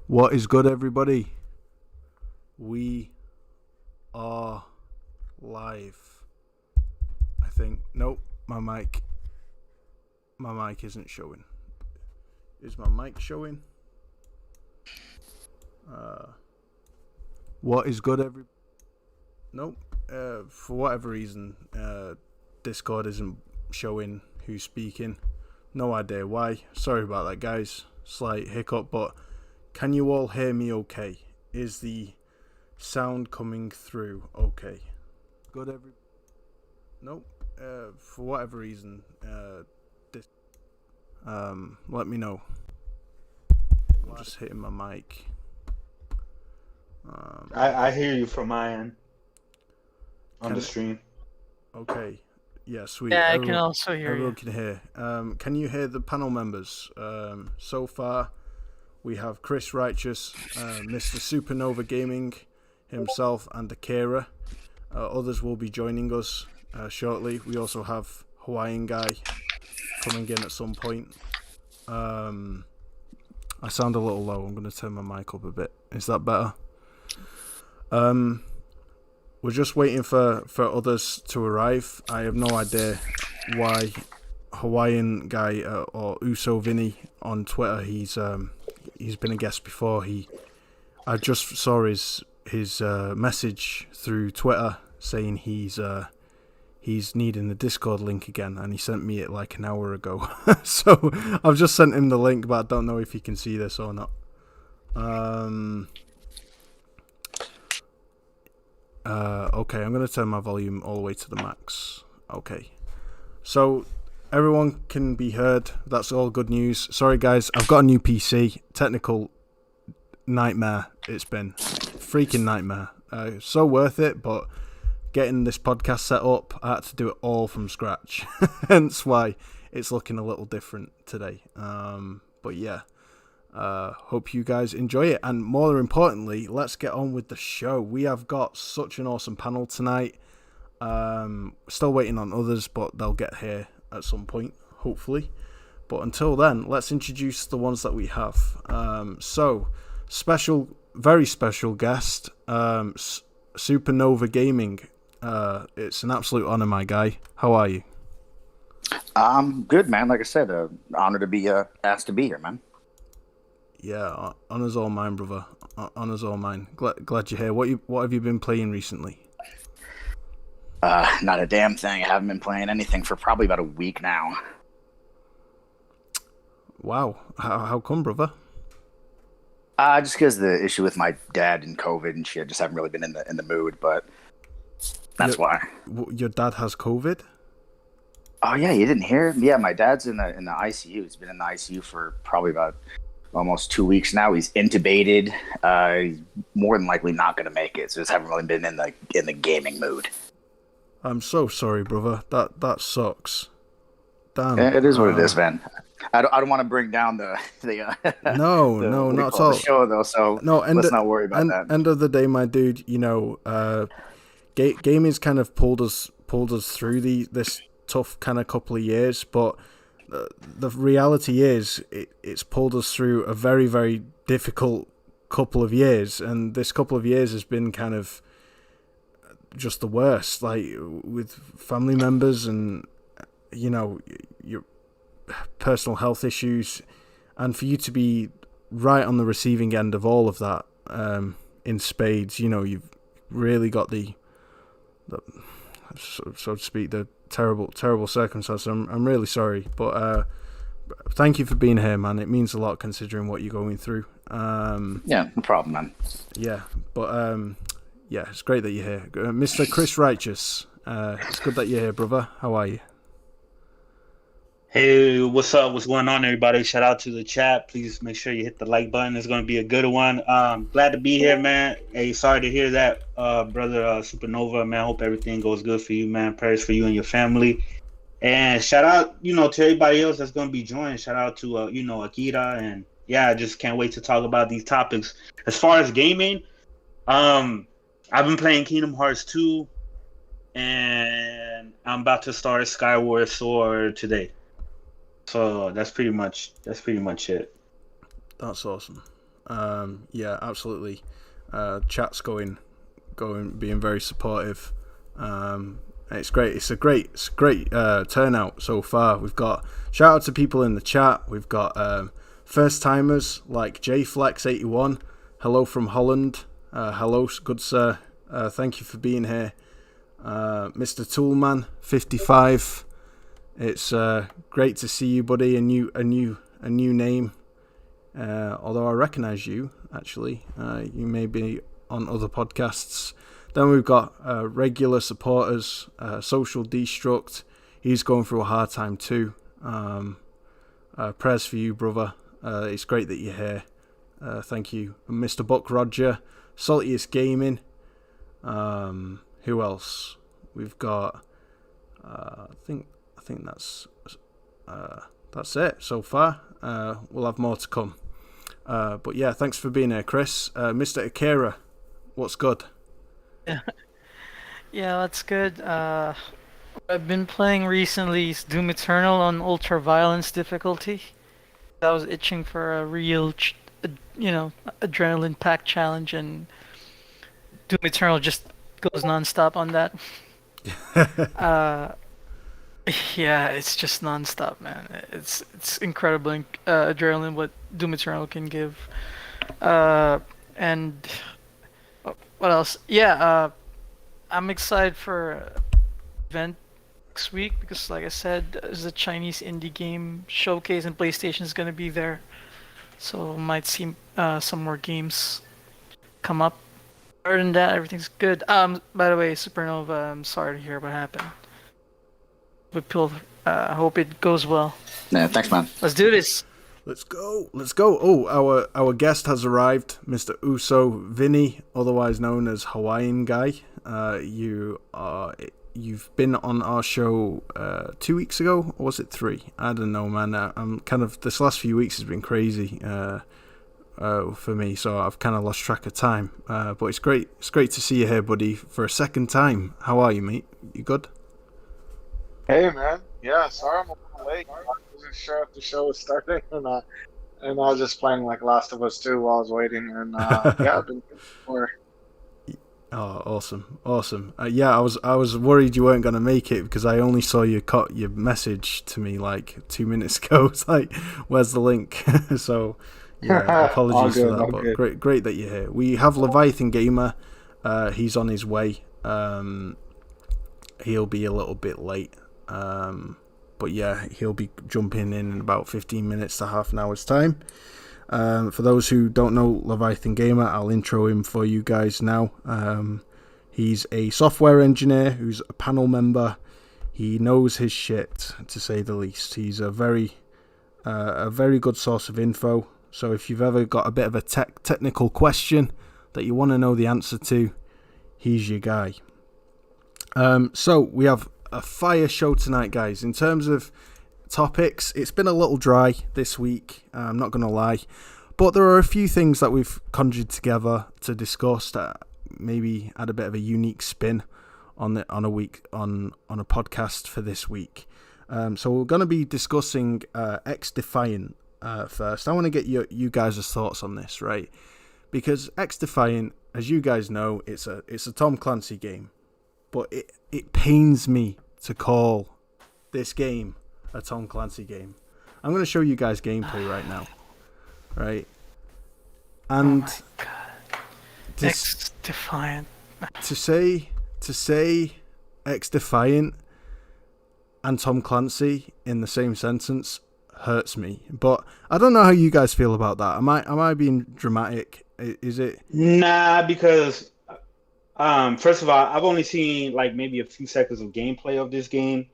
What is good, everybody? We are live. I think. Nope, my mic isn't showing. Is my mic showing? What is good, Nope. For whatever reason, Discord isn't showing who's speaking. No idea why. Sorry about that, guys. Slight hiccup, but can you all hear me okay? Is the sound coming through okay? Good, Nope. For whatever reason, let me know. I'm just hitting my mic. I hear you from my end on the stream. Okay. Yeah, sweet. Yeah, I can also hear everyone you. Can hear. Can you hear the panel members? So far, we have Chris Righteous, Mr. Supernova Gaming himself, and Akira. Others will be joining us shortly. We also have Hawaiian Guy coming in at some point. I sound a little low. I'm going to turn my mic up a bit. Is that better? We're just waiting for others to arrive. I have no idea why Hawaiian Guy or Uso Vinny on Twitter. He's been a guest before. I just saw his message through Twitter saying he's needing the Discord link again, and he sent me it like an hour ago. So I've just sent him the link, but I don't know if he can see this or not. Okay, I'm going to turn my volume all the way to the max. Okay. So, everyone can be heard. That's all good news. Sorry, guys. I've got a new PC. Technical nightmare it's been. Freaking nightmare. So worth it, but getting this podcast set up, I had to do it all from scratch. Hence why it's looking a little different today. But yeah. Hope you guys enjoy it, and more importantly, let's get on with the show. We have got such an awesome panel tonight. Still waiting on others, but they'll get here at some point, hopefully. But until then, let's introduce the ones that we have. So, very special guest, Supernova Gaming. It's an absolute honor, my guy. How are you? I'm good, man. Like I said, honor to be asked to be here, man. Yeah, honor's all mine, brother. Honor's all mine. Glad you're here. What have you been playing recently? Not a damn thing. I haven't been playing anything for probably about a week now. Wow. How come, brother? Just because the issue with my dad and COVID and shit. Just haven't really been in the mood, but that's why. Your dad has COVID? Oh yeah, you didn't hear? Yeah, my dad's in the ICU. He's been in the ICU for probably about almost 2 weeks now. He's intubated. He's more than likely not going to make it. So just haven't really been in the gaming mood. I'm so sorry, brother. That sucks. Damn. It is what it is, man. I don't want to bring down the no, not at all. The show though. So no, let's not worry about that. End of the day, my dude. You know, gaming's kind of pulled us through this tough kind of couple of years, but the reality is it's pulled us through a very, very difficult couple of years, and this couple of years has been kind of just the worst, like with family members and, you know, your personal health issues, and for you to be right on the receiving end of all of that in spades. You know, you've really got the so to speak, the terrible circumstances. I'm really sorry, but thank you for being here, man. It means a lot considering what you're going through. Yeah, no problem, man. Yeah, but yeah, it's great that you're here, Mr. Chris Righteous. It's good that you're here, brother. How are you? Hey, what's up? What's going on, everybody? Shout out to the chat. Please make sure you hit the like button. It's going to be a good one. Glad to be here, man. Hey, sorry to hear that, brother Supernova, man. Hope everything goes good for you, man. Prayers for you and your family. And shout out, to everybody else that's going to be joining. Shout out to, Akira. And yeah, I just can't wait to talk about these topics. As far as gaming, I've been playing Kingdom Hearts 2, and I'm about to start Skyward Sword today. So that's pretty much it. That's awesome. Yeah, absolutely. Chat's being very supportive. It's great. It's a great turnout so far. We've got shout out to people in the chat. We've got first timers like JFlex81. Hello from Holland. Hello, good sir. Thank you for being here. Mr. Toolman 55. It's great to see you, buddy. A new name. Although I recognise you, actually. You may be on other podcasts. Then we've got regular supporters. Social Destruct. He's going through a hard time too. Prayers for you, brother. It's great that you're here. Thank you. And Mr. Buck Roger. Saltiest Gaming. Who else? We've got... I think that's it so far. We'll have more to come. But yeah, thanks for being here, Chris. Mr. Akira, what's good? Yeah, that's good. I've been playing recently Doom Eternal on Ultra Violence difficulty. I was itching for a real, adrenaline-packed challenge, and Doom Eternal just goes non-stop on that. Yeah, it's just non-stop, man. It's incredible adrenaline what Doom Eternal can give. And what else? Yeah, I'm excited for event next week because, like I said, there's a Chinese indie game showcase and PlayStation is gonna be there, so might see some more games come up. Other than that, everything's good. By the way, Supernova, I'm sorry to hear what happened. I hope it goes well. Yeah, thanks, man. Let's do this. Let's go. Oh, our guest has arrived, Mr. Uso Vinny, otherwise known as Hawaiian Guy. You've been on our show 2 weeks ago, or was it 3? I don't know, man. I'm kind of this last few weeks has been crazy for me, so I've kind of lost track of time. But it's great. It's great to see you here, buddy, for a second time. How are you, mate? You good? Hey, man. Yeah, sorry I'm a little late. I wasn't sure if the show was starting or not. And I was just playing like Last of Us 2 while I was waiting. And yeah, I've been good for. Oh, awesome. Yeah, I was worried you weren't gonna make it because I only saw your message to me like 2 minutes ago. It's like, where's the link? So yeah, apologies for that. But great that you're here. We have Leviathan Gamer. He's on his way. He'll be a little bit late. But yeah, he'll be jumping in about 15 minutes to half an hour's time. For those who don't know Leviathan Gamer, I'll intro him for you guys now. He's a software engineer who's a panel member. He knows his shit, to say the least. He's a very good source of info. So if you've ever got a bit of a technical question that you want to know the answer to, he's your guy. So we have a fire show tonight, guys. In terms of topics, it's been a little dry this week, I'm not gonna lie, but there are a few things that we've conjured together to discuss that maybe add a bit of a unique spin on a podcast for this week. So we're going to be discussing XDefiant first. I want to get you guys' thoughts on this, right? Because XDefiant, as you guys know, it's a Tom Clancy game, but it pains me to call this game a Tom Clancy game. I'm going to show you guys gameplay right now, right? And XDefiant. To say XDefiant and Tom Clancy in the same sentence hurts me. But I don't know how you guys feel about that. Am I being dramatic? Is it? Nah, because first of all, I've only seen like maybe a few seconds of gameplay of this game,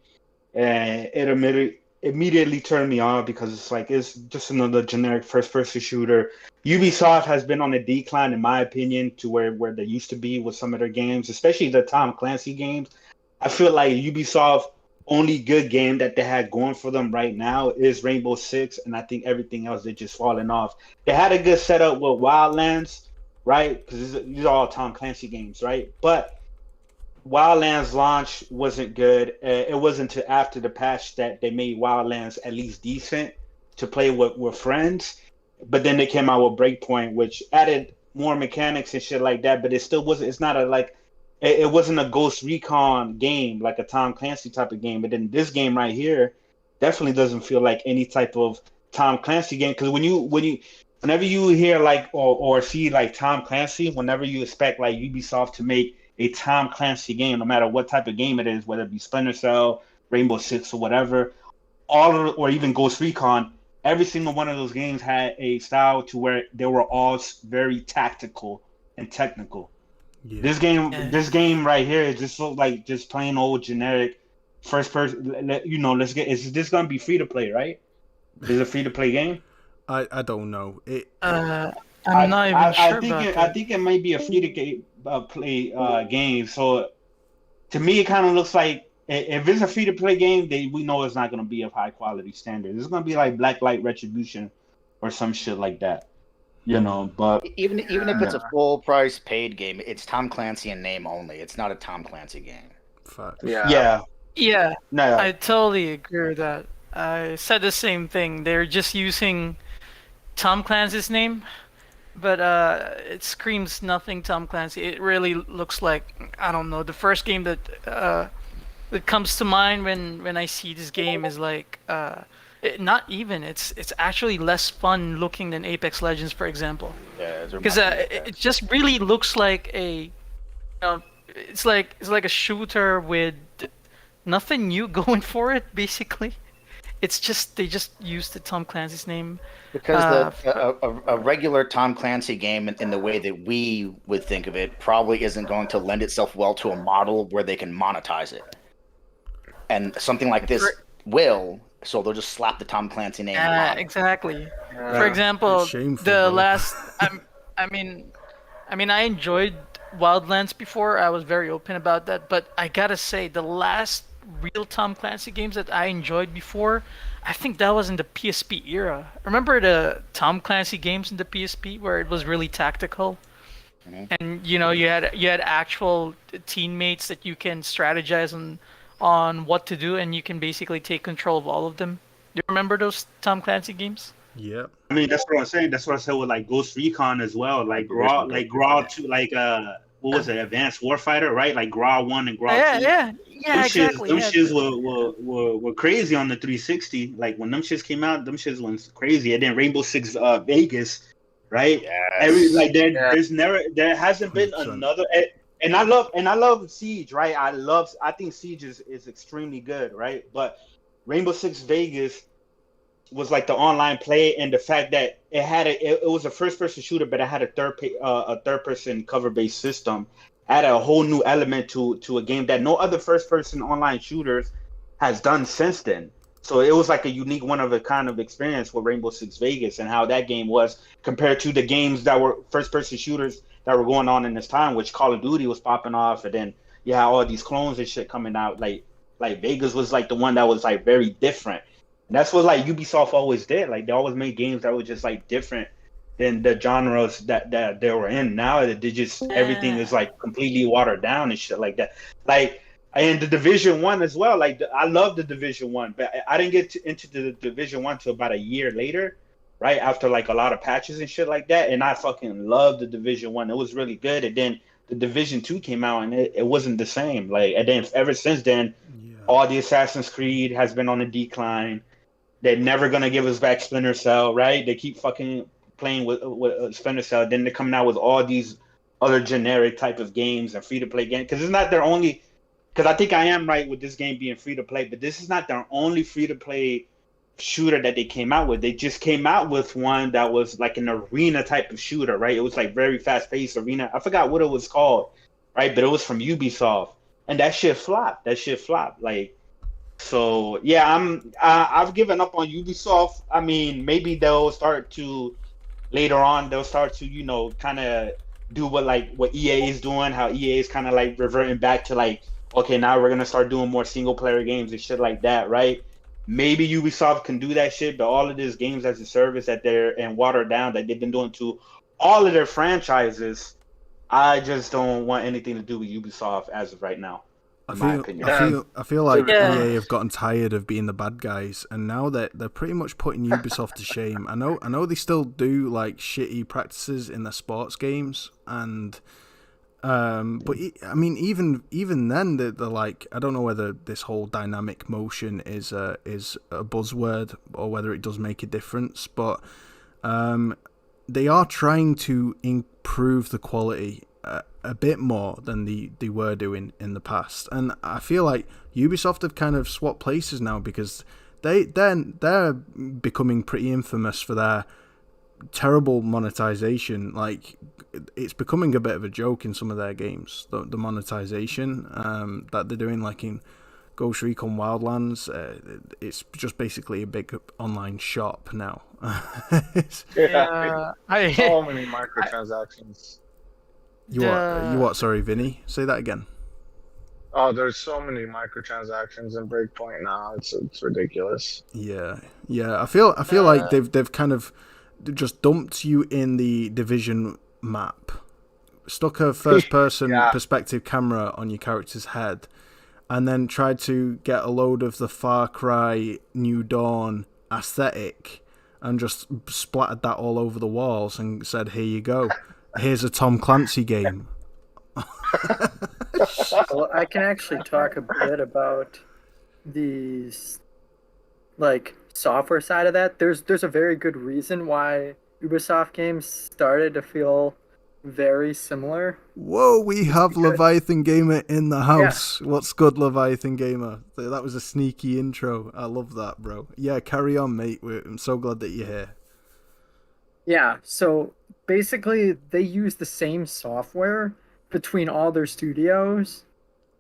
and it immediately turned me on because it's just another generic first-person shooter. Ubisoft has been on a decline, in my opinion, to where they used to be with some of their games, especially the Tom Clancy games. I feel like Ubisoft only good game that they had going for them right now is Rainbow Six, and I think everything else they're just falling off. They had a good setup with Wildlands, right? Because these are all Tom Clancy games, right? But Wildlands launch wasn't good. It wasn't until after the patch that they made Wildlands at least decent to play with friends. but then they came out with Breakpoint, which added more mechanics and shit like that. But it still wasn't. It's not a like. It wasn't a Ghost Recon game like a Tom Clancy type of game. But then this game right here definitely doesn't feel like any type of Tom Clancy game. Because whenever you hear like or see like Tom Clancy, whenever you expect like Ubisoft to make a Tom Clancy game, no matter what type of game it is, whether it be Splinter Cell, Rainbow Six, or whatever, or even Ghost Recon. Every single one of those games had a style to where they were all very tactical and technical. Yeah. This game right here is just look like just plain old generic first person. You know, is this gonna be free to play, right? Is it a free to play game? I don't know. I'm not even sure about that. I think it might be a free to play game. So to me, it kind of looks like. If it's a free-to-play game, we know it's not going to be of high-quality standards. It's going to be like Blacklight Retribution or some shit like that, you know. But even if it's a full-price paid game, it's Tom Clancy in name only. It's not a Tom Clancy game. Fact. Yeah. No. I totally agree with that. I said the same thing. They're just using Tom Clancy's name, but it screams nothing Tom Clancy. It really looks like, I don't know, the first game that comes to mind when I see this game is like it's actually less fun looking than Apex Legends, for example. Yeah, because it just really looks like it's like a shooter with nothing new going for it. Basically, it's just they just used the Tom Clancy's name because a regular Tom Clancy game in the way that we would think of it probably isn't going to lend itself well to a model where they can monetize it. And something like this will, so they'll just slap the Tom Clancy name. Exactly. For example, I mean, I enjoyed Wildlands before. I was very open about that, but I gotta say, the last real Tom Clancy games that I enjoyed before, I think that was in the PSP era. Remember the Tom Clancy games in the PSP where it was really tactical? Mm-hmm. And you had actual teammates that you can strategize on what to do, and you can basically take control of all of them. Do you remember those Tom Clancy games? Yeah. I mean, that's what I'm saying. That's what I said with like Ghost Recon as well. Like GRAW 2, like what was it, Advanced Warfighter, right? Like GRAW 1 and GRAW 2. Yeah, exactly. Them shits were crazy on the 360. Like when them shits came out, them shits went crazy. And then Rainbow Six Vegas, right? Yes. There hasn't been another. And I love Siege, right? I think Siege is extremely good, right? But Rainbow Six Vegas was like the online play, and the fact that it was a first person shooter, but it had a third person cover based system, added a whole new element to a game that no other first person online shooters has done since then. So it was like a unique one of a kind of experience with Rainbow Six Vegas and how that game was compared to the games that were first person shooters that were going on in this time, which Call of Duty was popping off, and then you had all these clones and shit coming out. Like Vegas was like the one that was like very different. And that's what like Ubisoft always did. Like they always made games that were just like different than the genres that they were in. Now that they just everything is like completely watered down and shit like that. Like and the Division 1 as well. Like I love the Division 1, but I didn't get into the Division 1 till about a year later. Right after like a lot of patches and shit like that, and I fucking loved the Division 1. It was really good, and then the Division 2 came out, and it wasn't the same. Like, and then ever since then, all the Assassin's Creed has been on a decline. They're never gonna give us back Splinter Cell, right? They keep fucking playing with Splinter Cell. Then they're coming out with all these other generic type of games and free to play games because it's not their only. Because I think I am right with this game being free to play, but this is not their only free to play shooter that they came out with. They just came out with one that was like an arena type of shooter, right? It was like very fast paced arena. I forgot what it was called, right? But it was from Ubisoft, and that shit flopped. Like, so yeah, I've given up on Ubisoft. I mean, maybe they'll start to later on. They'll start to kind of do what EA is doing. How EA is kind of like reverting back to like, okay, now we're gonna start doing more single player games and shit like that, right? Maybe Ubisoft can do that shit, but all of these games as a service that they're and watered down that they've been doing to all of their franchises, I just don't want anything to do with Ubisoft as of right now. in my opinion. I feel like Yeah. EA have gotten tired of being the bad guys, and now they're pretty much putting Ubisoft to shame. I know they still do like shitty practices in their sports games, and but I mean even then they're like, I don't know whether this whole dynamic motion is a buzzword or whether it does make a difference, but they are trying to improve the quality a bit more than they were doing in the past, and I feel like Ubisoft have kind of swapped places now, because they're becoming pretty infamous for their terrible monetization. Like, it's becoming a bit of a joke in some of their games, the monetization that they're doing, like in Ghost Recon Wildlands. It's just basically a big online shop now. Yeah. So many microtransactions. You what? Sorry, Vinny. Say that again. Oh, there's so many microtransactions in Breakpoint now. It's ridiculous. Yeah. I feel like they've kind of just dumped you in the Division map, stuck a first person perspective camera on your character's head, and then tried to get a load of the Far Cry New Dawn aesthetic and just splattered that all over the walls and said, "Here you go. Here's a Tom Clancy game." Well, I can actually talk a bit about these, like, software side of that. There's a very good reason why Ubisoft games started to feel very similar. Whoa, we have Leviathan Gamer in the house. Yeah. What's good, Leviathan Gamer? That was a sneaky intro. I love that, bro. Yeah, carry on, mate. I'm so glad that you're here. Yeah, so basically they use the same software between all their studios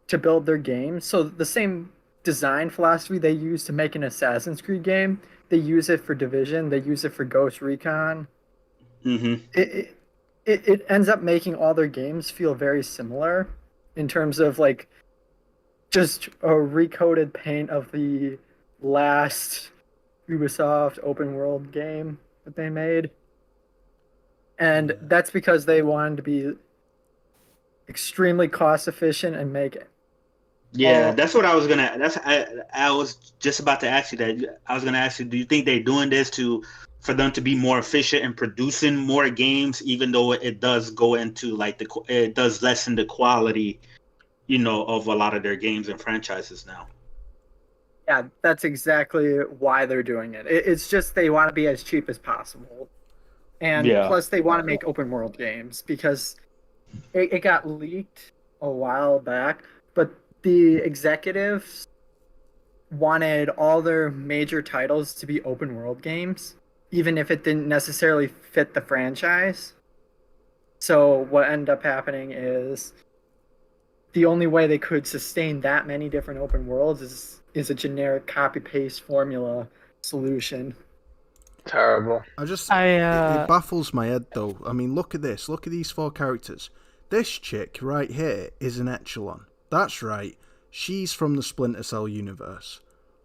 to build their games. So the same design philosophy they use to make an Assassin's Creed game, they use it for Division, they use it for Ghost Recon. Mm-hmm. It ends up making all their games feel very similar in terms of, like, just a recoded paint of the last Ubisoft open world game that they made. And that's because they wanted to be extremely cost efficient and make it. Yeah, that's what I was gonna. I was just about to ask you that. I was gonna ask you, do you think they're doing this for them to be more efficient in producing more games, even though it does go into, like, it does lessen the quality, of a lot of their games and franchises now? Yeah, that's exactly why they're doing it. It's just they want to be as cheap as possible. And plus they want to make open world games, because it got leaked a while back, but the executives wanted all their major titles to be open world games, even if it didn't necessarily fit the franchise. So what ended up happening is the only way they could sustain that many different open worlds is a generic copy-paste formula solution. Terrible. It baffles my head, though. I mean, look at this. Look at these 4 characters. This chick right here is an Echelon. That's right. She's from the Splinter Cell universe.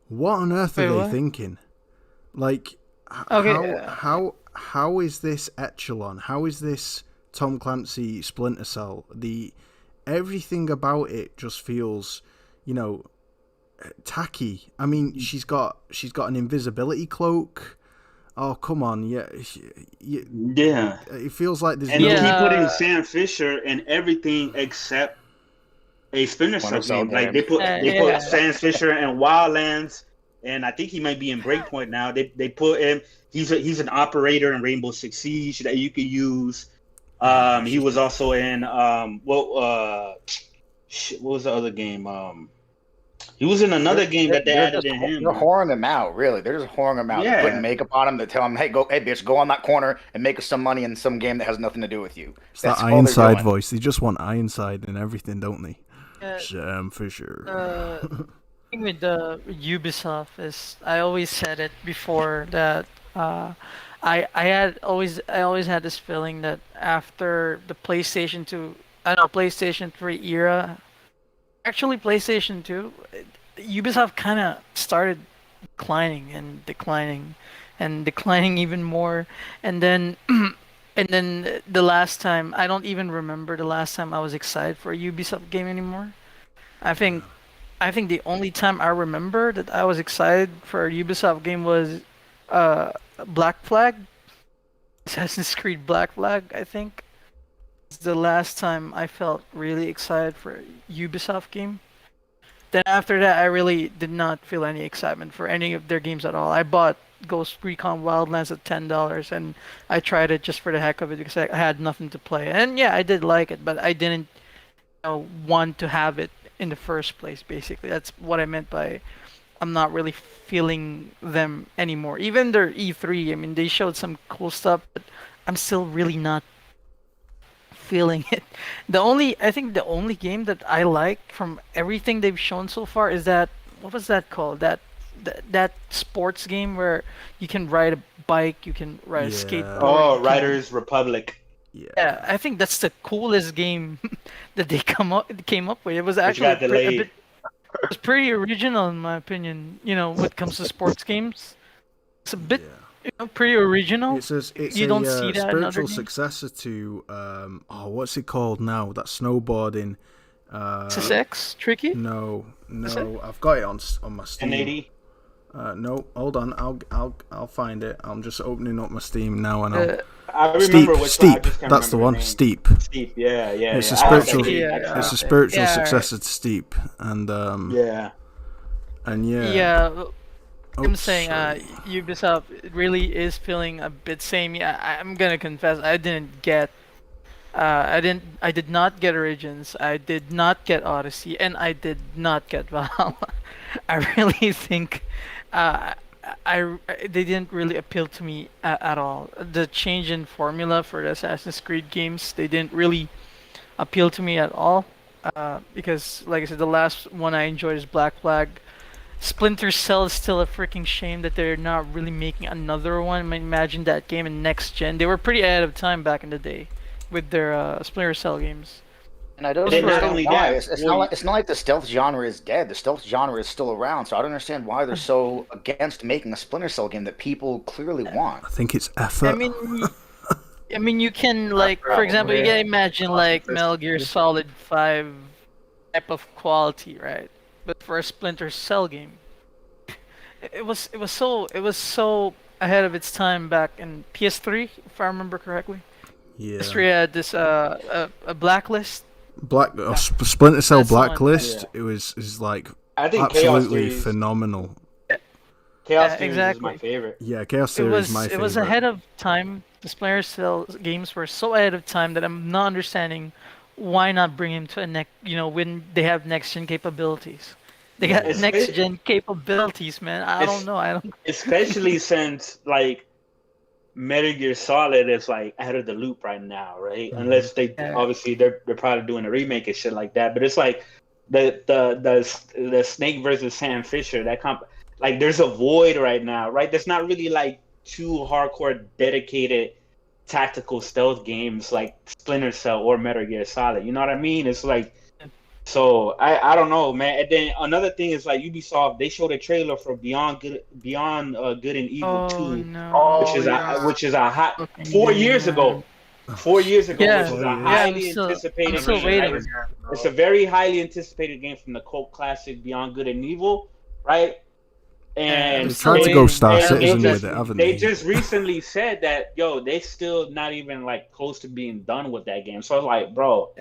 What on earth are they thinking? Like, how is this Echelon? How is this Tom Clancy Splinter Cell? Everything about it just feels, tacky. I mean, she's got an invisibility cloak. Oh, come on. Yeah. It feels like there's... And they keep putting Sam Fisher in everything except a Splinter Cell game. Like, they put Sam Fisher in Wildlands, and I think he might be in Breakpoint now. They put him... He's an operator in Rainbow Six Siege that you could use. He was also in... what was the other game? He was in another game that they added in him. They're whoring him out, really. They're just whoring him out. Yeah. Putting makeup on him to tell him, hey, bitch, go on that corner and make us some money in some game that has nothing to do with you. It's that Ironside voice. They just want Ironside and everything, don't they? Sam Fisher. The thing with the Ubisoft is, I always said it before, that I always had this feeling that after the PlayStation 3 era, actually PlayStation 2, Ubisoft kind of started declining even more, and then the last time, I don't even remember the last time I was excited for a Ubisoft game anymore. I think the only time I remember that I was excited for a Ubisoft game was uh Black Flag, Assassin's Creed Black Flag, I think. It's the last time I felt really excited for a Ubisoft game. Then after that, I really did not feel any excitement for any of their games at all. I bought Ghost Recon Wildlands at $10, and I tried it just for the heck of it because I had nothing to play. And yeah, I did like it, but I didn't want to have it in the first place. Basically, that's what I meant by I'm not really feeling them anymore. Even their E3, I mean, they showed some cool stuff, but I'm still really not feeling it. I think the only game that I like from everything they've shown so far is that what was that called? That sports game where you can ride a bike, you can ride a skateboard. Oh, Riders Republic. Yeah, I think that's the coolest game that they came up with. It was actually got delayed. it was pretty original in my opinion. You know, when it comes to sports games, it's a bit pretty original. It's you don't see that in other spiritual games. successor to what's it called now? That snowboarding. SSX tricky? No, I've got it on my Steam. 1080. No, hold on. I'll find it. I'm just opening up my Steam now, and I'll. I remember which Steep. one. I just can't That's the remember one. name. Steep. Steep. Yeah. It's a I like spiritual. that game, Yeah. It's a spiritual Yeah. successor to Steep, and Yeah. and yeah. Yeah. I'm Oops, saying sorry. Ubisoft really is feeling a bit samey. I'm gonna confess I didn't get I did not get Origins, I did not get Odyssey, and I did not get Valhalla. I really think they didn't really appeal to me at all. The change in formula for the Assassin's Creed games, they didn't really appeal to me at all. Because like I said, the last one I enjoyed is Black Flag. Splinter Cell is still a freaking shame that they're not really making another one. I mean, imagine that game in next gen. They were pretty ahead of time back in the day with their Splinter Cell games. And I don't They not understand only why. that, It's not like the stealth genre is dead. The stealth genre is still around. So I don't understand why they're so against making a Splinter Cell game that people clearly want. I think it's effort. I mean, you can like, for example, you can imagine like Metal Gear Solid 5 type of quality, right? But for a Splinter Cell game, it was so ahead of its time back in PS3, if I remember correctly. Yeah. PS3 had this a Blacklist. Splinter Cell That's the one. Blacklist. It is like I think Chaos absolutely Series. phenomenal. Chaos Series is exactly. my favorite. Yeah, Chaos It Series is my was favorite. ahead of time. The Splinter Cell games were so ahead of time that I'm not understanding why not bring him to when they have next gen capabilities. They got It's- next gen capabilities, man. I don't know. I don't. Especially since like Metal Gear Solid is like out of the loop right now, right? Mhm. Unless they obviously they're probably doing a remake and shit like that. But it's like the Snake versus Sam Fisher like there's a void right now, right? There's not really like two hardcore dedicated tactical stealth games like Splinter Cell or Metal Gear Solid. You know what I mean? It's like. So I don't know, man. And then another thing is like Ubisoft, they showed a trailer for Beyond Good and Evil 2, No. which is a hot 4 years ago. 4 years ago, Yeah. which is a Yeah, highly I'm still anticipated waiting. game. It's a very highly anticipated game from the cult classic Beyond Good and Evil, right? And They tried to go Star and Citizen they with it, haven't they they? just recently said that they still not even like close to being done with that game. So I was like, bro,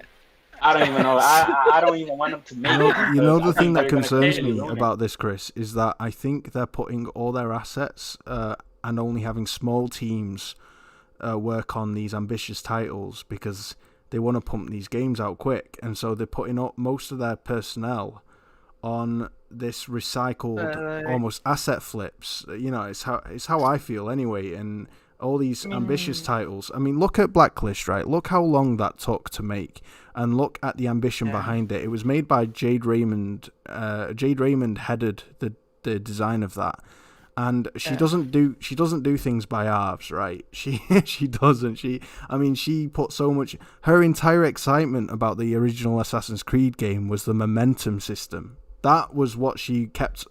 I don't even know. I don't even want them to make it. You know the I thing think that they're gonna concerns clearly me ruin it. about this, Chris, is that I think they're putting all their assets and only having small teams work on these ambitious titles because they want to pump these games out quick, and so they're putting up most of their personnel on this recycled almost asset flips. You know, it's how I feel anyway, and all these ambitious titles. I mean, look at Blacklist, right? Look how long that took to make, and look at the ambition behind it. It was made by Jade Raymond. Jade Raymond headed the design of that, and she doesn't do things by halves, right? She doesn't. She put so much. Her entire excitement about the original Assassin's Creed game was the momentum system. That was what she kept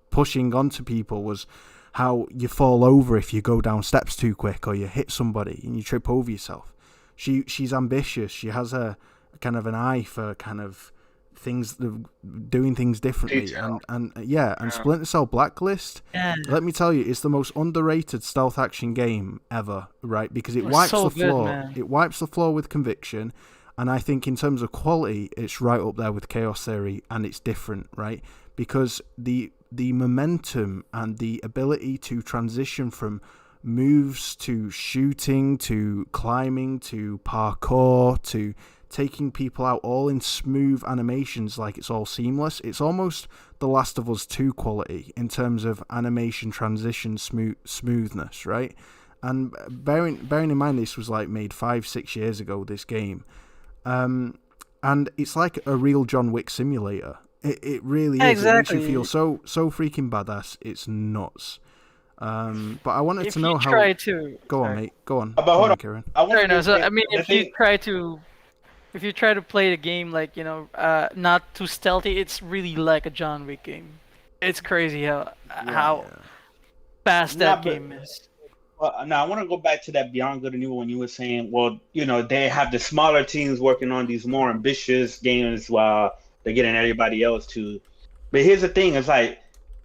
pushing onto people, was how you fall over if you go down steps too quick, or you hit somebody and you trip over yourself. She's ambitious. She has a kind of an eye for kind of things, doing things differently, Detail. and Splinter Cell Blacklist. Yeah. Let me tell you, it's the most underrated stealth action game ever, right? Because it was wipes so the good, floor. man. It wipes the floor with conviction, and I think in terms of quality, it's right up there with Chaos Theory, and it's different, right? Because the momentum and the ability to transition from moves to shooting to climbing to parkour to taking people out all in smooth animations, like it's all seamless. It's almost The Last of Us 2 quality in terms of animation transition smoothness, right? And bearing in mind this was like made 5-6 years ago, this game, and it's like a real John Wick simulator. It really is. Exactly. It makes you feel so freaking badass. It's nuts. But I wanted If to know you how. try to Go on, sorry. mate. Go on. But Go hold on, on. Kieran. I want Sorry, no, to so I mean, the if you thing. try to play the game like not too stealthy, it's really like a John Wick game. It's crazy how fast Nah, that but game is. now I want to go back to that Beyond Good and Evil when you were saying, well, they have the smaller teams working on these more ambitious games while they're getting everybody else to. But here's the thing: it's like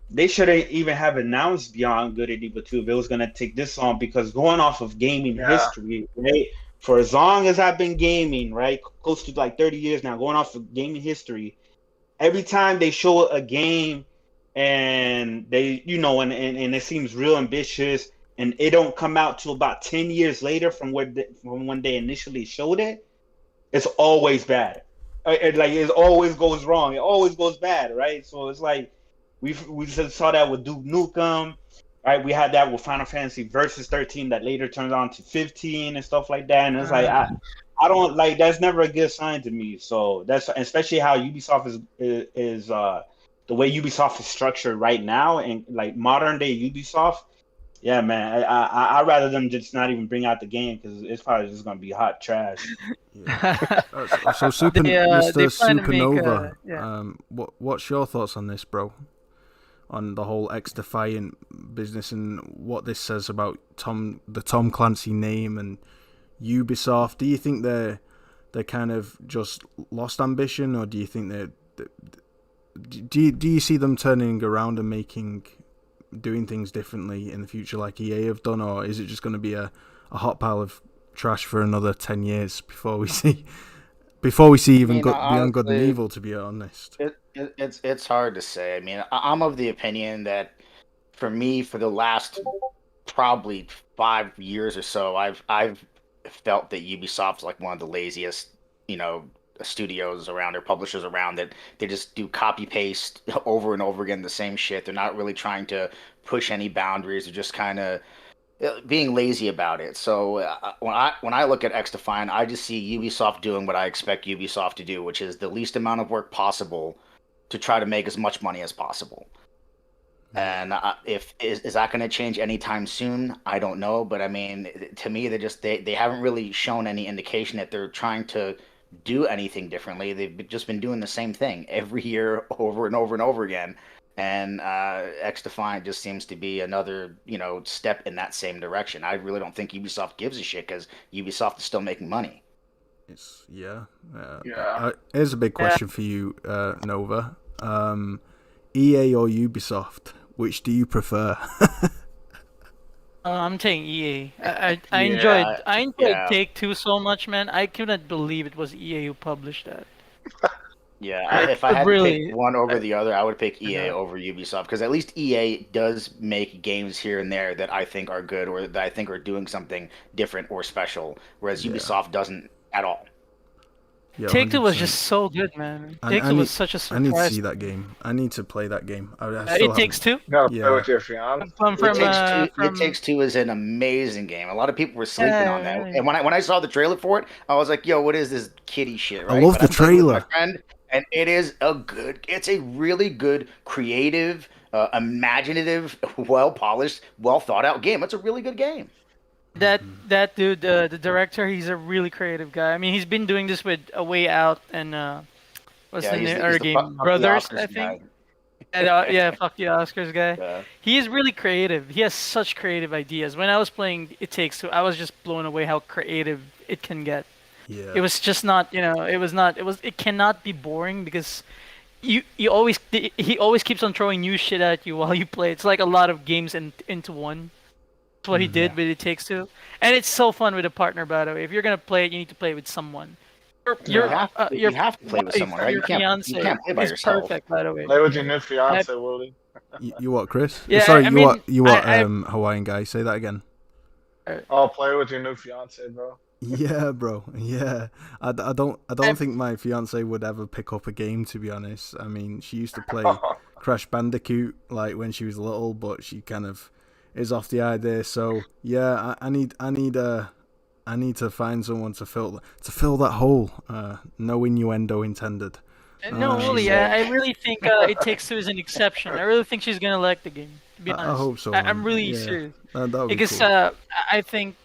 they shouldn't even have announced Beyond Good and Evil 2 if it was gonna take this long, because going off of gaming history, right? For as long as I've been gaming, right, close to like 30 years now, going off of gaming history, every time they show a game and they, and it seems real ambitious, and it don't come out till about 10 years later from when they initially showed it, it's always bad. It always goes wrong. It always goes bad, right? So it's like we just saw that with Duke Nukem, right? We had that with Final Fantasy Versus 13 that later turns on to 15 and stuff like that. And it's like I don't like, that's never a good sign to me. So that's especially how Ubisoft is the way Ubisoft is structured right now, and like modern day Ubisoft. Yeah, man, I'd rather them just not even bring out the game, because it's probably just gonna be hot trash. Yeah. So They Mr. plan to make Supernova, what's your thoughts on this, bro? On the whole XDefiant business and what this says about the Tom Clancy name and Ubisoft. Do you think they're kind of just lost ambition, or do you think do you see them turning around and doing things differently in the future like EA have done, or is it just going to be a hot pile of trash for another 10 years before we see even Beyond Good and Evil, to be honest? It's hard to say. I mean, I'm of the opinion that for me, for the last probably 5 years or so, I've felt that Ubisoft's like one of the laziest, studios around, or publishers around, that they just do copy paste over and over again the same shit. They're not really trying to push any boundaries. They're just kind of being lazy about it. So when I look at XDefiant, I just see Ubisoft doing what I expect Ubisoft to do, which is the least amount of work possible to try to make as much money as possible. And is that going to change anytime soon? I don't know, but I mean, to me, they haven't really shown any indication that they're trying to do anything differently. They've just been doing the same thing every year over and over and over again. And XDefiant just seems to be another, step in that same direction. I really don't think Ubisoft gives a shit, because Ubisoft is still making money. Here's a big question for you, Nova. EA or Ubisoft? Which do you prefer? I'm taking EA. I enjoyed Take-Two so much, man. I couldn't believe it was EA who published that. Yeah, if I had to pick one over the other, I would pick EA over Ubisoft, because at least EA does make games here and there that I think are good, or that I think are doing something different or special, whereas Ubisoft doesn't at all. Yeah, Take-Two was just so good, man. Take-Two was such a surprise. I need to see that game. I need to play that game. It Takes Two? No, play with your fiance. It Takes Two is an amazing game. A lot of people were sleeping on that. And when I saw the trailer for it, I was like, yo, what is this kiddie shit, right? I love the trailer. My friend, and it's a really good, creative, imaginative, well-polished, well-thought-out game. It's a really good game. That dude, the director, he's a really creative guy. I mean, he's been doing this with A Way Out and what's the other game? Brothers, I think. And, fuck the Oscars guy. Yeah. He is really creative. He has such creative ideas. When I was playing It Takes Two, I was just blown away how creative it can get. Yeah. It was just not, it cannot be boring because you always he always keeps on throwing new shit at you while you play. It's like a lot of games into one. That's what he did with It Takes Two, and it's so fun with a partner. By the way, if you're gonna play it, you need to play it with someone. You have to play with someone, right? Your You can't play by is yourself. perfect, by the way. Play with your new fiance, Willie. You what, Chris? Yeah, Sorry, I mean, you what? Hawaiian guy. Say that again. Oh, play with your new fiance, bro. Yeah, bro. Yeah, I don't think my fiance would ever pick up a game. To be honest, I mean, she used to play Crash Bandicoot like when she was little, but she kind of is off the idea. So yeah, I need to find someone to fill that hole. No innuendo intended. No, really, I really think It Takes Two is an exception. I really think she's gonna like the game. To be honest, I hope so. I'm really serious. That would be Because cool. I think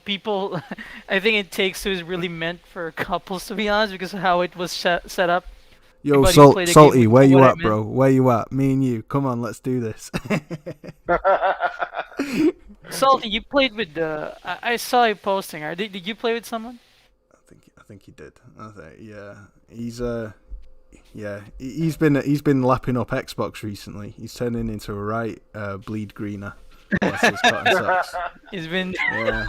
people. I think It Takes Two is really meant for couples, to be honest, because of how it was set up. Yo, Everybody who played the Salty, game where would know you what I at, bro? Where you at? Me and you. Come on, let's do this. Salty, you played with the. I saw you posting. Did you play with someone? I think he did. He's been lapping up Xbox recently. He's turning into a right bleed greener. Bless his cotton socks. He's been. Yeah,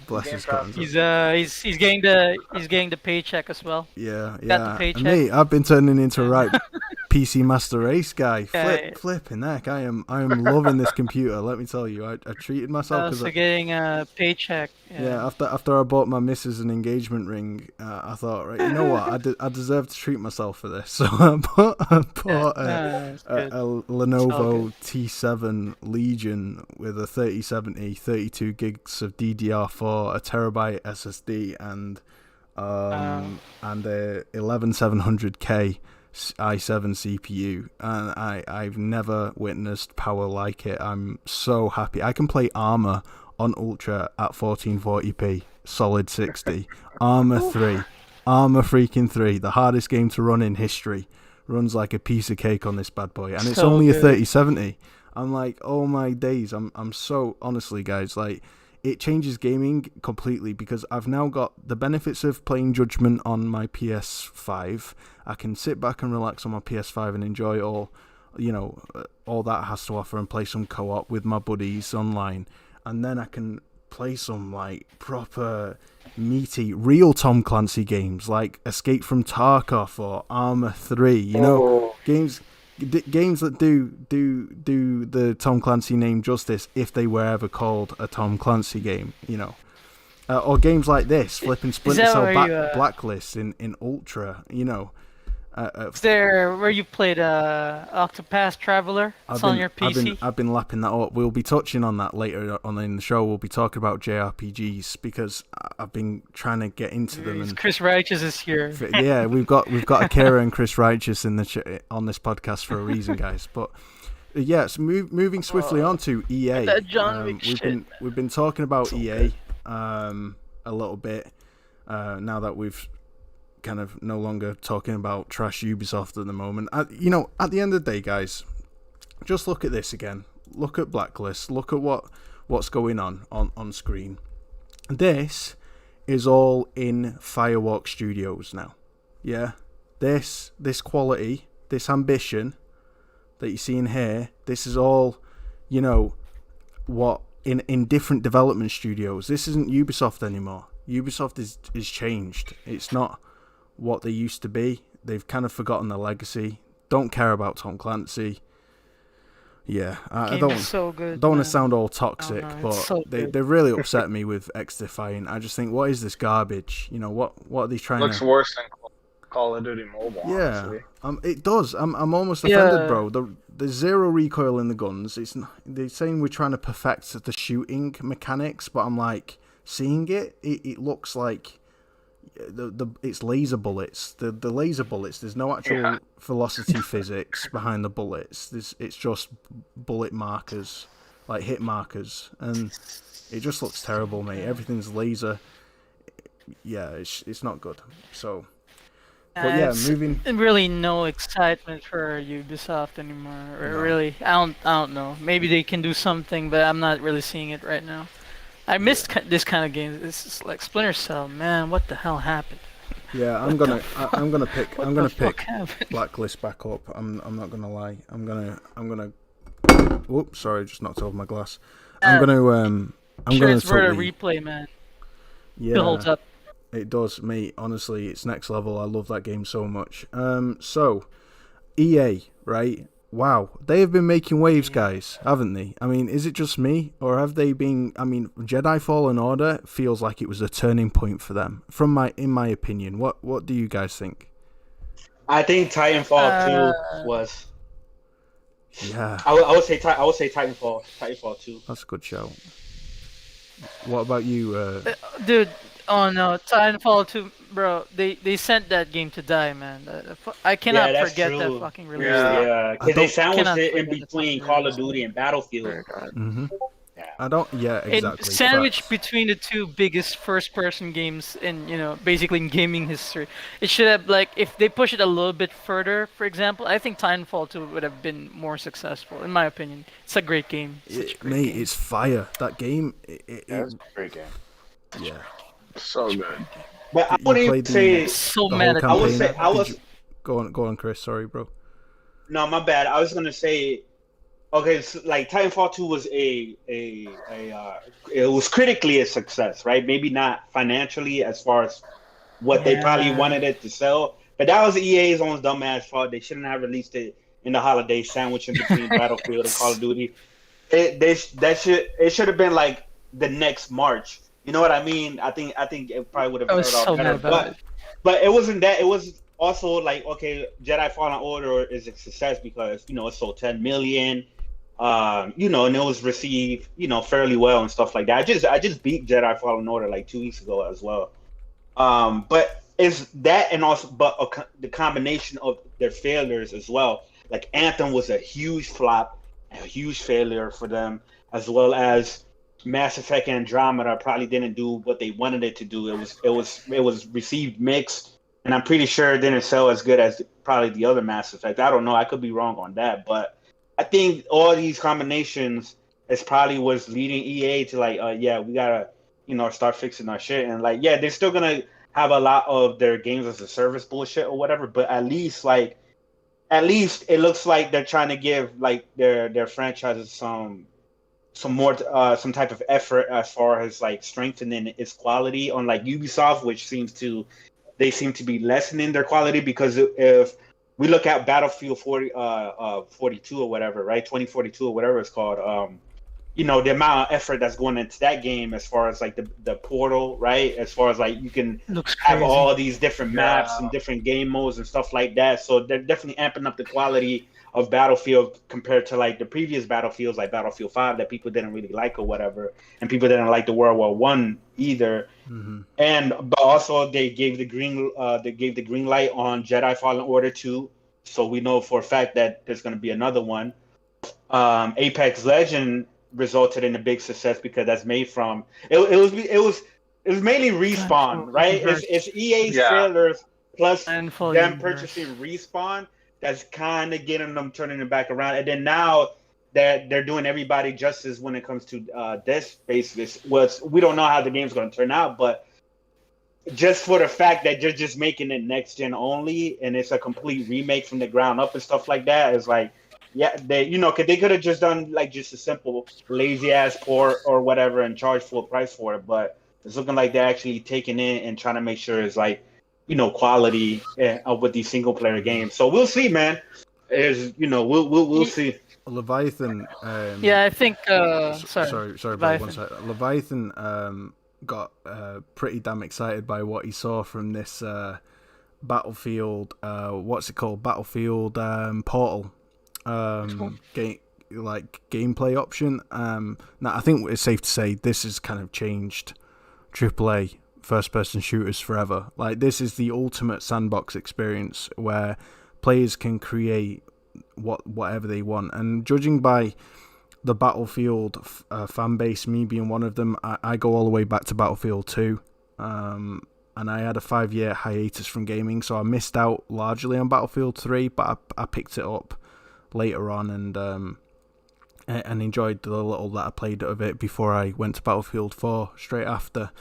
bless his cotton socks. He's getting the paycheck as well. Yeah. Got the paycheck. And me, I've been turning into a right PC Master Race guy. Yeah. Flipping heck, I am loving this computer. Let me tell you, I treated myself Also getting a paycheck. Yeah, after I bought my missus an engagement ring, I thought, right, you know what, I deserve to treat myself for this. So I bought a Lenovo T7 Legion with a 3070, 32 gigs of DDR4, a terabyte SSD, and a 11700K i7 CPU, and I've never witnessed power like it. I'm so happy. I can play Armor on Ultra at 1440p, solid 60. Armor freaking 3, the hardest game to run in history, runs like a piece of cake on this bad boy, and it's So only good. a 3070. I'm like, oh my days, I'm so, honestly guys, like, it changes gaming completely because I've now got the benefits of playing Judgment on my PS5. I can sit back and relax on my PS5 and enjoy all that has to offer and play some co-op with my buddies online. And then I can play some like proper meaty real Tom Clancy games like Escape from Tarkov or Arma 3, games that do the Tom Clancy name justice if they were ever called a Tom Clancy game, or games like this, flipping Splinter Cell Blacklist in Ultra, Is there where you played Octopath Traveler? It's on your PC. I've been lapping that up. We'll be touching on that later on in the show. We'll be talking about JRPGs because I've been trying to get into them. And Chris Righteous is here. yeah, we've got Akira and Chris Righteous in on this podcast for a reason, guys. But yes, moving swiftly on to EA. That John Wick shit. We've been talking about EA a little bit now that we've kind of no longer talking about trash Ubisoft at the moment. At the end of the day, guys, just look at this again. Look at Blacklist. Look at what's going on screen. This is all in Firewalk Studios now. Yeah, this quality, this ambition that you're seeing here, this is all, what in different development studios. This isn't Ubisoft anymore. Ubisoft is changed. It's not what they used to be. They've kind of forgotten their legacy. Don't care about Tom Clancy. Yeah, I don't want to sound all toxic, but they really upset me with XDefiant. I just think, what is this garbage? What are they trying Looks worse than Call of Duty Mobile. Yeah, honestly. it does. I'm almost offended, bro. There's zero recoil in the guns. They're saying we're trying to perfect the shooting mechanics, but I'm like, seeing it looks like it's laser bullets. The laser bullets. There's no actual velocity physics behind the bullets. It's just bullet markers, like hit markers, and it just looks terrible, mate. Everything's laser. Yeah, it's not good. So, but yeah, moving. Really, no excitement for Ubisoft anymore. Or really, I don't know. Maybe they can do something, but I'm not really seeing it right now. I missed this kind of game. This is like Splinter Cell, man. What the hell happened? Yeah, I'm gonna pick Happened? Blacklist back up. I'm not gonna lie. I'm gonna. Whoops, sorry, just knocked over my glass. I'm gonna It's worth a totally. replay, man. Yeah, It holds up. it does, mate. Honestly, it's next level. I love that game so much. So EA, right? Wow, they have been making waves, guys, haven't they? I mean, is it just me, or have they been? I mean, Jedi Fallen Order feels like it was a turning point for them. In my opinion, what do you guys think? I think Titanfall 2 was. Yeah, I would say Titanfall 2. that's a good show. What about you? Dude, oh no, Titanfall 2, bro. They sent that game to die, man. I cannot Yeah, that's forget that true. fucking release. Yeah. Yeah, I because they don't- sandwiched Cannot it in forget the between fucking Call of release. Duty and Battlefield. Mm-hmm. Yeah. I don't. Yeah, exactly. Sandwiched facts. between the two biggest first-person games in, basically in gaming history. It should have, like, if they push it a little bit further, for example, I think Titanfall 2 would have been more successful, in my opinion. It's a great game. Such a great Mate, game. it's fire. That game. That's a great game. Yeah. So good. But I You wouldn't even played say. So the mad whole at I would campaign. say I Did was. you- Go on, Chris. Sorry, bro. No, my bad. I was gonna say. Okay, so like Titanfall 2 was it was critically a success, right? Maybe not financially as far as what they probably Yeah. wanted it to sell, but that was EA's own dumbass fault. They shouldn't have released it in the holiday sandwich in between Battlefield and Call of Duty. It should have been like the next March. You know what I mean? I think it probably would have I was turned out so better. mad about it. But it wasn't that. It was also like, okay, Jedi Fallen Order is a success because it sold 10 million. And it was received fairly well and stuff like that. I just beat Jedi Fallen Order like 2 weeks ago as well. But is that, and also the combination of their failures as well. Like Anthem was a huge flop, a huge failure for them, as well as Mass Effect Andromeda probably didn't do what they wanted it to do. It was received mixed, and I'm pretty sure it didn't sell as good as probably the other Mass Effect. I don't know. I could be wrong on that, but I think all these combinations is probably what's leading EA to like, we gotta start fixing our shit, and like, yeah, they're still gonna have a lot of their games as a service bullshit or whatever, but at least it looks like they're trying to give like their franchises some more some type of effort as far as like strengthening its quality, on like Ubisoft, which seem to be lessening their quality, because if we look at Battlefield 42 or whatever, right, 2042 or whatever it's called, the amount of effort that's going into that game, as far as like the portal, right, as far as like you can Looks have crazy. all these different maps and different game modes and stuff like that. So they're definitely amping up the quality of Battlefield compared to like the previous Battlefields, like Battlefield 5, that people didn't really like or whatever, and people didn't like the World War One either. Mm-hmm. But also they gave the green light on Jedi Fallen Order 2, so we know for a fact that there's going to be another one. Apex Legend resulted in a big success because that's made from it was mainly Respawn, right? It's EA's failures plus them purchasing Respawn that's kind of getting them turning it back around, and then now that they're doing everybody justice when it comes to Deadspace. We don't know how the game's going to turn out, but just for the fact that they're just making it next gen only, and it's a complete remake from the ground up and stuff like that, is like, yeah, they they could have just done like just a simple lazy ass port or whatever and charge full price for it, but it's looking like they're actually taking it and trying to make sure it's like quality with these single player games. So we'll see, man. We'll see. Leviathan. Yeah, I think. Sorry, bro. One second. Leviathan got pretty damn excited by what he saw from this Battlefield. What's it called? Battlefield Portal. Gameplay option. Now I think it's safe to say this has kind of changed AAA first-person shooters forever. Like, this is the ultimate sandbox experience where players can create whatever they want. And judging by the Battlefield fan base, me being one of them, I go all the way back to Battlefield 2. And I had a 5-year hiatus from gaming, so I missed out largely on Battlefield 3, but I picked it up later on, and and enjoyed the little that I played of it before I went to Battlefield 4 straight after.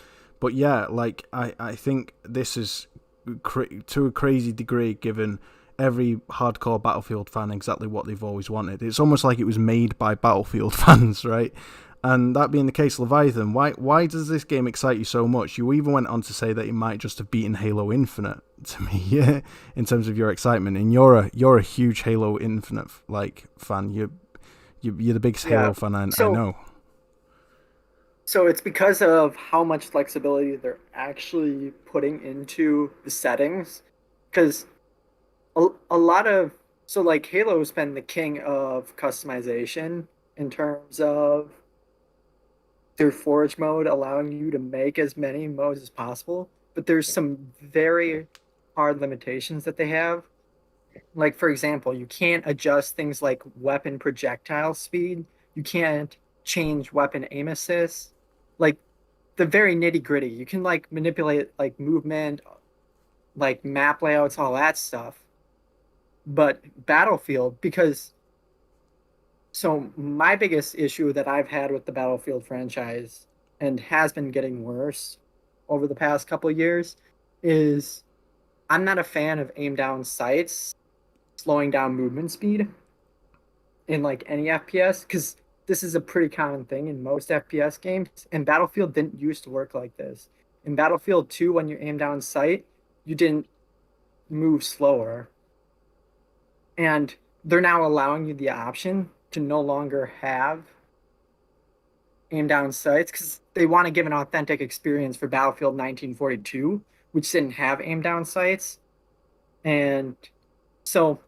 But yeah, like I think this is to a crazy degree given every hardcore Battlefield fan exactly what they've always wanted. It's almost like it was made by Battlefield fans, right? And that being the case, Leviathan, why does this game excite you so much? You even went on to say that it might just have beaten Halo Infinite to me, yeah, in terms of your excitement. And you're a huge Halo Infinite like fan. You're the biggest Halo fan I know. So it's because of how much flexibility they're actually putting into the settings. Because a lot of like Halo's been the king of customization in terms of their Forge mode allowing you to make as many modes as possible, but there's some very hard limitations that they have. Like, for example, you can't adjust things like weapon projectile speed. You can't change weapon aim assist. Like, the very nitty gritty. You can, like, manipulate, like, movement, like, map layouts, all that stuff. But Battlefield, because... So my biggest issue that I've had with the Battlefield franchise, and has been getting worse over the past couple of years, is I'm not a fan of aim down sights slowing down movement speed in like any FPS, because this is a pretty common thing in most FPS games, and Battlefield didn't used to work like this. In Battlefield 2, when you aim down sight, you didn't move slower. And they're now allowing you the option to no longer have aim down sights because they want to give an authentic experience for Battlefield 1942, which didn't have aim down sights. And so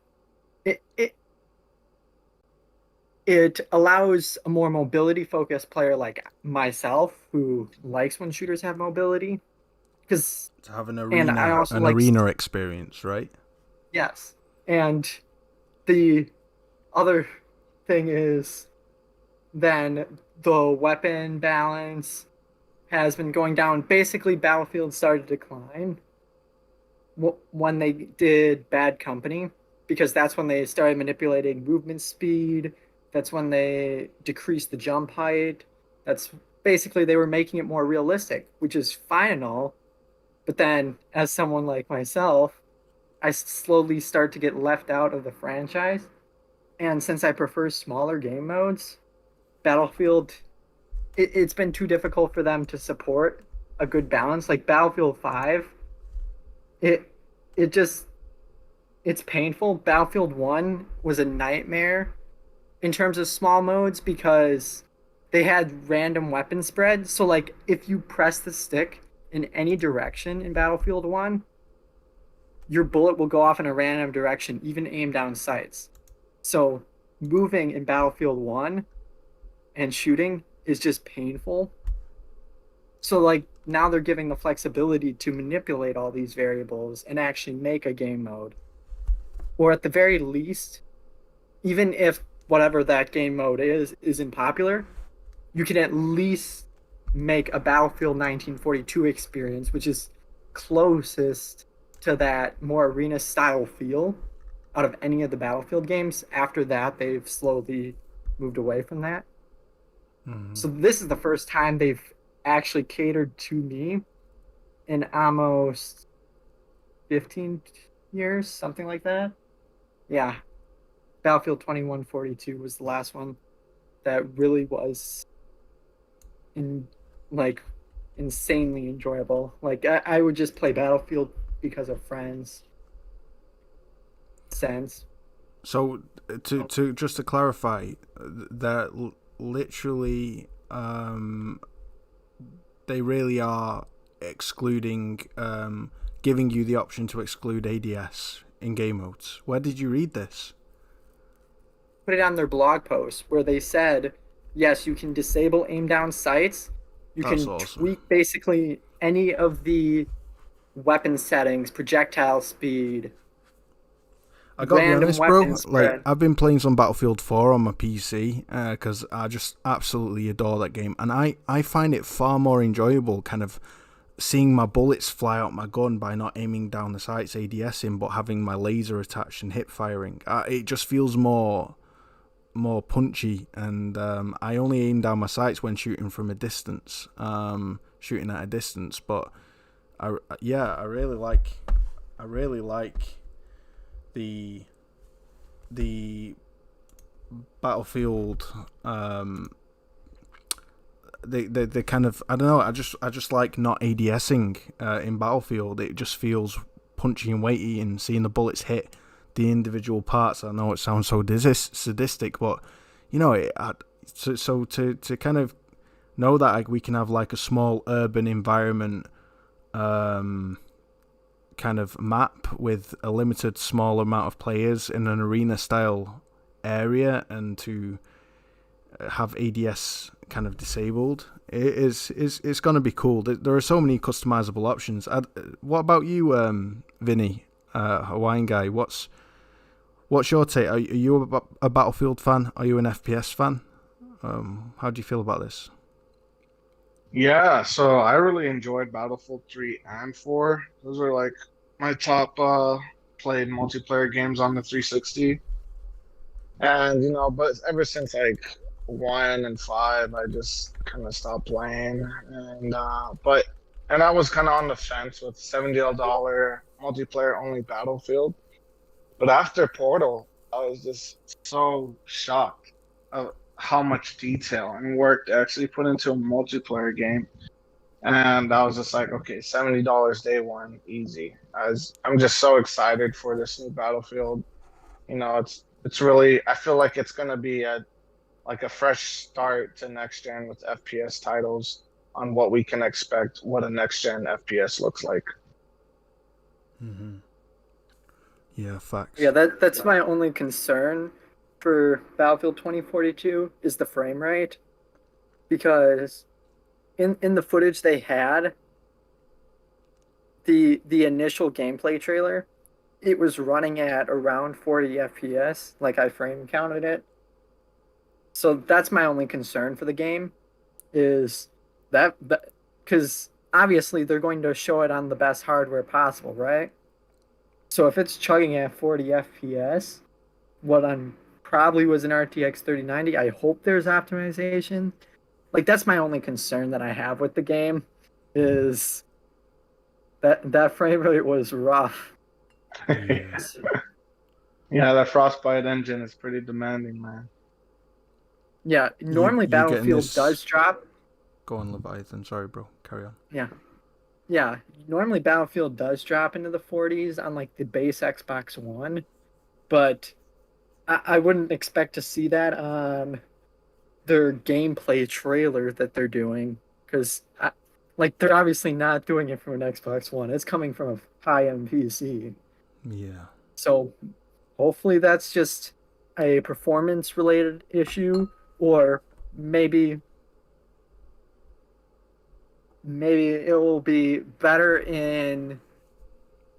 it allows a more mobility focused player like myself who likes when shooters have mobility, because to have an arena experience, right? Yes. And the other thing is then the weapon balance has been going down. Basically, Battlefield started to decline when they did Bad Company, because that's when they started manipulating movement speed. That's when they decreased the jump height. That's basically they were making it more realistic, which is fine and all. But then, as someone like myself, I slowly start to get left out of the franchise. And since I prefer smaller game modes, Battlefield, it's been too difficult for them to support a good balance. Like Battlefield 5, it's painful. Battlefield 1 was a nightmare in terms of small modes because they had random weapon spread. So like if you press the stick in any direction in Battlefield 1, your bullet will go off in a random direction, even aim down sights. So moving in Battlefield 1 and shooting is just painful. So like now they're giving the flexibility to manipulate all these variables and actually make a game mode. Or at the very least, even if whatever that game mode isn't popular, you can at least make a Battlefield 1942 experience, which is closest to that more arena style feel out of any of the Battlefield games. After that, they've slowly moved away from that. Mm-hmm. So this is the first time they've actually catered to me in almost 15 years, something like that. Yeah. Battlefield 2142 was the last one that really was insanely enjoyable. Like I would just play Battlefield because of friends. Sense. So to just to clarify, that literally they really are excluding, giving you the option to exclude ADS in game modes. Where did you read this? Put it on their blog post where they said, yes, you can disable aim down sights. That's can awesome. Tweak basically any of the weapon settings, projectile speed. I gotta be honest, bro. Like I've been playing some Battlefield 4 on my PC because I just absolutely adore that game, and I find it far more enjoyable, kind of seeing my bullets fly out my gun by not aiming down the sights ADSing, but having my laser attached and hip firing. It just feels more more punchy, and I only aim down my sights when shooting from a distance, shooting at a distance. But I really like the Battlefield. The kind of, I don't know. I just like not ADSing in Battlefield. It just feels punchy and weighty, and seeing the bullets hit the individual parts. I know it sounds so sadistic, but you know it. So to kind of know that we can have like a small urban environment, kind of map with a limited small amount of players in an arena style area, and to have ADS kind of disabled, it's going to be cool. There are so many customizable options. What about you, Vinny, Hawaiian guy? What's your take? Are you a Battlefield fan? Are you an FPS fan? How do you feel about this? Yeah, so I really enjoyed Battlefield 3 and 4. Those are like my top played multiplayer games on the 360. And but ever since like 1 and 5, I just kind of stopped playing. And I was kind of on the fence with $70 multiplayer only Battlefield. But after Portal, I was just so shocked of how much detail and work they actually put into a multiplayer game. And I was just like, okay, $70 day one, easy. I'm just so excited for this new Battlefield. It's really, I feel like it's gonna be a fresh start to next gen with FPS titles on what we can expect, what a next gen FPS looks like. Mm-hmm. Yeah, facts. Yeah, that's my only concern for Battlefield 2042 is the frame rate, because in the footage they had, the initial gameplay trailer, it was running at around 40 FPS, like I frame counted it. So that's my only concern for the game, is that because obviously they're going to show it on the best hardware possible, right? So if it's chugging at 40 FPS, what I'm probably was an RTX 3090, I hope there's optimization. Like, that's my only concern that I have with the game, is that frame rate was rough. Yes. Yeah, that Frostbite engine is pretty demanding, man. Yeah, normally Battlefield does drop. Go on, Leviathan. Sorry, bro. Carry on. Yeah. Normally Battlefield does drop into the 40s on like the base Xbox One, but I wouldn't expect to see that on their gameplay trailer that they're doing, because they're obviously not doing it from an Xbox One. It's coming from a high-end PC. Yeah. So hopefully that's just a performance-related issue, or maybe it will be better in,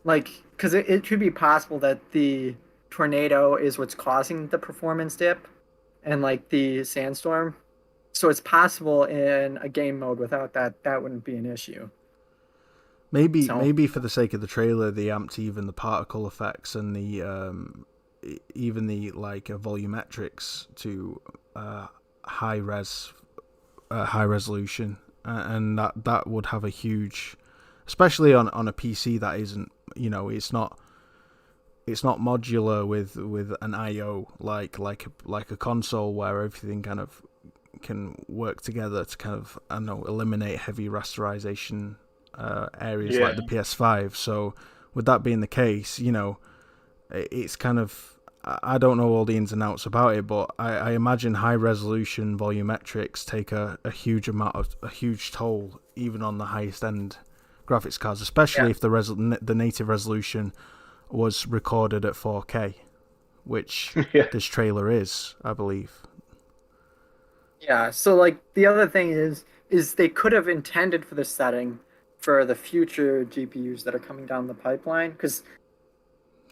like, because it could be possible that the tornado is what's causing the performance dip and like the sandstorm. So it's possible in a game mode without that wouldn't be an issue. Maybe for the sake of the trailer, they amped even the particle effects and the even the volumetrics to high resolution, and that would have a huge, especially on a PC that isn't, it's not modular with an IO like a console where everything kind of can work together to kind of, I don't know, eliminate heavy rasterization areas like the PS5. So with that being the case, it's kind of, I don't know all the ins and outs about it, but I imagine high resolution volumetrics take a huge toll even on the highest end graphics cards, especially if the native resolution was recorded at 4K, which this trailer is, I believe. Yeah, so like the other thing is they could have intended for this setting for the future GPUs that are coming down the pipeline, because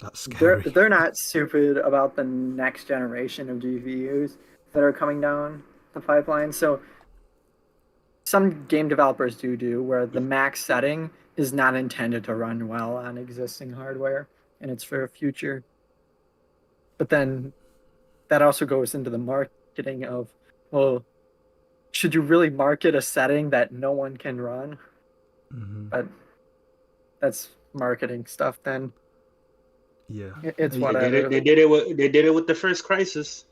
that's scary. They're not stupid about the next generation of GPUs that are coming down the pipeline. So some game developers do where the max setting is not intended to run well on existing hardware, and it's for a future. But then that also goes into the marketing of, well, should you really market a setting that no one can run? Mm-hmm. But that's marketing stuff. Then Yeah, it's They whatever. did it. They did it with the first Crisis.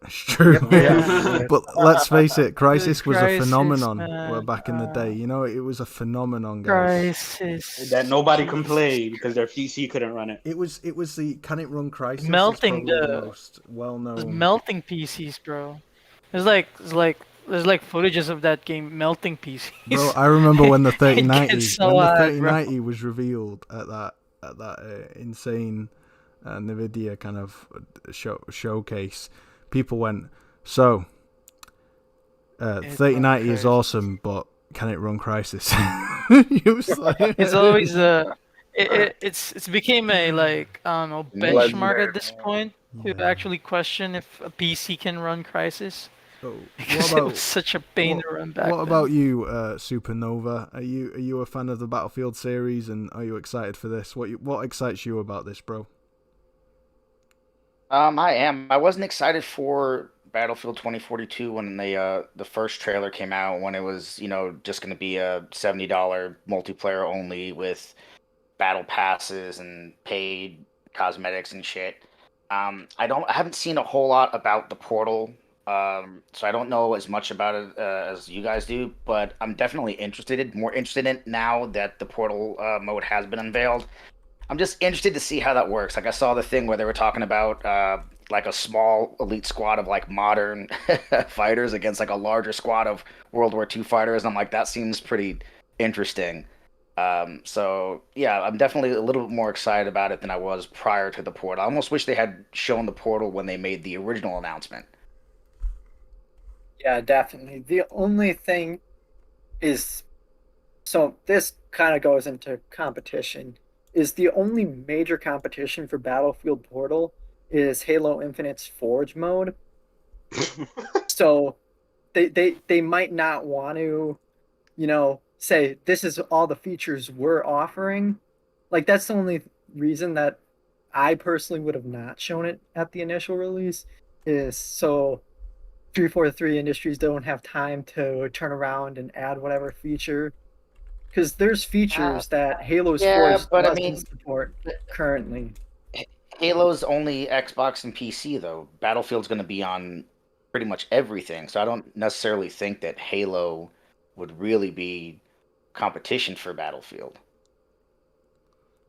it's true. Yeah. But let's face it, Crisis Dude, was a Crisis, phenomenon. man. Back in the day, you know, it was a phenomenon, guys. Crisis. That nobody can Jesus. play because their PC couldn't run it. It was the Can It Run Crisis? Melting is probably the- the most well It was known. melting PCs, bro. There's like footages of that game melting PCs. Bro, I remember when the It 3090 gets so when the hot, bro. 3090 was revealed at that insane Nvidia kind of showcase. People went, so 3090 is awesome, but can it run Crisis? It was like, It's always it's became a like I don't know benchmark Legendary, at this man. point to Yeah. actually question if a PC can run Crisis Oh, because it was such a pain to run back what then. about you, Supernova? Are you a fan of the Battlefield series, and are you excited for this? What excites you about this, bro? I am. I wasn't excited for Battlefield 2042 when the first trailer came out, when it was, just going to be a $70 multiplayer only with battle passes and paid cosmetics and shit. I haven't seen a whole lot about the Portal, so I don't know as much about it as you guys do, but I'm definitely more interested in it now that the Portal mode has been unveiled. I'm just interested to see how that works. Like, I saw the thing where they were talking about like a small elite squad of like modern fighters against like a larger squad of World War II fighters. And I'm like, that seems pretty interesting. So yeah, I'm definitely a little bit more excited about it than I was prior to the Portal. I almost wish they had shown the Portal when they made the original announcement. Yeah, definitely. The only thing is, so this kind of goes into competition, is the only major competition for Battlefield Portal is Halo Infinite's Forge mode. So they might not want to, say this is all the features we're offering. Like, that's the only reason that I personally would have not shown it at the initial release, is so 343 Industries don't have time to turn around and add whatever feature. Because there's features that Halo's yeah, Forge but I doesn't mean- support currently. Halo's only Xbox and PC, though. Battlefield's going to be on pretty much everything, so I don't necessarily think that Halo would really be competition for Battlefield.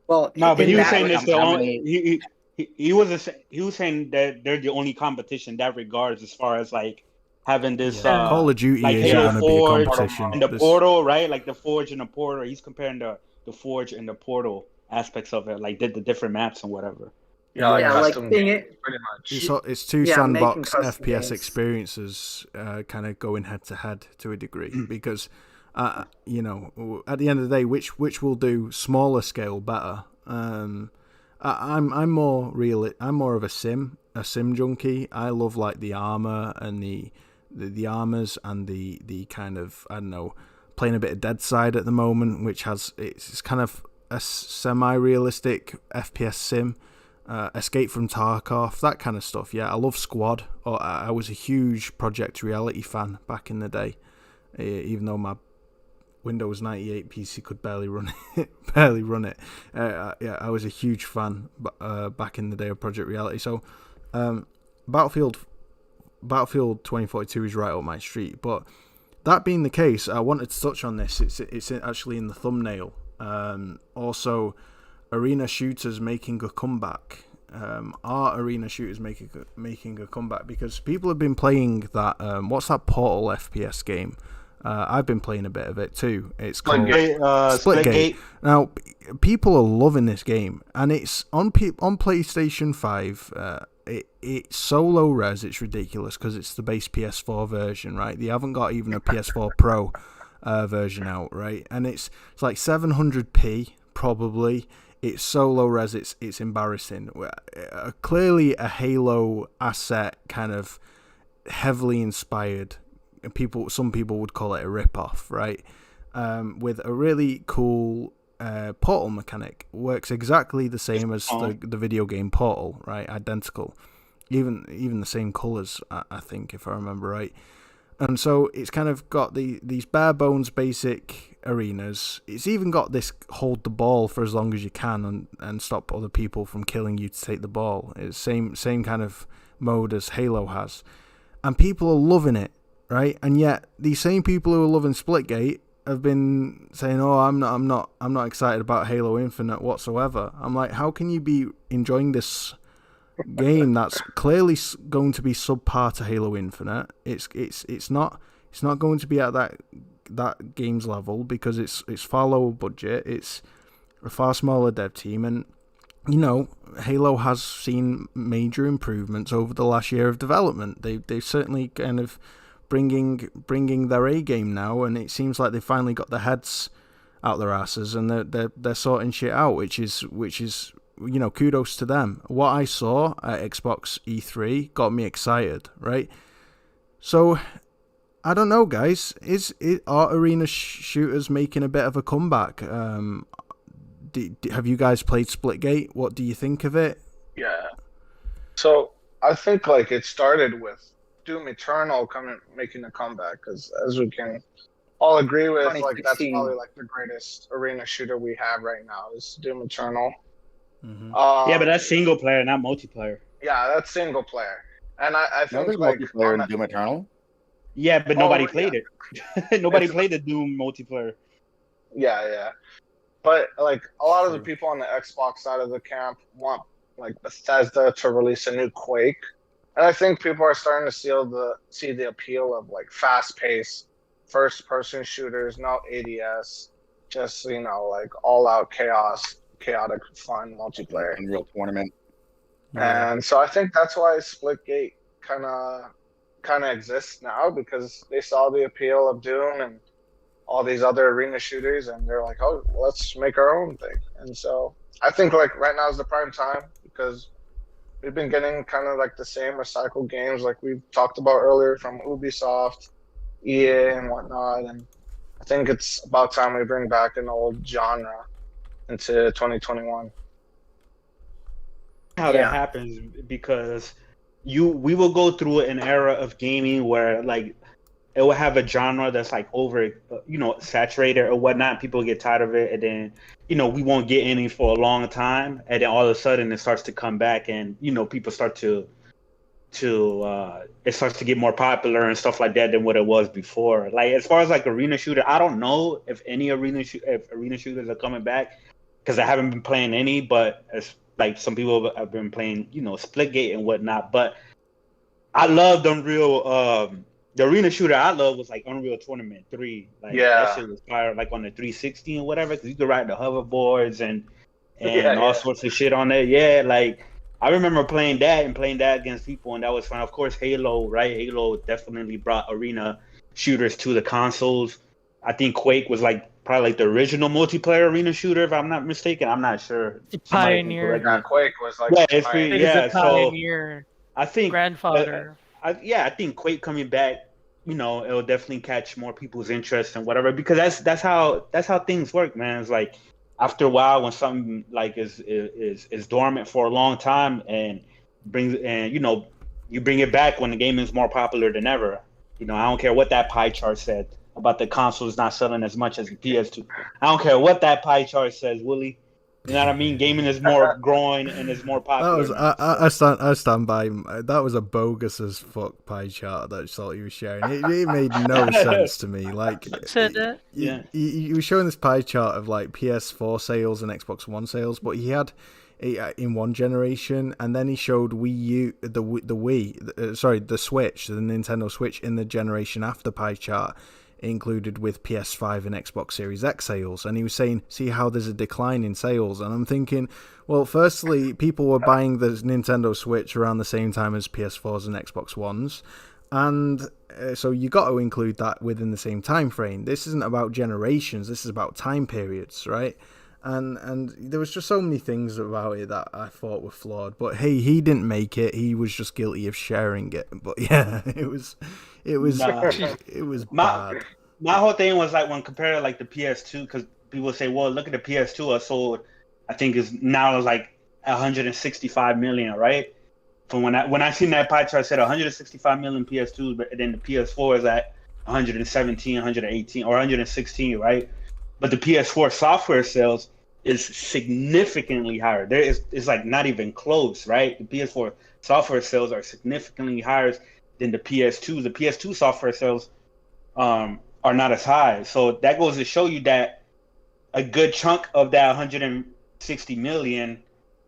Well, No, but in he was that- saying how- it's the how only. He was saying that they're the only competition in that regards, as far as like having this Yeah. Call of Duty like is Halo going to be a Forge competition. and the This- Portal, right? Like the Forge and the Portal. He's comparing the Forge and the Portal aspects of it, like did the different maps and whatever. Yeah, like Yeah, like custom thing games, it- pretty much. It's two Yeah, making sandbox custom FPS games. experiences kind of going head to head to a degree because, at the end of the day, which will do smaller scale better. I'm more real. I'm more of a sim junkie. I love like the armor and the armors and the kind of, I don't know, playing a bit of Dead Side at the moment, which has it's kind of a semi-realistic FPS sim. Escape from Tarkov, that kind of stuff. Yeah, I love Squad. I was a huge Project Reality fan back in the day, even though my Windows 98 PC could barely run it. Yeah, I was a huge fan back in the day of Project Reality. So, Battlefield 2042 is right up my street. But that being the case, I wanted to touch on this. It's actually in the thumbnail. Also, arena shooters making a comeback. Are arena shooters making a comeback? Because people have been playing that. What's that Portal FPS game? I've been playing a bit of it too. It's called Splitgate. Now, people are loving this game, and it's on PlayStation 5. It's so low res, it's ridiculous because it's the base PS4 version, right? They haven't got even a PS4 Pro version out, right? And it's like 700p probably. It's so low res, it's embarrassing. Clearly a Halo asset, kind of heavily inspired. Some people would call it a rip-off, right? With a really cool Portal mechanic. Works exactly the same as the video game Portal, right? Identical. even the same colors, I think, if I remember right. And so it's kind of got these bare bones basic arenas. It's even got this hold the ball for as long as you can and stop other people from killing you to take the ball. It's same kind of mode as Halo has, and people are loving it, right? And yet these same people who are loving Splitgate have been saying, "Oh, I'm not excited about Halo Infinite whatsoever." I'm like, how can you be enjoying this game that's clearly going to be subpar to Halo Infinite? It's not going to be at that game's level because it's far lower budget. It's a far smaller dev team, and you know, Halo has seen major improvements over the last year of development. They've certainly kind of bringing their A game now, and it seems like they finally got their heads out their asses and they're sorting shit out, which is you know, kudos to them. What I saw at Xbox E3 got me excited, right? So I don't know, guys. Are arena shooters making a bit of a comeback? Have you guys played Splitgate? What do you think of it? Yeah. So I think like it started with Doom Eternal making a comeback, because as we can all agree with, like that's probably like the greatest arena shooter we have right now is Doom Eternal. Mm-hmm. Yeah, but that's single player, not multiplayer. Yeah, that's single player, and I think there's like multiplayer in Doom Eternal. Yeah, but nobody played it. Nobody played the Doom multiplayer. Yeah. But like a lot of the people on the Xbox side of the camp want like Bethesda to release a new Quake, and I think people are starting to see the appeal of like fast-paced first-person shooters, no ADS, just like all-out chaotic fun multiplayer. Unreal Tournament. And so I think that's why Splitgate kind of exists now, because they saw the appeal of Doom and all these other arena shooters, and they're like, oh, let's make our own thing. And so I think like right now is the prime time, because we've been getting kind of like the same recycled games like we've talked about earlier from Ubisoft, EA, and whatnot. And I think it's about time we bring back an old genre into 2021. How that happens, because we will go through an era of gaming where like it will have a genre that's like over, saturated or whatnot. People get tired of it, and then we won't get any for a long time, and then all of a sudden it starts to come back, and people start to it starts to get more popular and stuff like that than what it was before. Like as far as like arena shooter, I don't know if any arena shooters are coming back, because I haven't been playing any, but it's like some people have been playing, Splitgate and whatnot. But I loved Unreal. The arena shooter I love was like Unreal Tournament 3. Like that shit was fire, like on the 360 and whatever, because you could ride the hoverboards and all sorts of shit on there. Yeah, like I remember playing that against people, and that was fun. Of course, Halo, right? Halo definitely brought arena shooters to the consoles. I think Quake was like probably like the original multiplayer arena shooter, if I'm not mistaken. I'm not sure. The pioneer. Quake was like it's pioneer. So I think grandfather. I think Quake coming back, it'll definitely catch more people's interest and whatever, because that's how things work, man. It's like after a while, when something like is dormant for a long time and you bring it back when the game is more popular than ever. I don't care what that pie chart said about the consoles not selling as much as the PS2. I don't care what that pie chart says, Willie. You know what I mean? Gaming is more growing and is more popular. I stand by. That was a bogus as fuck pie chart that I thought he was sharing. It made no sense to me. Like, said that? He was showing this pie chart of like PS4 sales and Xbox One sales, but he had in one generation, and then he showed the Switch, the Nintendo Switch, in the generation after pie chart, included with PS5 and Xbox Series X sales, and he was saying, see how there's a decline in sales. And I'm thinking, well, firstly, people were buying the Nintendo Switch around the same time as PS4s and Xbox Ones, and so you got to include that within the same time frame. This isn't about generations, this is about time periods, right? And there was just so many things about it that I thought were flawed. But hey, he didn't make it. He was just guilty of sharing it. But yeah, it was bad. My whole thing was like when compared to like the PS2, because people say, well, look at the PS2 I sold, I think is now like 165 million, right? From when I seen that pie chart, it said 165 million PS2s, but then the PS4 is at 117, 118, or 116, right? But the PS4 software sales is significantly higher. It's like not even close, right? The PS4 software sales are significantly higher than the PS2. The PS2 software sales are not as high. So that goes to show you that a good chunk of that 160 million,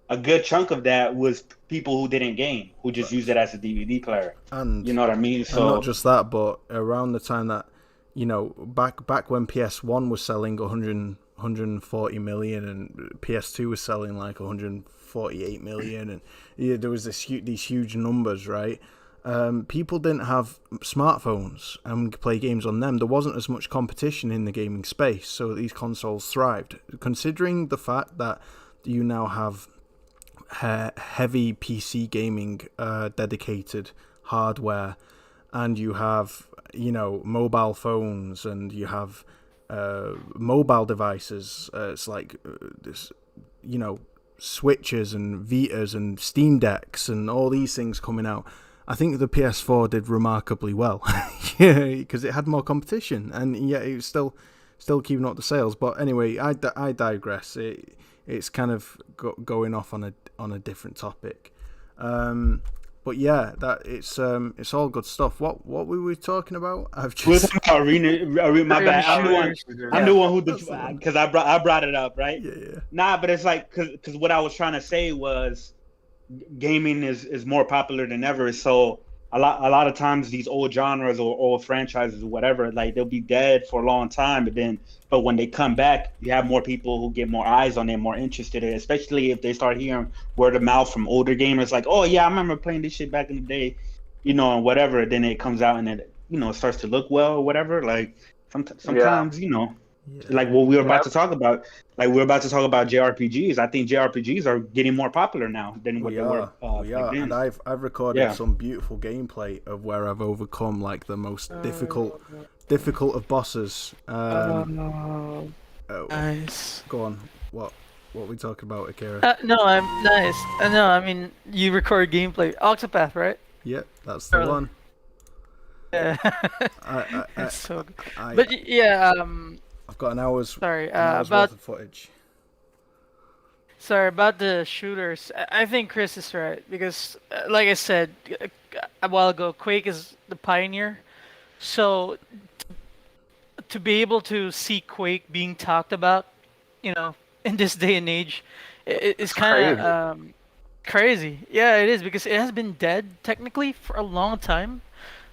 a good chunk of that was people who didn't game, who just used it as a DVD player. And you know what I mean? So and not just that, but around the time that, you know, back when PS1 was selling 140 million and PS2 was selling like 148 million, and there was these huge numbers, right? People didn't have smartphones and play games on them. There wasn't as much competition in the gaming space, so these consoles thrived. Considering the fact that you now have heavy PC gaming dedicated hardware, and you have, you know, mobile phones, and you have mobile devices, it's like this, you know, Switches and Vitas and Steam Decks and all these things coming out. I think the PS4 did remarkably well, because it had more competition, and yet it was still keeping up the sales. But anyway, I digress. It's kind of going off on a different topic. But yeah, that it's all good stuff. What were we talking about? We're talking about arena. My bad. I'm the one who, because I brought it up, right? Yeah. Nah, but it's like because what I was trying to say was, gaming is more popular than ever. So a lot of times these old genres or old franchises or whatever, like they'll be dead for a long time, but when they come back, you have more people who get more eyes on them, more interested in it, especially if they start hearing word of mouth from older gamers, like, oh yeah, I remember playing this shit back in the day, you know, and whatever. Then it comes out and it, you know, starts to look well or whatever. Like sometimes, you know, like what we were about to talk about. Like we're about to talk about JRPGs. I think JRPGs are getting more popular now than what they were. We are, and I've recorded some beautiful gameplay of where I've overcome like the most difficult of bosses. Nice. Go on. What are we talking about, Akira? No, I'm nice. No, I mean you record gameplay. Octopath, right? Yep, that's the one. Yeah. It's so good. But yeah, I've got an hour's about worth of footage. Sorry about the shooters. I think Chris is right because, like I said a while ago, Quake is the pioneer. So to be able to see Quake being talked about, you know, in this day and age, it's kind of crazy. Yeah, it is, because it has been dead technically for a long time.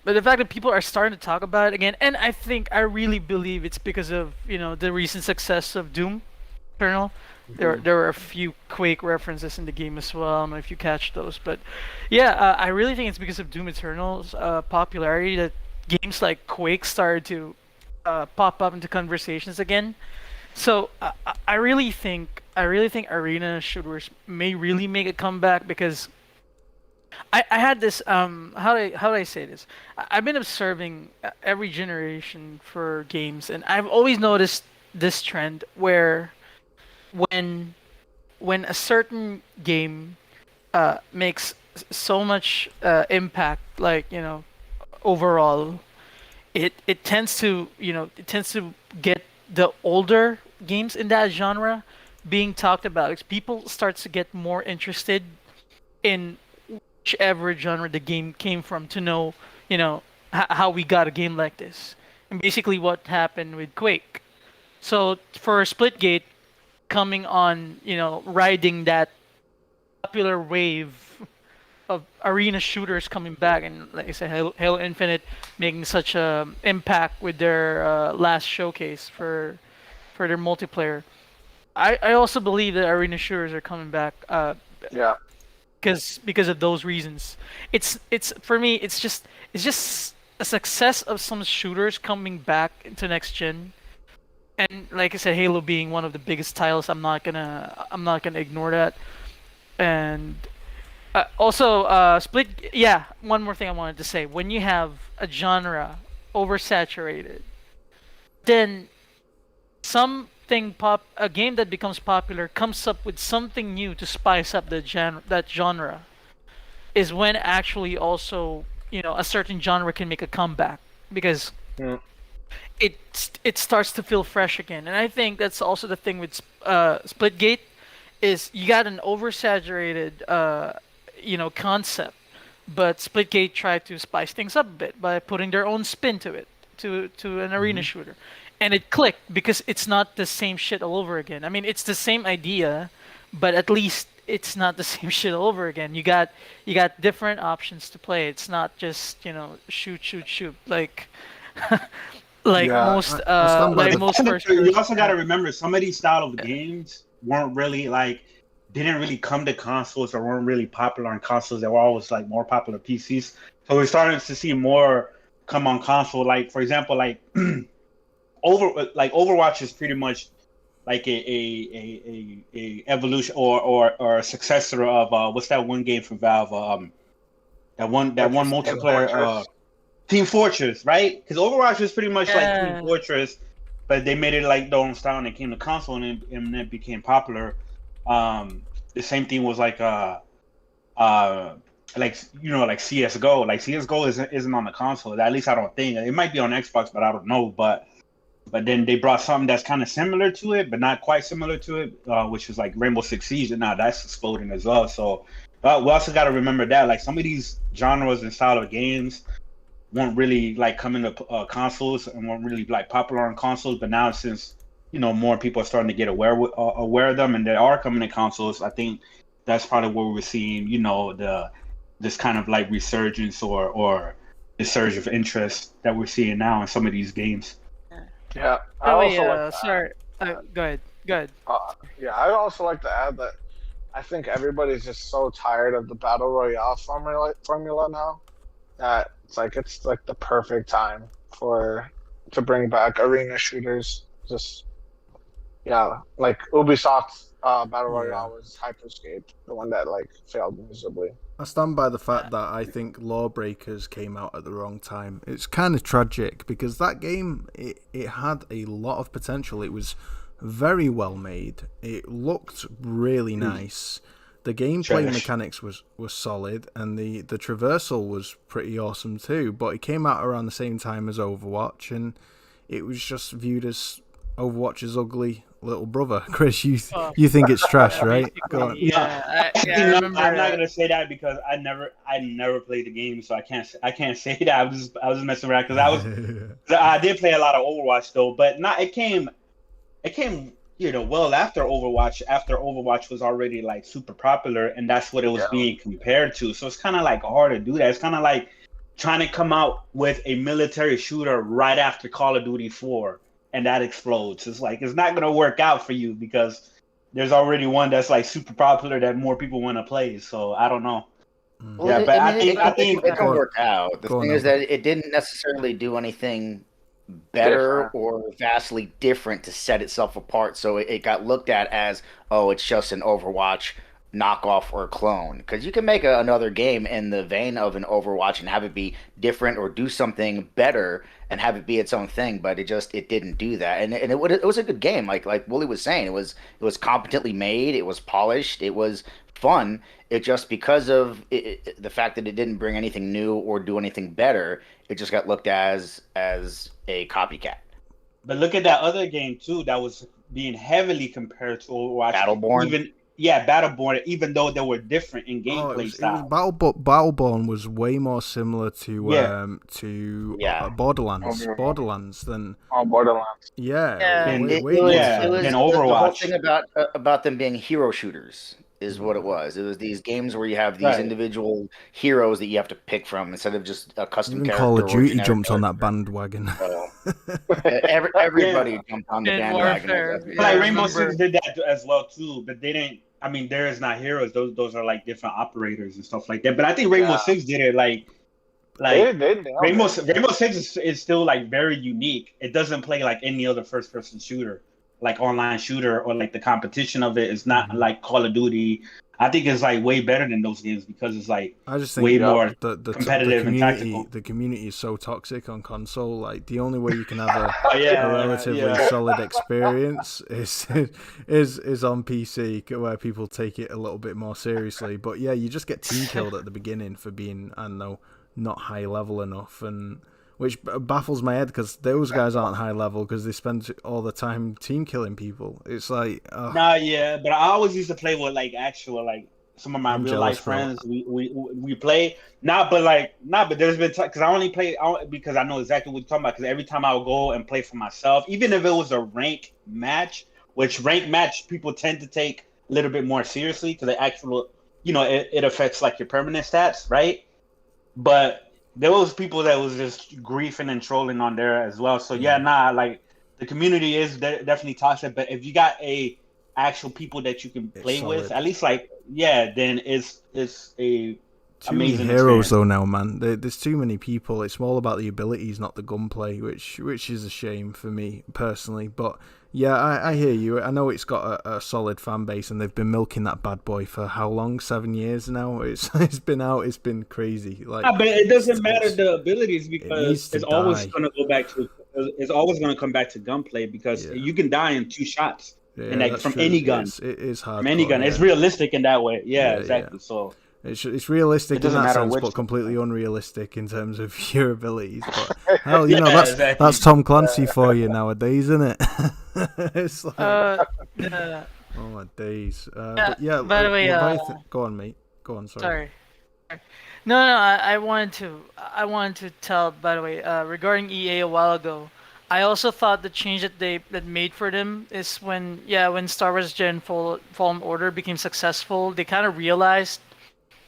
But the fact that people are starting to talk about it again, and I really believe it's because of, you know, the recent success of Doom Eternal. There were a few Quake references in the game as well. I don't know if you catch those, but yeah, I really think it's because of Doom Eternal's popularity that games like Quake started to pop up into conversations again. So I really think arena shooters may really make a comeback, because I had this how do I say this? I've been observing every generation for games, and I've always noticed this trend where when a certain game makes so much impact, like, you know, overall, it tends to get the older games in that genre being talked about, because people start to get more interested in whichever genre the game came from, to know, you know, how we got a game like this, and basically what happened with Quake. So for Splitgate coming on, you know, riding that popular wave of arena shooters coming back, and like I said, Halo Infinite making such a impact with their last showcase for their multiplayer. I also believe that arena shooters are coming back. Because of those reasons. It's for me, it's just a success of some shooters coming back into next gen, and like I said, Halo being one of the biggest titles. I'm not gonna ignore that. And also Split. Yeah, one more thing I wanted to say: when you have a genre oversaturated, then a game that becomes popular comes up with something new to spice up that genre. is when actually also a certain genre can make a comeback, because it starts to feel fresh again. And I think that's also the thing with Splitgate, is you got an oversaturated concept, but Splitgate tried to spice things up a bit by putting their own spin to it, to an arena shooter, and it clicked because it's not the same shit all over again. I mean, it's the same idea, but at least it's not the same shit all over again. You got different options to play. It's not just shoot like like Yeah, most like most first You person. also got to remember some of these style of games weren't really didn't really come to consoles or weren't really popular on consoles. They were always like more popular PCs. So we're starting to see more come on console. Like for example, Overwatch is pretty much like a evolution or a successor of what's that one game from Valve? That one multiplayer Team Fortress, right? Because Overwatch was pretty much like Team Fortress, but they made it like their own style and it came to console and it became popular. The same thing was like CS:GO. Like CS:GO isn't on the console. At least I don't think. It might be on Xbox, but I don't know. But then they brought something that's kind of similar to it, but not quite similar to it, which is like Rainbow Six Siege, and now that's exploding as well. So we also got to remember that like some of these genres and style of games won't really like come into consoles and won't really like popular on consoles. But now since more people are starting to get aware of them and they are coming to consoles, I think that's probably where we're seeing this kind of like resurgence or the surge of interest that we're seeing now in some of these games. Yeah. Sorry. Go ahead. Yeah, I'd also like to add that I think everybody's just so tired of the battle royale formula now that it's like the perfect time to bring back arena shooters. Just like Ubisoft's battle royale was Hyperscape, the one that like failed miserably. I stand by the fact that I think Lawbreakers came out at the wrong time. It's kind of tragic because that game, it had a lot of potential. It was very well made. It looked really nice. The gameplay mechanics was solid, and the traversal was pretty awesome too. But it came out around the same time as Overwatch, and it was just viewed as Overwatch's ugly little brother. Chris, you think it's trash, right? Go on. Yeah, I'm not gonna say that because I never played the game, so I can't say that. I was just messing around because I did play a lot of Overwatch though, but it came well after Overwatch. After Overwatch was already like super popular, and that's what it was being compared to. So it's kind of like hard to do that. It's kind of like trying to come out with a military shooter right after Call of Duty 4. And that explodes. It's like it's not gonna work out for you because there's already one that's like super popular that more people want to play. So I don't know. Well, but I think it can work out. The thing is that it didn't necessarily do anything better or vastly different to set itself apart. So it got looked at as, it's just an Overwatch knockoff or clone, because you can make another game in the vein of an Overwatch and have it be different or do something better and have it be its own thing, but it didn't do that, and it was a good game. Like Wooly was saying, it was competently made, it was polished, it was fun. It just, because of the fact that it didn't bring anything new or do anything better, it just got looked as a copycat. But look at that other game too that was being heavily compared to Overwatch. Battleborn. Battleborn, even though they were different in gameplay style. Battleborn was way more similar to Borderlands. Borderlands than Borderlands. Than it was Overwatch. The whole thing about them being hero shooters is what it was. It was these games where you have these individual heroes that you have to pick from instead of just a custom character. Call of Duty jumped on that bandwagon. So, everybody jumped on the bandwagon. Like Rainbow Six did that as well too, but they didn't. I mean, there is not heroes; those are like different operators and stuff like that. But I think Rainbow Six did it like Rainbow Six is still like very unique. It doesn't play like any other first-person shooter, like online shooter, or like the competition of it is not like Call of Duty. I think it's like way better than those games because it's like I just think way more the competitive and tactical. the community is so toxic on console. Like the only way you can have a, Yeah, a relatively yeah. solid experience is on PC, where people take it a little bit more seriously. But yeah, you just get team killed at the beginning for being, I don't know, not high level enough, and which baffles my head because those guys aren't high level because they spend all the time team killing people. It's like, Nah, yeah, but I always used to play with like actual like some of my I'm real jealous, life bro. friends. We play but there's been because I only play because I know exactly what you're talking about. Because every time I would go and play for myself, even if it was a rank match, which rank match people tend to take a little bit more seriously because the actual it affects like your permanent stats, right? But there was people that was just griefing and trolling on there as well. So yeah, like the community is definitely toxic. But if you got actual people that you can play with, at least then it's a too many amazing heroes experience. though now, man. There's too many people. It's all about the abilities, not the gunplay, which is a shame for me personally. But yeah, I hear you. I know it's got a solid fan base, and they've been milking that bad boy for how long? 7 years now. It's been out. It's been crazy. Like, But it doesn't matter the abilities because it it's always die. going to go back to it's always going to come back to gunplay because you can die in 2 shots and like from true. any gun. It is hardcore. From any gun. It's realistic in that way. Yeah, exactly. So it's realistic in that sense, but completely unrealistic in terms of your abilities. But hell, that's Tom Clancy for you nowadays, isn't it? It's like, oh my days. But yeah. By the way, go on, mate. Go on. Sorry. No. I wanted to tell. By the way, regarding EA a while ago, I also thought the change that they made for them is when Star Wars Jedi Fallen Order became successful, they kind of realized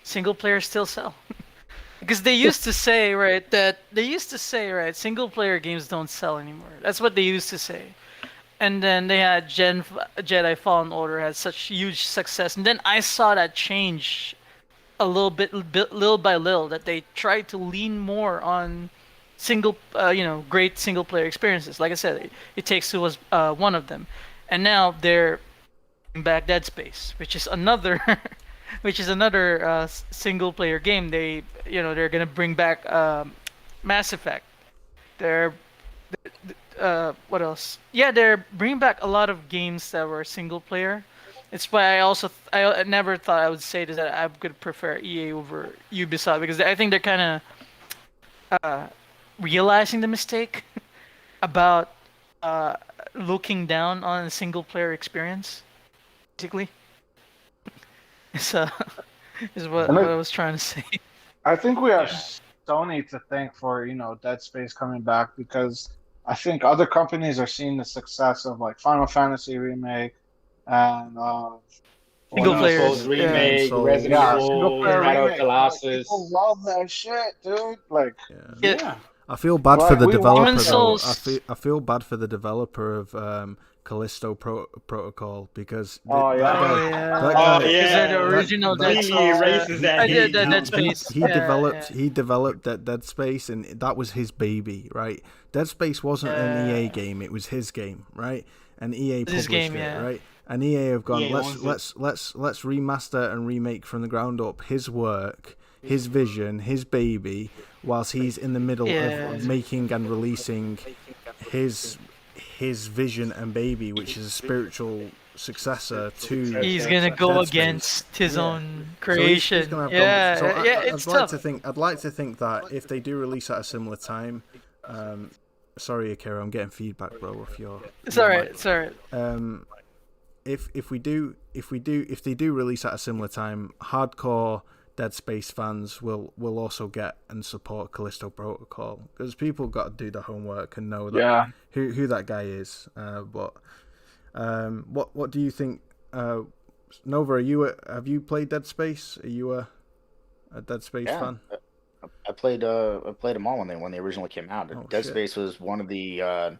single players still sell. Because they used to say, single player games don't sell anymore. That's what they used to say. And then they had Jedi Fallen Order had such huge success, and then I saw that change a little by little, that they tried to lean more on great single player experiences. Like I said, It Takes Two was one of them, and now they're bringing back Deadspace, which is another single player game. They're gonna bring back Mass Effect. They're what else? Yeah, they're bringing back a lot of games that were single player. It's why I never thought I would say this, that I could prefer EA over Ubisoft, because I think they're kind of realizing the mistake about looking down on a single player experience, basically. So is what I was trying to say. I think we have Sony to thank for Dead Space coming back, because I think other companies are seeing the success of like Final Fantasy Remake and single player Remake, Resident Evil, Shadow of the Colossus. People love that shit, dude. Like, I feel bad for the developer. Though. I feel bad for the developer of Callisto Protocol, because the original Dead Space. He developed that Dead Space, and that was his baby, right? Dead Space wasn't an EA game; it was his game, right? And EA published it, right? And EA have gone, let's remaster and remake from the ground up his work, his vision, his baby, whilst he's in the middle of making and releasing his vision and baby, which is a spiritual successor to. He's gonna go against his own creation. It's tough. I'd like to think that if they do release at a similar time, sorry, Akira, I'm getting feedback, bro. It's alright. If they do release at a similar time, hardcore Dead Space fans will also get and support Callisto Protocol, because people got to do the homework and know that who that guy is. But what do you think, Nova? Have you played Dead Space? Are you a Dead Space fan? I played them all when they originally came out. Dead Space was one of the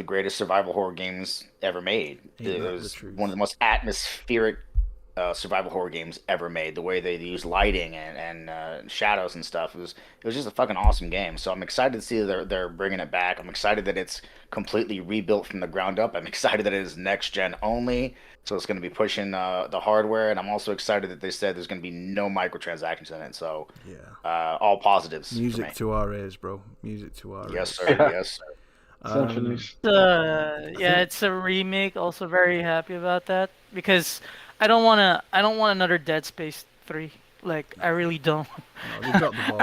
greatest survival horror games ever made. It was one of the most atmospheric survival horror games ever made. The way they use lighting and shadows and stuff, it was just a fucking awesome game. So I'm excited to see that they're bringing it back. I'm excited that it's completely rebuilt from the ground up. I'm excited that it is next gen only. So it's going to be pushing the hardware, and I'm also excited that they said there's going to be no microtransactions in it. So all positives. Music to our ears, bro. Music to our ears. Yes, sir. Yes, sir. Symphonies. It's a remake. Also very happy about that because I don't want another Dead Space 3. Like I really don't. No, they dropped the ball.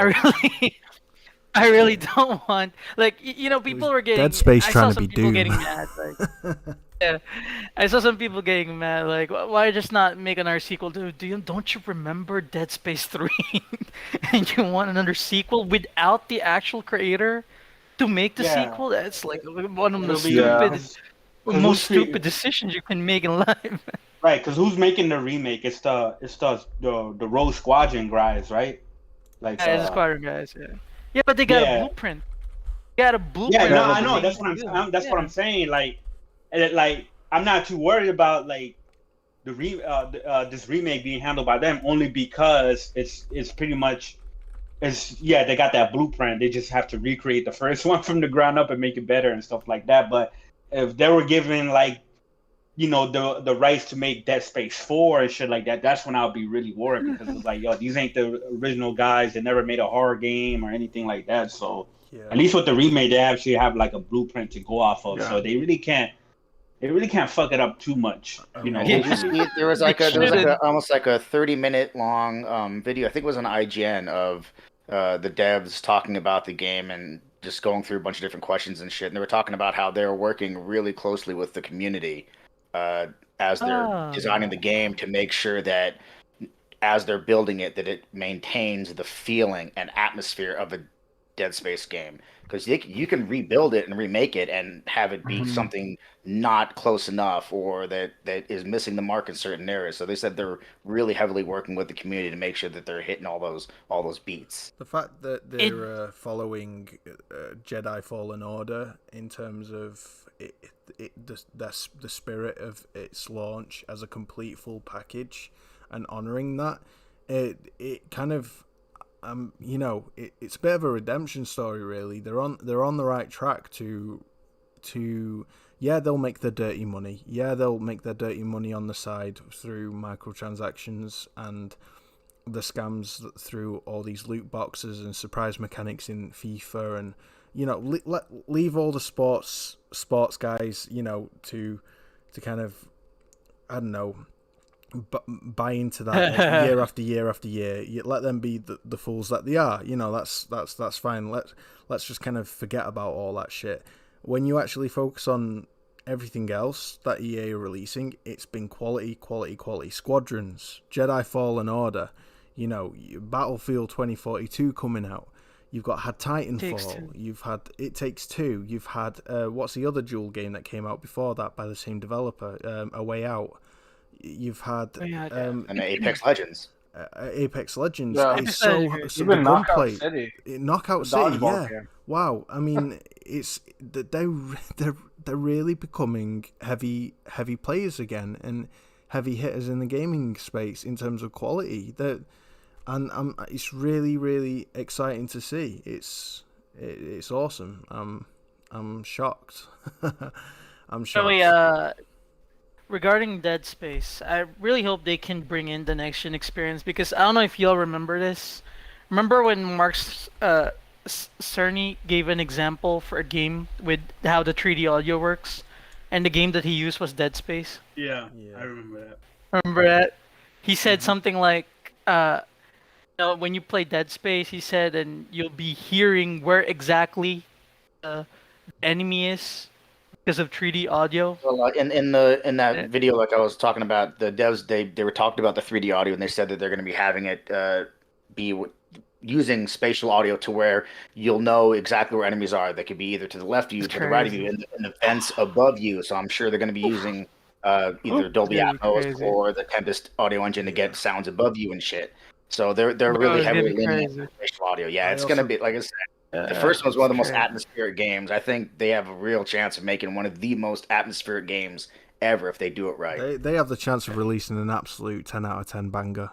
I really don't want. Like you know, people were getting Dead Space I trying saw to be some people Doom. getting mad. Like, yeah, I saw some people getting mad. Like, why just not make another sequel? Don't you remember Dead Space 3? And you want another sequel without the actual creator to make the sequel? That's like one of the most stupid decisions you can make in life. Right, because who's making the remake? It's the Rogue Squadron guys, right? Like the Squadron guys, yeah, but they got a blueprint. They got a blueprint. Yeah, no, I know. That's what I'm saying. Like I'm not too worried about like this remake being handled by them only because it's pretty much they got that blueprint. They just have to recreate the first one from the ground up and make it better and stuff like that. But if they were given like the rights to make Dead Space 4 and shit like that, that's when I'll be really worried because it's like, yo, these ain't the original guys. They never made a horror game or anything like that. So at least with the remake, they actually have like a blueprint to go off of. So they really can't fuck it up too much. There was almost like a 30-minute long video. I think it was on IGN of the devs talking about the game and just going through a bunch of different questions and shit. And they were talking about how they're working really closely with the community as they're designing the game to make sure that as they're building it, that it maintains the feeling and atmosphere of a Dead Space game. Because you can rebuild it and remake it and have it be something not close enough or that is missing the mark in certain areas. So they said they're really heavily working with the community to make sure that they're hitting all those beats. The fact that they're following Jedi Fallen Order in terms of the spirit of its launch as a complete full package and honoring that, it kind of it's a bit of a redemption story, really. They're on the right track to they'll make their dirty money. Yeah, they'll make their dirty money on the side through microtransactions and the scams through all these loot boxes and surprise mechanics in FIFA, and leave all the sports guys to kind of, I don't know, buy into that like, year after year after year. You let them be the fools that they are. That's fine. Let's just kind of forget about all that shit. When you actually focus on everything else that EA are releasing, it's been quality. Squadrons, Jedi Fallen Order, Battlefield 2042 coming out. You've had Titanfall. You've had It Takes Two. You've had what's the other dual game that came out before that by the same developer? A Way Out. You've had and Apex Legends. Apex Legends. Yeah. It's so Even Knockout gunplay. City. Knockout City, yeah. Game. Wow. I mean, it's they're really becoming heavy players again and heavy hitters in the gaming space in terms of quality. And it's really, really exciting to see. It's awesome. I'm shocked. I'm shocked. Regarding Dead Space, I really hope they can bring in the next gen experience because I don't know if y'all remember this. Remember when Mark Cerny gave an example for a game with how the 3D audio works, and the game that he used was Dead Space? Yeah. I remember that. Remember that? He said something like, when you play Dead Space, he said, and you'll be hearing where exactly the enemy is because of 3D audio. Well, in that video, like I was talking about, the devs they were talking about the 3D audio, and they said that they're going to be having it be using spatial audio to where you'll know exactly where enemies are. They could be either to the left of you, to the right of you, in the vents above you. So I'm sure they're going to be using either Dolby Atmos or the Tempest audio engine to get sounds above you and shit. So they're really heavily leaning on spatial audio. Yeah, it's going to be, like I said, the first one's one of the most atmospheric games. I think they have a real chance of making one of the most atmospheric games ever if they do it right. They have the chance of releasing an absolute 10 out of 10 banger.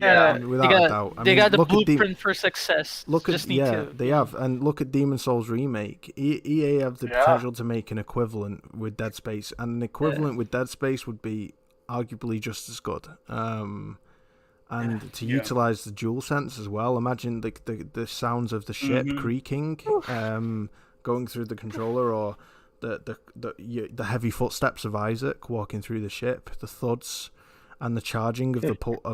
Yeah, Without a doubt. I they mean, got the look at blueprint for success. Look at Just need to, they have, and look at Demon Souls remake. EA have the potential to make an equivalent with Dead Space, and an equivalent with Dead Space would be arguably just as good. And to utilize the dual sense as well. Imagine the sounds of the ship creaking, going through the controller, or the heavy footsteps of Isaac walking through the ship, the thuds, and the charging of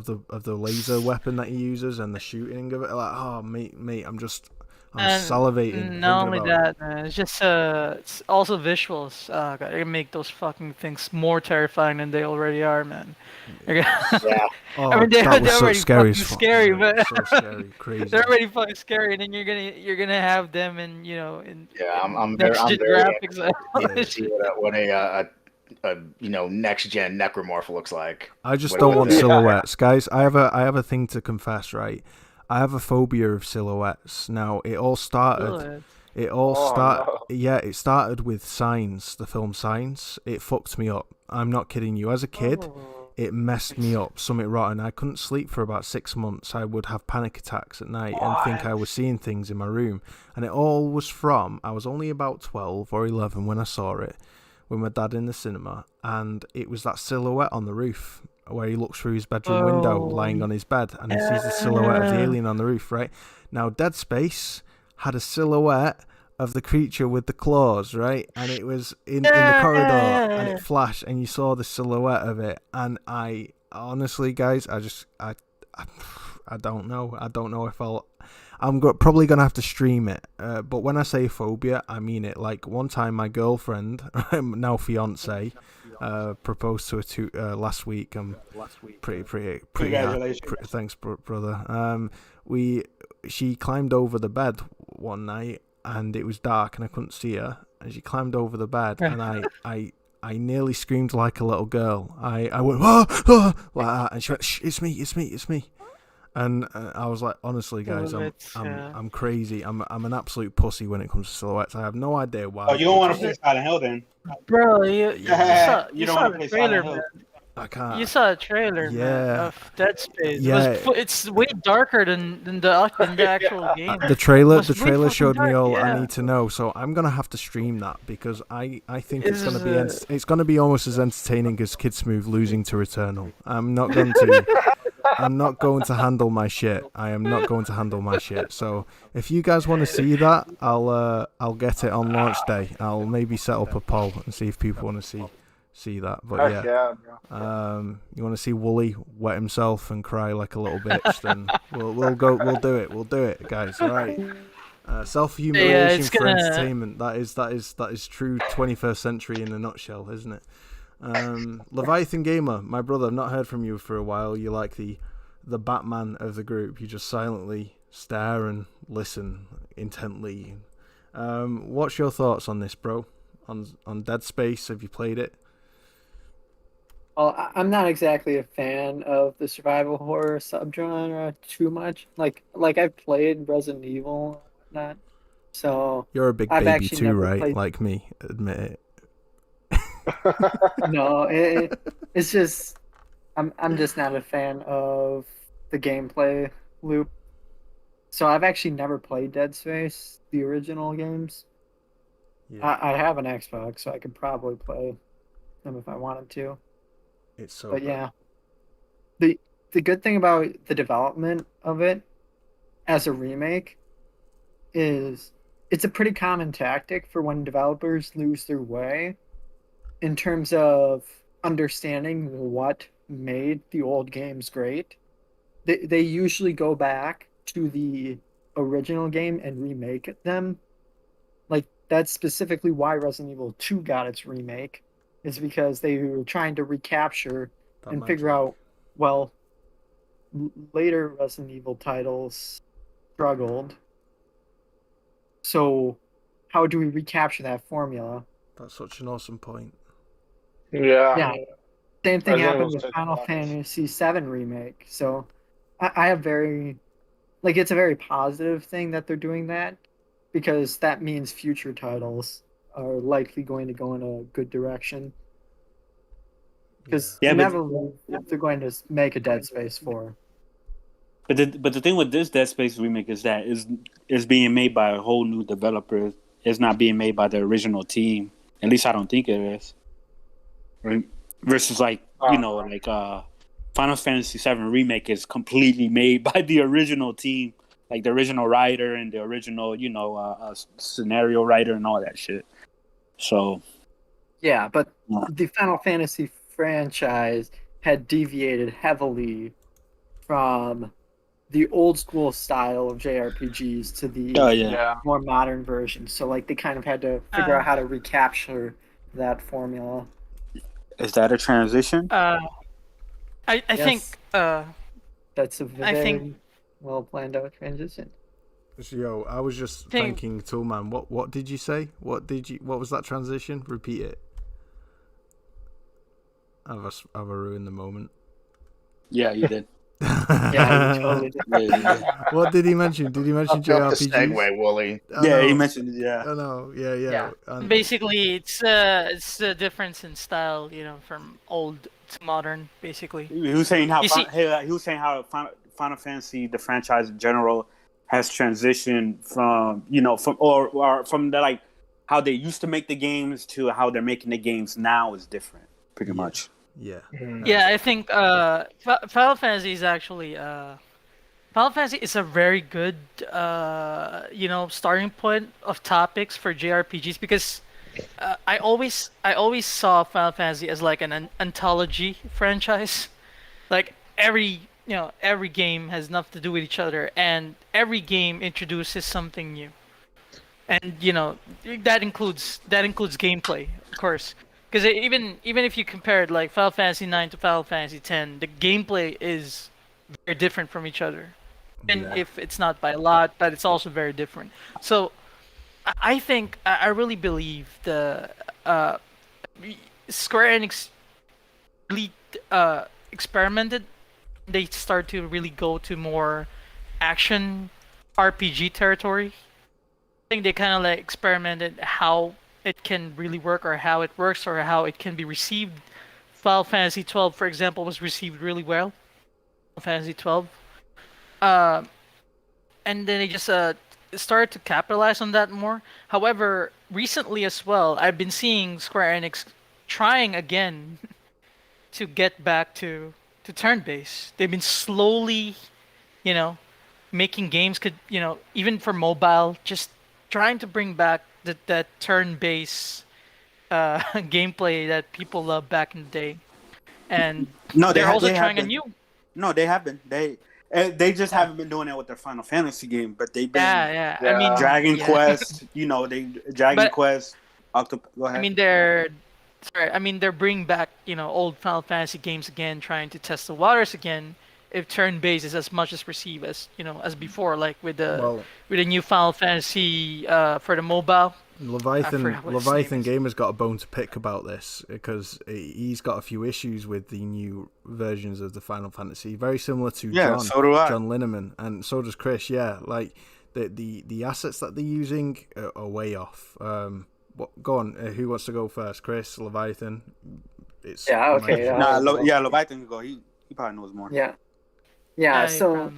the laser weapon that he uses, and the shooting of it. Like, oh mate, I'm salivating. Not only that, man, it's just it's also visuals. Gotta make those fucking things more terrifying than they already are, man. Oh, I mean, they're already scary, fucking scary, but so scary, crazy. they're already fucking scary, and then you're gonna have them in I'm next very gen graphics. to see what a next gen necromorph looks like. I just don't want silhouettes, guys. I have a thing to confess, right? I have a phobia of silhouettes. Now, it all started it started with Signs, the film Signs. It fucked me up. I'm not kidding you. As a kid, it messed me up. Something rotten. I couldn't sleep for about 6 months. I would have panic attacks at night and think I was seeing things in my room. And it all was from, I was only about 12 or 11 when I saw it with my dad in the cinema. And it was that silhouette on the roof where he looks through his bedroom window lying on his bed and he sees the silhouette of the alien on the roof, right? Now, Dead Space had a silhouette of the creature with the claws, right? And it was in the corridor, and it flashed, and you saw the silhouette of it. And I honestly, guys, I don't know. I don't know if I'm probably gonna have to stream it. But when I say phobia, I mean it. Like, one time, my girlfriend, now fiance, proposed to her last week. I'm pretty Congratulations. thanks, brother. She climbed over the bed one night, and it was dark and I couldn't see her, and she climbed over the bed, and I nearly screamed like a little girl. I went like that, and she went, "Shh, it's me," and I was like, honestly, guys, I'm crazy. I'm an absolute pussy when it comes to silhouettes. I have no idea why. Oh, you don't want to play Silent Hill then, bro? You saw the trailer, man. I can't. You saw a trailer, man, of Dead Space. Yeah. It's way darker than the actual game. The trailer showed me all I need to know, so I'm gonna have to stream that, because I think it's gonna be almost as entertaining as Kid Smooth losing to Returnal. I'm not going to handle my shit. I am not going to handle my shit. So if you guys want to see that, I'll get it on launch day. I'll maybe set up a poll and see if people want to see that. But you want to see Wooly wet himself and cry like a little bitch, then we'll do it, guys. All right. Self-humiliation for entertainment. That is true 21st century in a nutshell, isn't it? Leviathan Gamer, my brother, I've not heard from you for a while. You're like the Batman of the group. You just silently stare and listen intently. What's your thoughts on this, bro? On Dead Space? Have you played it? Well, I'm not exactly a fan of the survival horror subgenre too much. Like I've played Resident Evil and whatnot. So you're a big baby too, right? Like me, admit it. No, it's just I'm just not a fan of the gameplay loop. So I've actually never played Dead Space, the original games. Yeah. I have an Xbox, so I could probably play them if I wanted to. It's so. But yeah, the good thing about the development of it as a remake is it's a pretty common tactic for when developers lose their way in terms of understanding what made the old games great. They usually go back to the original game and remake them. Like, that's specifically why Resident Evil 2 got its remake, is because they were trying to recapture and figure out, well, later Resident Evil titles struggled. So how do we recapture that formula? That's such an awesome point. Yeah. Same thing happened with Final Fantasy VII Remake. So I have it's a very positive thing that they're doing that, because that means future titles are likely going to go in a good direction. because Yeah, you but never know if they're going to make a Dead Space 4. but the thing with this Dead Space remake is that is being made by a whole new developer. It's not being made by the original team. At least I don't think it is. Right? Versus like Final Fantasy VII remake is completely made by the original team, like the original writer and the original scenario writer and all that shit. So Yeah, but the Final Fantasy franchise had deviated heavily from the old school style of JRPGs to the more modern version. So like they kind of had to figure out how to recapture that formula. Is that a transition? I think that's a very well planned out transition. Yo, I was just thanking Toolman. What did you say? What was that transition? Repeat it. I've ruined the moment. Yeah, you did. Yeah, you totally did. Yeah. What did he mention? Did he mention JRPGs? Segue, Wooly. He mentioned I know. Yeah. Basically, it's the difference in style, from old to modern. Basically, he was saying how Final Fantasy, the franchise in general, has transitioned from from the like how they used to make the games to how they're making the games now is different, pretty much. Yeah. Yeah, I think Final Fantasy is actually Final Fantasy is a very good starting point of topics for JRPGs because I always saw Final Fantasy as like an anthology franchise. Like every game has nothing to do with each other, and every game introduces something new. And that includes gameplay, of course. Because even if you compared like Final Fantasy 9 to Final Fantasy 10, the gameplay is very different from each other. And if it's not by a lot, but it's also very different. So I think I really believe the Square Enix really experimented. They start to really go to more action RPG territory. I think they kind of like experimented how it can really work or how it works or how it can be received. Final Fantasy 12, for example, was received really well. Final Fantasy 12. And then they just started to capitalize on that more. However, recently as well, I've been seeing Square Enix trying again to get back to turn-based. They've been slowly, making games even for mobile, just trying to bring back that turn-based gameplay that people loved back in the day. And they're also trying a new. No, they have been. They just haven't been doing it with their Final Fantasy game, but they've been. Yeah. I mean, Dragon Quest. Quest. Go ahead. I mean, they're bringing back old Final Fantasy games again, trying to test the waters again. If turn-based is as much as received as as before, like with the new Final Fantasy for the mobile. Leviathan Gamer's got a bone to pick about this because he's got a few issues with the new versions of the Final Fantasy, very similar to John Linneman, and so does Chris. Yeah, like the assets that they're using are way off. Go on. Who wants to go first? Chris, Leviathan. Okay. Leviathan can go. He probably knows more. Yeah. So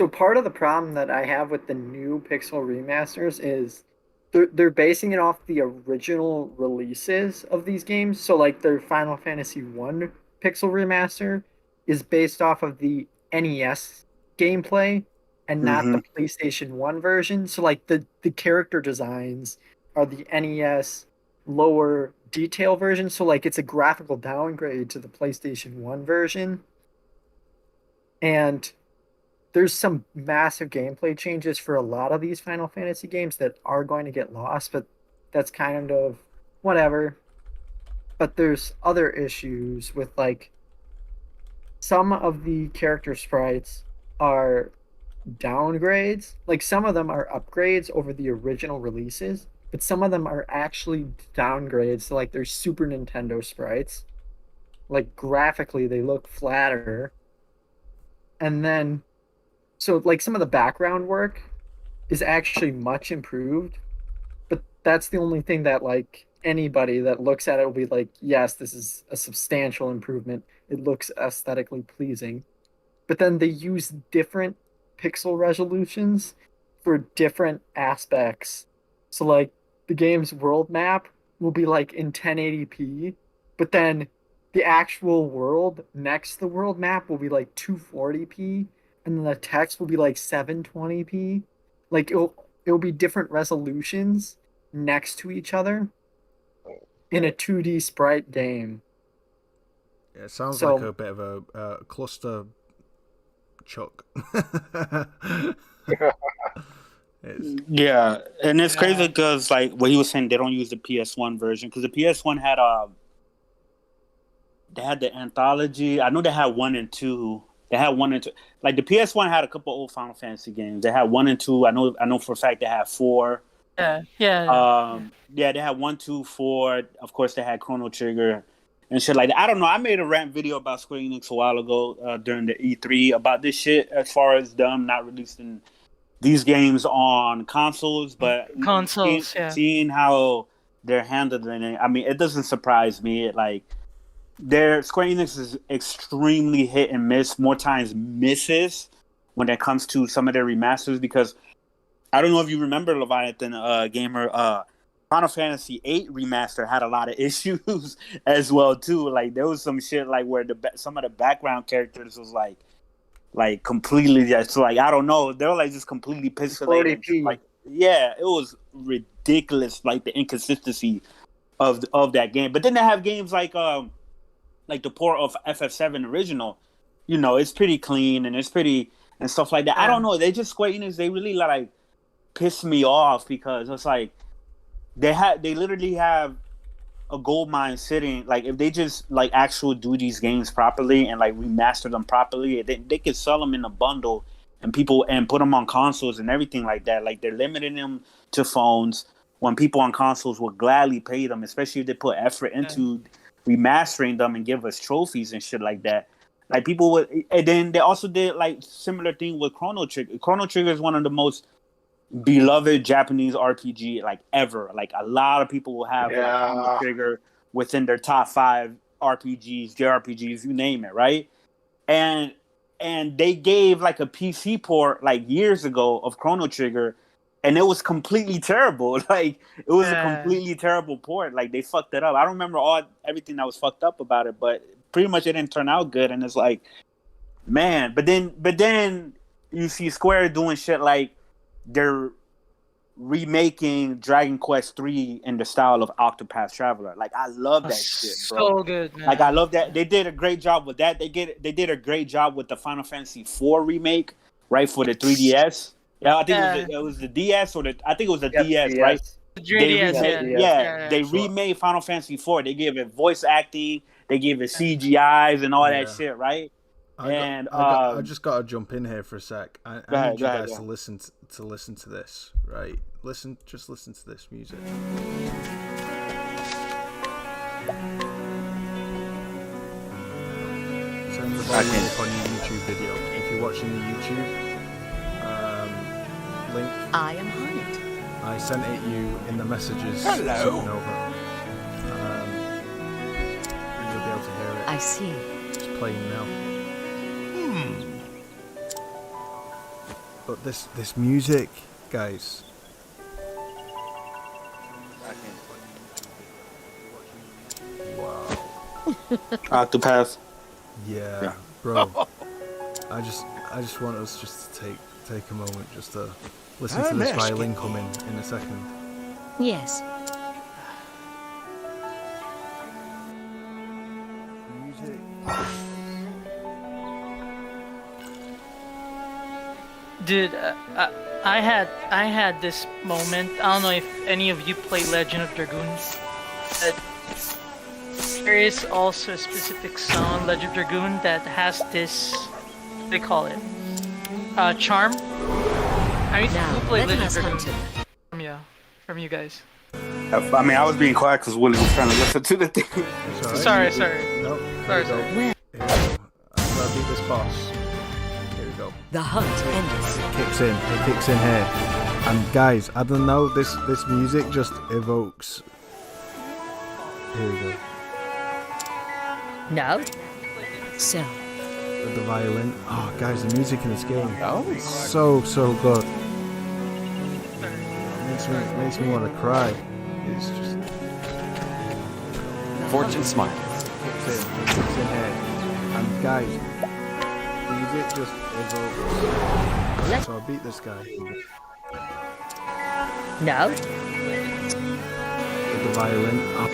part of the problem that I have with the new Pixel remasters is they're basing it off the original releases of these games. So like their Final Fantasy 1 Pixel remaster is based off of the NES gameplay and not the PlayStation 1 version. So like the character designs are the NES lower detail version. So like it's a graphical downgrade to the PlayStation 1 version. And there's some massive gameplay changes for a lot of these Final Fantasy games that are going to get lost, but that's kind of whatever. But there's other issues with like some of the character sprites are downgrades. Like some of them are upgrades over the original releases, but some of them are actually downgrades. So like there's Super Nintendo sprites. Like graphically they look flatter. And then so like some of the background work is actually much improved, but that's the only thing that like anybody that looks at it will be like, yes, this is a substantial improvement. It looks aesthetically pleasing. But then they use different pixel resolutions for different aspects. So like the game's world map will be like in 1080p, but then the actual world next to the world map will be like 240p, and then the text will be like 720p. Like it'll be different resolutions next to each other in a 2D sprite game. Yeah, it sounds like a bit of a cluster chuck. Yeah, and it's crazy because like what he was saying, they don't use the PS1 version because the PS1 had they had the anthology. I know they had 1 and 2. They had 1 and 2. Like the PS1 had a couple old Final Fantasy games. They had 1 and 2. I know for a fact they had 4. Yeah. They had 1, 2, 4. Of course, they had Chrono Trigger and shit like that. I don't know. I made a rant video about Square Enix a while ago during the E3 about this shit as far as them not releasing these games on consoles, but seeing how they're handling it, I mean, it doesn't surprise me. Like, Square Enix is extremely hit and miss, more times misses when it comes to some of their remasters, because I don't know if you remember, Leviathan Gamer, Final Fantasy VIII remaster had a lot of issues as well too. Like there was some shit like where some of the background characters was like completely just like, I don't know, they were like just completely pixelated. Like yeah, it was ridiculous, like the inconsistency of that game. But then they have games like the port of FF7 original. You know, it's pretty clean and it's pretty and stuff like that. I don't know. They just Square Enix, they really like piss me off because it's like they literally have a gold mine sitting. Like if they just like actually do these games properly and like remaster them properly, they could sell them in a bundle and put them on consoles and everything like that. Like they're limiting them to phones when people on consoles will gladly pay them, especially if they put effort into remastering them and give us trophies and shit like that. Like people would, and then they also did like similar thing with Chrono Trigger. Chrono Trigger is one of the most beloved Japanese RPG like ever. Like a lot of people will have like, Chrono Trigger within their top 5 RPGs, JRPGs, you name it, right? And they gave like a PC port like years ago of Chrono Trigger, and it was completely terrible. Like it was a completely terrible port. Like they fucked it up. I don't remember everything that was fucked up about it, but pretty much it didn't turn out good. And it's like, man. But then you see Square doing shit like they're remaking Dragon Quest III in the style of Octopath Traveler. Like I love that shit, bro. So good, man. Like I love that. They did a great job with that. They did a great job with the Final Fantasy IV remake, right, for the 3DS. Yeah, I think it was the DS or I think it was the DS, right? The 3DS, they remade Final Fantasy IV. They gave it voice acting. They gave it CGIs and all that shit, right? I just gotta jump in here for a sec. I need you guys to listen to this, right? Just listen to this music. Turn the volume up on your YouTube video. If you're watching the YouTube link, I am Hind. I sent it you in the messages. Hello. Over. You'll be able to hear it. I see. It's playing now. But this music, guys. Wow. Octopath. Yeah, bro. I just want us just to take a moment just to listen to this violin come in a second. Yes. Music. Dude, I had this moment. I don't know if any of you play Legend of Dragoon. There is also a specific song, Legend of Dragoon, that has this. What do they call it? Charm. I mean, who played Legend of Dragoon? From you guys. I mean, I was being quiet because Willie was trying to listen to the thing. Sorry. Nope. Sorry. Here we go. I'm gonna beat this boss. Here we go. The hunt ends. It kicks in here. And guys, I don't know, this music just evokes Here we go. No. So. The violin. Oh, guys, the music in this game. Oh, So good. Makes me want to cry. It's just. Fortune smiles. It's in here. And guys, music just is over. So I beat this guy. No. With the violin. Oh,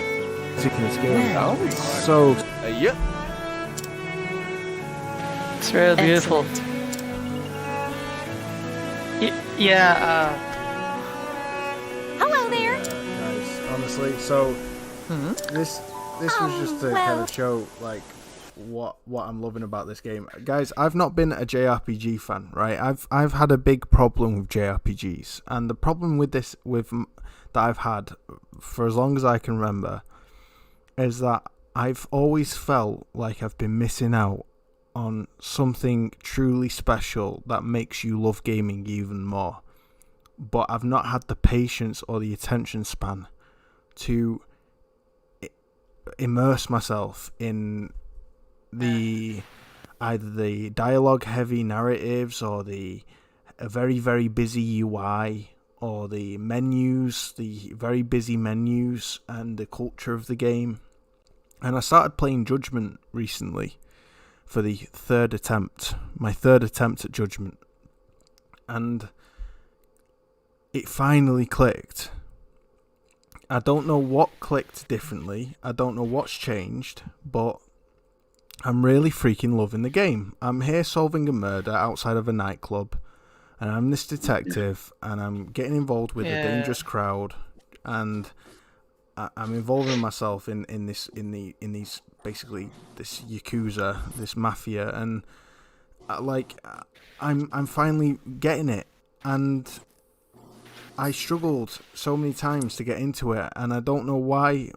music in this game. Oh, So. yep. It's really beautiful. Yeah. Hello there. Guys, honestly, so this was just to kind of show like what I'm loving about this game. Guys, I've not been a JRPG fan, right? I've had a big problem with JRPGs, and the problem with that I've had for as long as I can remember is that I've always felt like I've been missing out on something truly special that makes you love gaming even more. But I've not had the patience or the attention span to immerse myself in either the dialogue heavy narratives or a very, very busy UI or the very busy menus and the culture of the game. And I started playing Judgment recently for my third attempt at Judgment, and it finally clicked. I don't know what clicked differently, I don't know what's changed, but I'm really freaking loving the game. I'm here solving a murder outside of a nightclub, and I'm this detective, and I'm getting involved with a dangerous crowd, and I'm involving myself in these basically this yakuza, this mafia, and I'm finally getting it. And I struggled so many times to get into it, and I don't know why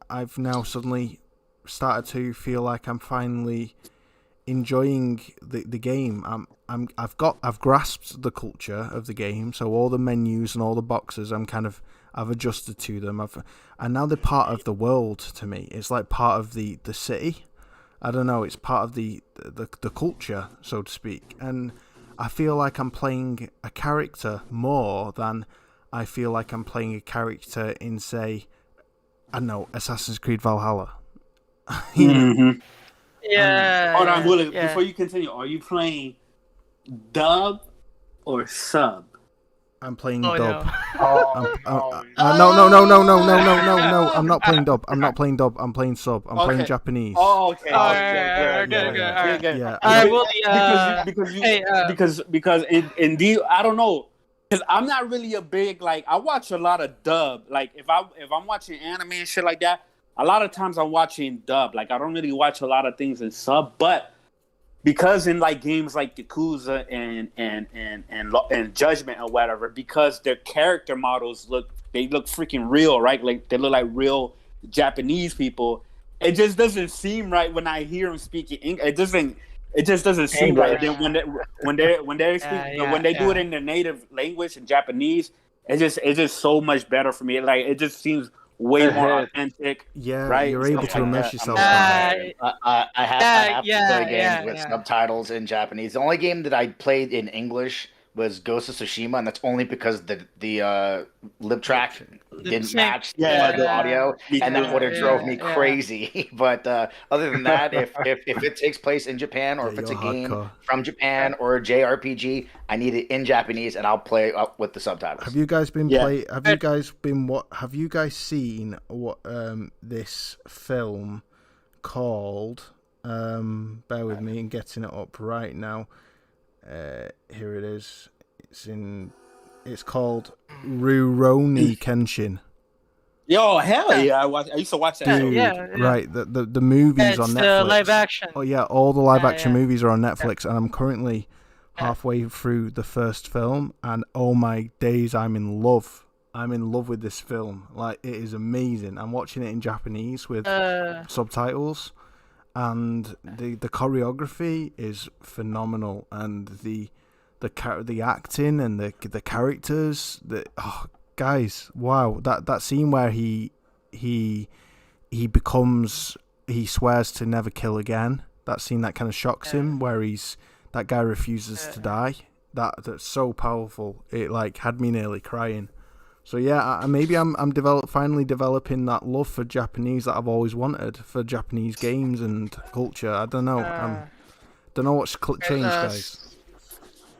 I've now suddenly started to feel like I'm finally enjoying the game. I've grasped the culture of the game, so all the menus and all the boxes I've adjusted to them. And now they're part of the world to me. It's like part of the city. I don't know. It's part of the culture, so to speak. And I feel like I'm playing a character more than I feel like I'm playing a character in, say, I don't know, Assassin's Creed Valhalla. Mm-hmm. Yeah. Hold on, Willie. Yeah. Before you continue, are you playing dub or sub? I'm playing Oh, dub. no. Oh, No. I'm not playing dub. I'm not playing dub. I'm playing sub. I'm playing Okay. Japanese. Oh, okay. Alright, good. Yeah. Alright, Willie, Because indeed, I don't know, because I'm not really a big, like, I watch a lot of dub. Like, if I'm watching anime and shit like that, a lot of times I'm watching dub. Like, I don't really watch a lot of things in sub, but because in like games like Yakuza and Judgment or whatever, because their character models look freaking real, right? Like they look like real Japanese people. It just doesn't seem right when I hear them speaking English. It just doesn't seem right. Then when they do it in their native language in Japanese, it's just so much better for me. Like it just seems way more authentic. Yeah, right? you're able Stuff to like immerse that. yourself. I have to play games yeah, with yeah. subtitles in Japanese. The only game that I played in English was Ghost of Tsushima, and that's only because the lip track didn't match the audio, and that would have drove me crazy. But other than that, if it takes place in Japan, or if it's a game from Japan or a JRPG, I need it in Japanese, and I'll play up with the subtitles. Have you guys been Have you guys seen what this film called? Bear with me, and getting it up right now. Here it is. It's called Rurouni Kenshin. Yo, hell yeah! I used to watch that. Dude, yeah. Right. The movies on It's Netflix. the live action. Oh yeah, all the live action movies are on Netflix, and I'm currently halfway through the first film, and oh my days, I'm in love. I'm in love with this film. Like, it is amazing. I'm watching it in Japanese with subtitles, and the choreography is phenomenal, and the acting and the characters. Guys, wow, that scene where he he swears to never kill again. That scene that kind of shocks him, where that guy refuses to die. That's so powerful. It like had me nearly crying. So yeah, maybe I'm finally developing that love for Japanese that I've always wanted for Japanese games and culture. I don't know. Don't know what's changed, guys.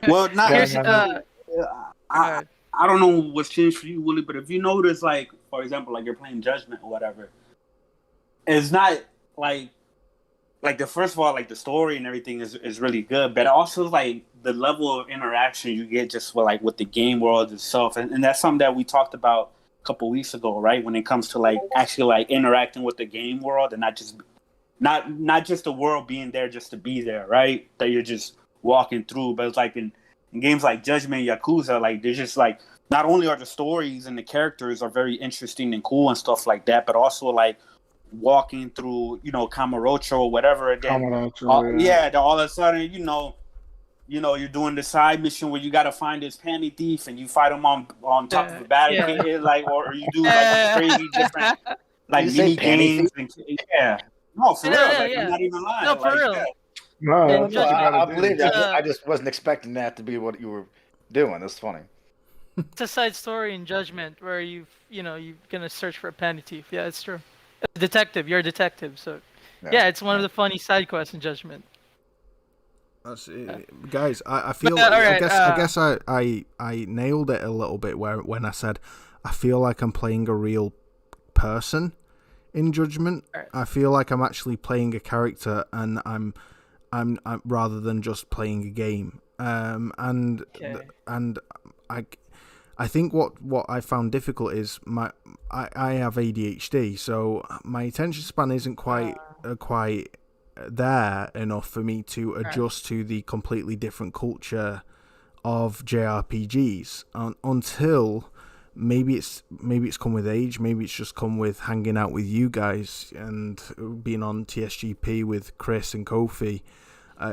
Well, not. Here's, I don't know what's changed for you, Willie, but if you notice, like, for example, like you're playing Judgment or whatever, it's not like the first of all, like the story and everything is really good, but also like the level of interaction you get just with the game world itself, and that's something that we talked about a couple weeks ago, right? When it comes to like actually like interacting with the game world and not just the world being there just to be there, right? That you're just walking through, but it's like in games like Judgment, Yakuza, like they're just like not only are the stories and the characters are very interesting and cool and stuff like that, but also like walking through, Kamurocho or whatever, and then then all of a sudden, you're doing the side mission where you got to find this panty thief and you fight him on top of a barricade, like, or you do like crazy different like mini games. No, for real. I'm not even lying. No, for real. Yeah. No, I believe that. I just wasn't expecting that to be what you were doing. That's funny. It's a side story in Judgment where you're gonna search for a panty thief. Yeah, it's true. Detective, you're a detective, so yeah, it's one of the funny side quests in Judgment. That's it. Guys, I feel. I guess I nailed it a little bit when I said I feel like I'm playing a real person in Judgment. Right. I feel like I'm actually playing a character, and I'm rather than just playing a game. And I think what I found difficult is I have ADHD, so my attention span isn't quite there enough for me to adjust to the completely different culture of JRPGs until maybe it's come with age, maybe it's just come with hanging out with you guys and being on TSGP with Chris and Kofi,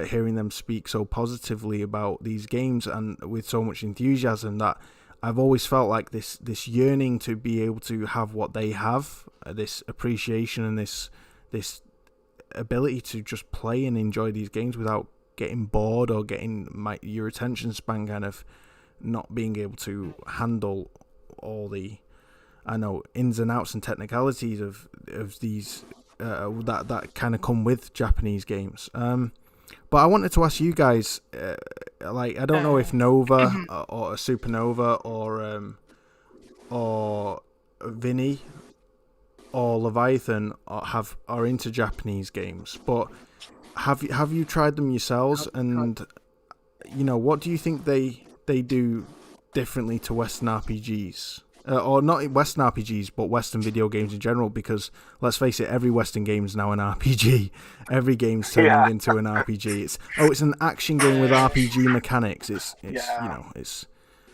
hearing them speak so positively about these games and with so much enthusiasm that I've always felt like this yearning to be able to have what they have, this appreciation and this ability to just play and enjoy these games without getting bored or getting your attention span kind of not being able to handle all the ins and outs and technicalities of these that kind of come with Japanese games. But I wanted to ask you guys, I don't know if Nova or Supernova or Vinny or Leviathan are into Japanese games, but have you tried them yourselves? And what do you think they do differently to Western RPGs? Or not Western RPGs, but Western video games in general, because let's face it, every Western game is now an RPG. Every game's turning into an RPG. It's an action game with RPG mechanics.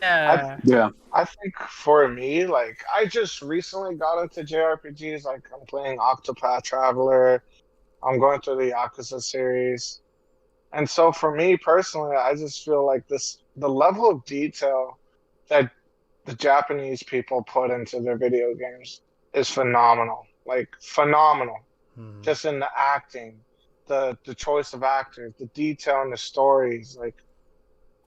I think for me, like, I just recently got into JRPGs. Like, I'm playing Octopath Traveler. I'm going through the Yakuza series. And so for me personally, I just feel like the level of detail that the Japanese people put into their video games is phenomenal. Like, phenomenal. Just in the acting, the choice of actors, the detail in the stories. Like,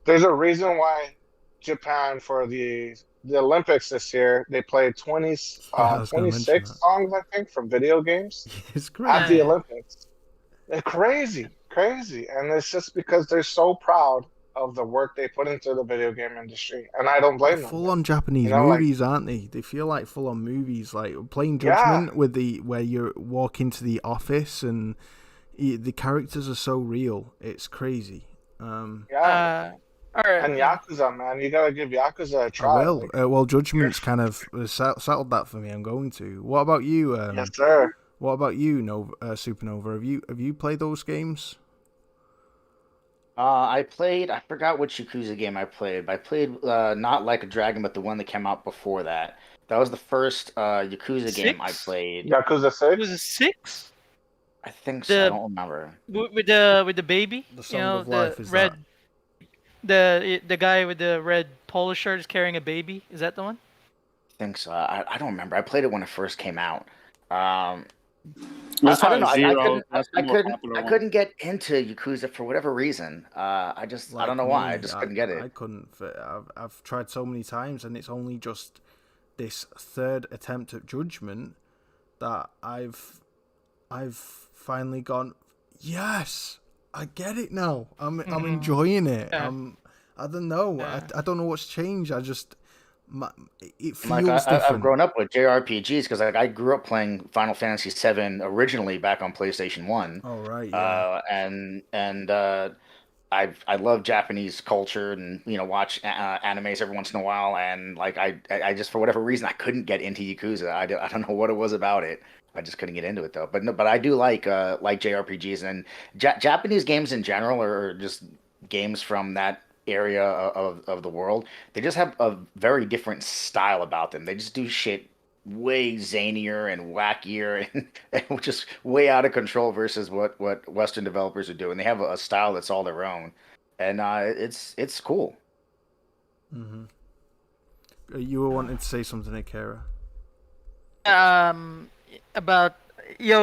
there's a reason why Japan, for the Olympics this year, they played 26 songs, I think, from video games it's great. at the Olympics. It's crazy. And it's just because they're so proud of the work they put into the video game industry, and I don't blame them. Full-on Japanese movies, aren't they? They feel like full-on movies, like playing Judgment where you walk into the office and the characters are so real. It's crazy. All right. And Yakuza, man, you gotta give Yakuza a try. I will. Well, Judgment's kind of settled that for me. I'm going to. What about you? Yes, sir. What about you, Supernova? Have you played those games? I forgot which Yakuza game I played. I played not Like a Dragon, but the one that came out before that. That was the first Yakuza game I played. Yakuza 6? Was it 6? I think so. I don't remember. With the baby? The Song of Life is red, the guy with the red polo shirt is carrying a baby. Is that the one? think so. I don't remember. I played it when it first came out. Um, That's I don't probably know. Zero. That's the more popular I one. couldn't get into Yakuza for whatever reason. I don't know why. I just couldn't get it. I couldn't. I've tried so many times, and it's only just this third attempt at Judgment that I've finally gone. Yes, I get it now. I'm enjoying it. Yeah. I don't know. Yeah. I don't know what's changed. It feels Like different. I've grown up with JRPGs because I grew up playing Final Fantasy VII originally back on PlayStation 1. Oh right, yeah. I love Japanese culture and watch animes every once in a while, and like I just for whatever reason I couldn't get into Yakuza. I don't know what it was about it. I just couldn't get into it though. But no, but I do like JRPGs and Japanese games in general, or just games from that area of the world. They just have a very different style about them. They just do shit way zanier and wackier and just way out of control versus what Western developers are doing. They have a style that's all their own, and it's cool. Mm-hmm. You were wanting to say something, Akira? About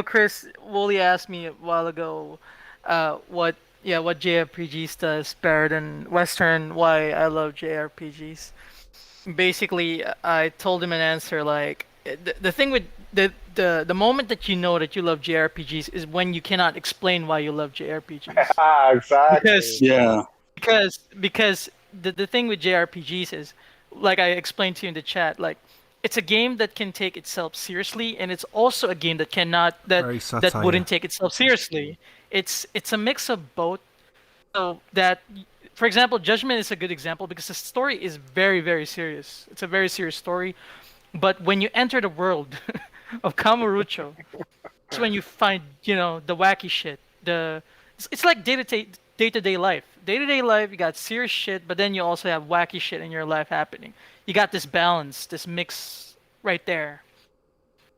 Chris Wooly asked me a while ago, what JRPGs does better than Western. Why I love JRPGs. Basically, I told him an answer like the thing with the moment that you know that you love JRPGs is when you cannot explain why you love JRPGs. Exactly. Because the thing with JRPGs is, like I explained to you in the chat, like it's a game that can take itself seriously, and it's also a game that Very satire. that wouldn't take itself seriously. It's a mix of both. So that, for example, Judgment is a good example because the story is very, very serious. It's a very serious story. But when you enter the world of Kamurocho, that's when you find, the wacky shit. It's like day-to-day life. Day-to-day life, you got serious shit, but then you also have wacky shit in your life happening. You got this balance, this mix right there.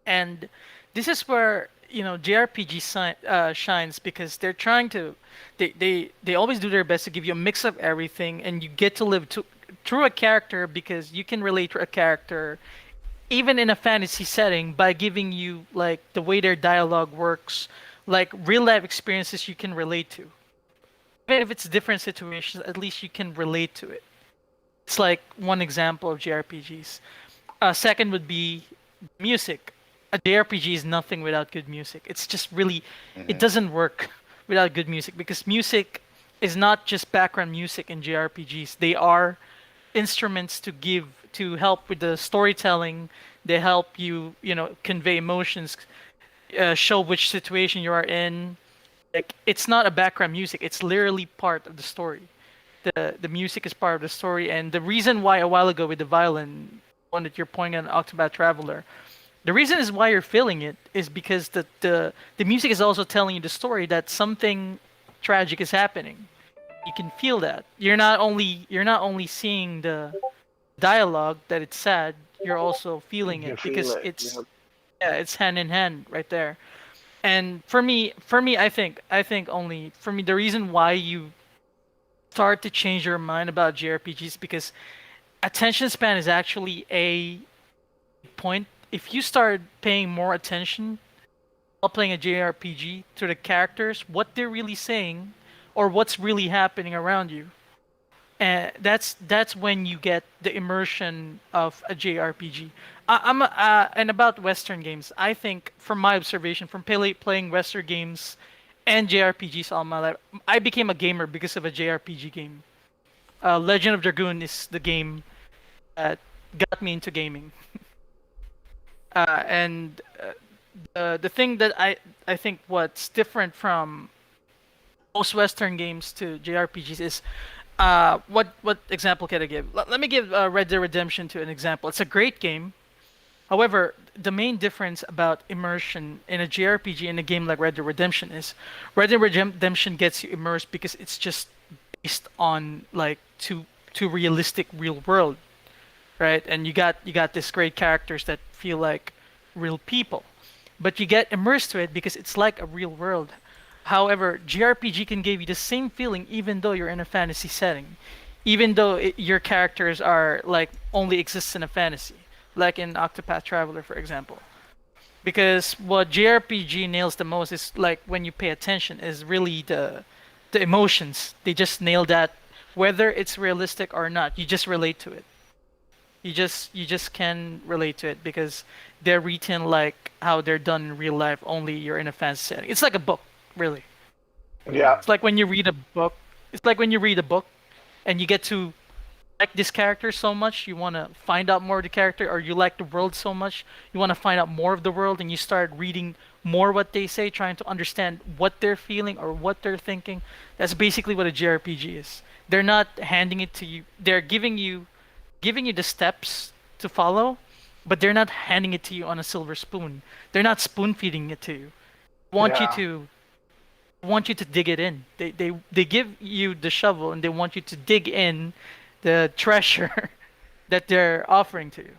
And this is where, JRPG shines because they're trying to, they always do their best to give you a mix of everything, and you get to live through a character because you can relate to a character even in a fantasy setting by giving you like the way their dialogue works, like real life experiences you can relate to. Even if it's different situations, at least you can relate to it. It's like one example of JRPGs. Second would be music. A JRPG is nothing without good music. It's just really, it doesn't work without good music because music is not just background music in JRPGs. They are instruments to help with the storytelling. They help you, convey emotions, show which situation you are in. Like it's not a background music. It's literally part of the story. The music is part of the story, and the reason why a while ago with the violin, one that you're pointing at, Octopath Traveler, the reason is why you're feeling it is because the music is also telling you the story that something tragic is happening. You can feel that. You're not only seeing the dialogue that it's sad, you're also feeling it because it's hand in hand right there. And for me, I think only for me the reason why you start to change your mind about JRPGs because attention span is actually a point. If you start paying more attention while playing a JRPG to the characters, what they're really saying, or what's really happening around you, and that's when you get the immersion of a JRPG. And about Western games, I think from my observation, from playing Western games and JRPGs all my life, I became a gamer because of a JRPG game. Legend of Dragoon is the game that got me into gaming. The thing that I think what's different from most Western games to JRPGs is what example can I give? Let me give Red Dead Redemption to an example. It's a great game. However, the main difference about immersion in a JRPG in a game like Red Dead Redemption is Red Dead Redemption gets you immersed because it's just based on like too realistic real world, right? And you got this great characters that feel like real people, but you get immersed to it because it's like a real world. However, JRPG can give you the same feeling even though you're in a fantasy setting, even though your characters are like only exist in a fantasy. like in Octopath Traveler, for example. Because what JRPG nails the most is like when you pay attention is really the emotions. They just nail that, whether it's realistic or not. You just relate to it. You just can relate to it because they're written like how they're done in real life. Only you're in a fantasy setting. It's like a book, really. Yeah. It's like when you read a book. It's like when you read a book, and you get to like this character so much, you want to find out more of the character, or you like the world so much, you want to find out more of the world, and you start reading more what they say, trying to understand what they're feeling or what they're thinking. That's basically what a JRPG is. They're not handing it to you. They're giving you the steps to follow, but they're not handing it to you on a silver spoon. They're not spoon feeding it to you. Want you Yeah. to want you to dig it in. They give you the shovel and they want you to dig in the treasure that they're offering to you.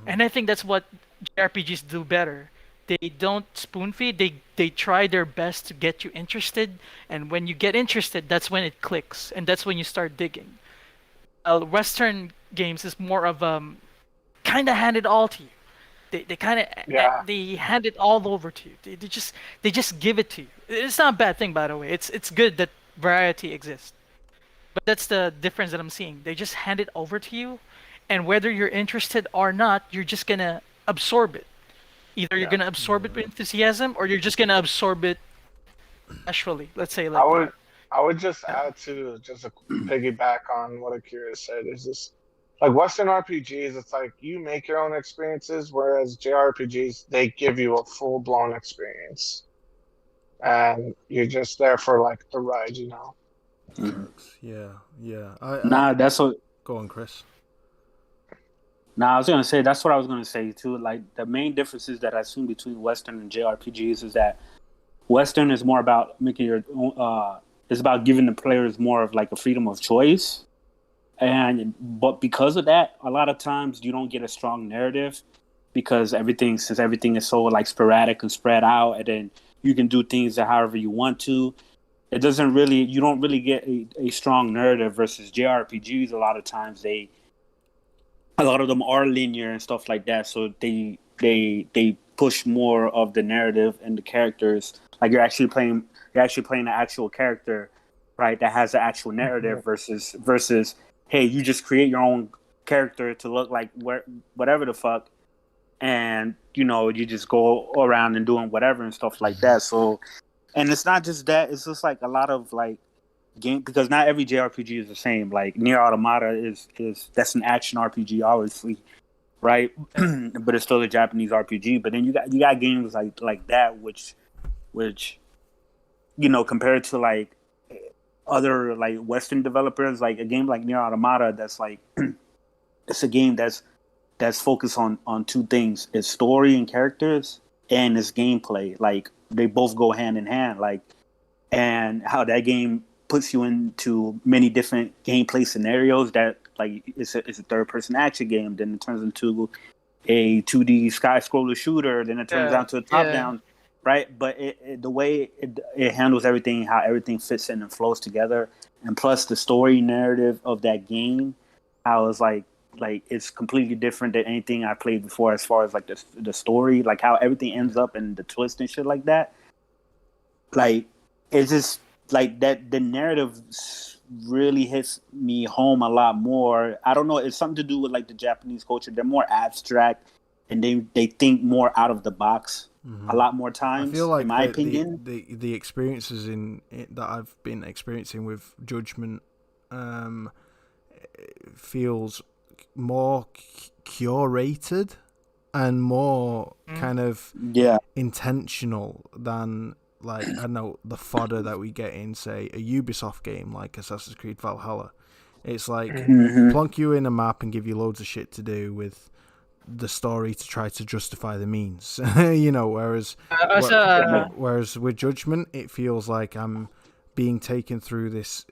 And I think that's what JRPGs do better. They don't spoon feed. They try their best to get you interested, and when you get interested, that's when it clicks, and that's when you start digging. Western games is more of kind of hand it all to you. They kind of Yeah. they hand it all over to you. They just give it to you. It's not a bad thing, by the way. It's good that variety exists. But that's the difference that I'm seeing. They just hand it over to you, and whether you're interested or not, you're just gonna absorb it. Either you're gonna absorb it with enthusiasm, or you're just gonna absorb it casually. Let's say like that. I would just add to just a piggyback on what Akira said is this like Western RPGs, it's like you make your own experiences, whereas JRPGs they give you a full blown experience, and you're just there for like the ride, you know. Yeah. Nah, that's what. Go on, Chris. Nah, I was gonna say that's what I was gonna say too. Like the main differences that I seen between Western and JRPGs is that Western is more about making your own, it's about giving the players more of like a freedom of choice, but because of that, a lot of times you don't get a strong narrative because everything is so like sporadic and spread out, and then you can do things however you want to. You don't really get a strong narrative versus JRPGs. A lot of times a lot of them are linear and stuff like that, so they push more of the narrative and the characters. Like you're actually playing an actual character, right? That has an actual narrative versus hey, you just create your own character to look like whatever the fuck, and you just go around and doing whatever and stuff like that. So, and it's not just that; it's just like a lot of like game, because not every JRPG is the same. Like Nier Automata is that's an action RPG, obviously, right? But it's still a Japanese RPG. But then you got games like that, which compared to like other like Western developers, like a game like Nier Automata, that's like it's a game that's focused on two things: its story and characters, and its gameplay. Like they both go hand in hand. Like, and how that game puts you into many different gameplay scenarios. That like it's a third person action game, then it turns into a 2D sky scroller shooter, then it turns out to a top down, right? But the way it handles everything, how everything fits in and flows together, and plus the story narrative of that game, how it's like it's completely different than anything I played before as far as like the story, like how everything ends up and the twist and shit like that. Like it's just like that the narrative really hits me home a lot more. I don't know, it's something to do with like the Japanese culture. They're more abstract and they think more out of the box a lot more times. I feel like in my opinion, the experiences that I've been experiencing with Judgment feels more curated and more kind of intentional than like, I don't know, the fodder that we get in, say, a Ubisoft game like Assassin's Creed Valhalla. It's like plonk you in a map and give you loads of shit to do with the story to try to justify the means. Whereas with Judgment, it feels like I'm being taken through this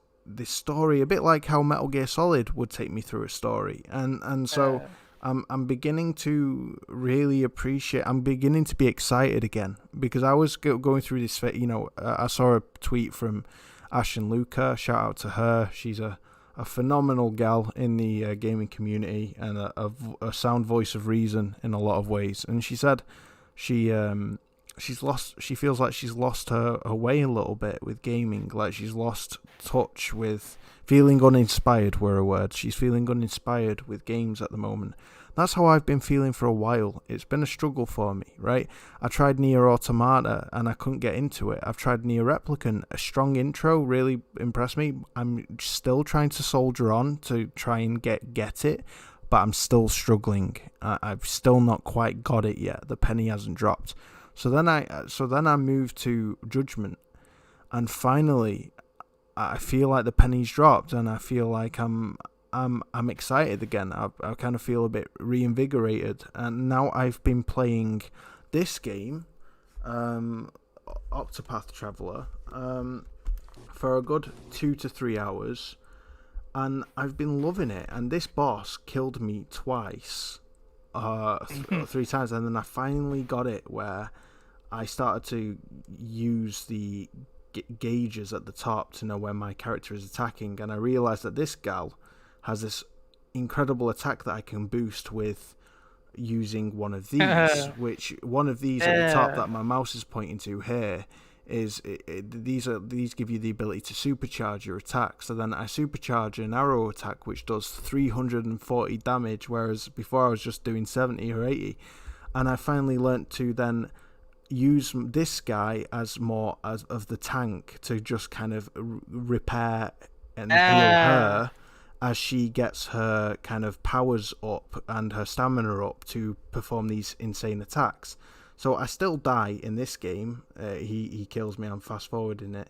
story, a bit like how Metal Gear Solid would take me through a story, and so I'm beginning to really appreciate. I'm beginning to be excited again, because I was going through this. I saw a tweet from Ash and Luca. Shout out to her. She's a a phenomenal gal in the gaming community and a sound voice of reason in a lot of ways. And she said she feels like she's lost her way a little bit with gaming, like she's lost touch with feeling uninspired, were her words. She's feeling uninspired with games at the moment. That's how I've been feeling for a while. It's been a struggle for me, right? I tried Nier Automata and I couldn't get into it. I've tried Nier Replicant. A strong intro really impressed me. I'm still trying to soldier on to try and get it, but I'm still struggling. I've still not quite got it yet. The penny hasn't dropped. So then I moved to Judgment, and finally I feel like the penny's dropped, and I feel like I'm excited again. I kind of feel a bit reinvigorated, and now I've been playing this game, Octopath Traveler, for a good 2 to 3 hours, and I've been loving it. And this boss killed me twice, 3 times, and then I finally got it where I started to use the gauges at the top to know when my character is attacking, and I realized that this gal has this incredible attack that I can boost with using one of these, which one of these at the top that my mouse is pointing to here is these give you the ability to supercharge your attack. So then I supercharge an arrow attack which does 340 damage, whereas before I was just doing 70 or 80. And I finally learnt to then use this guy as more as of the tank to just kind of repair and heal her as she gets her kind of powers up and her stamina up to perform these insane attacks. So I still die in this game. He kills me. I'm fast forwarding it,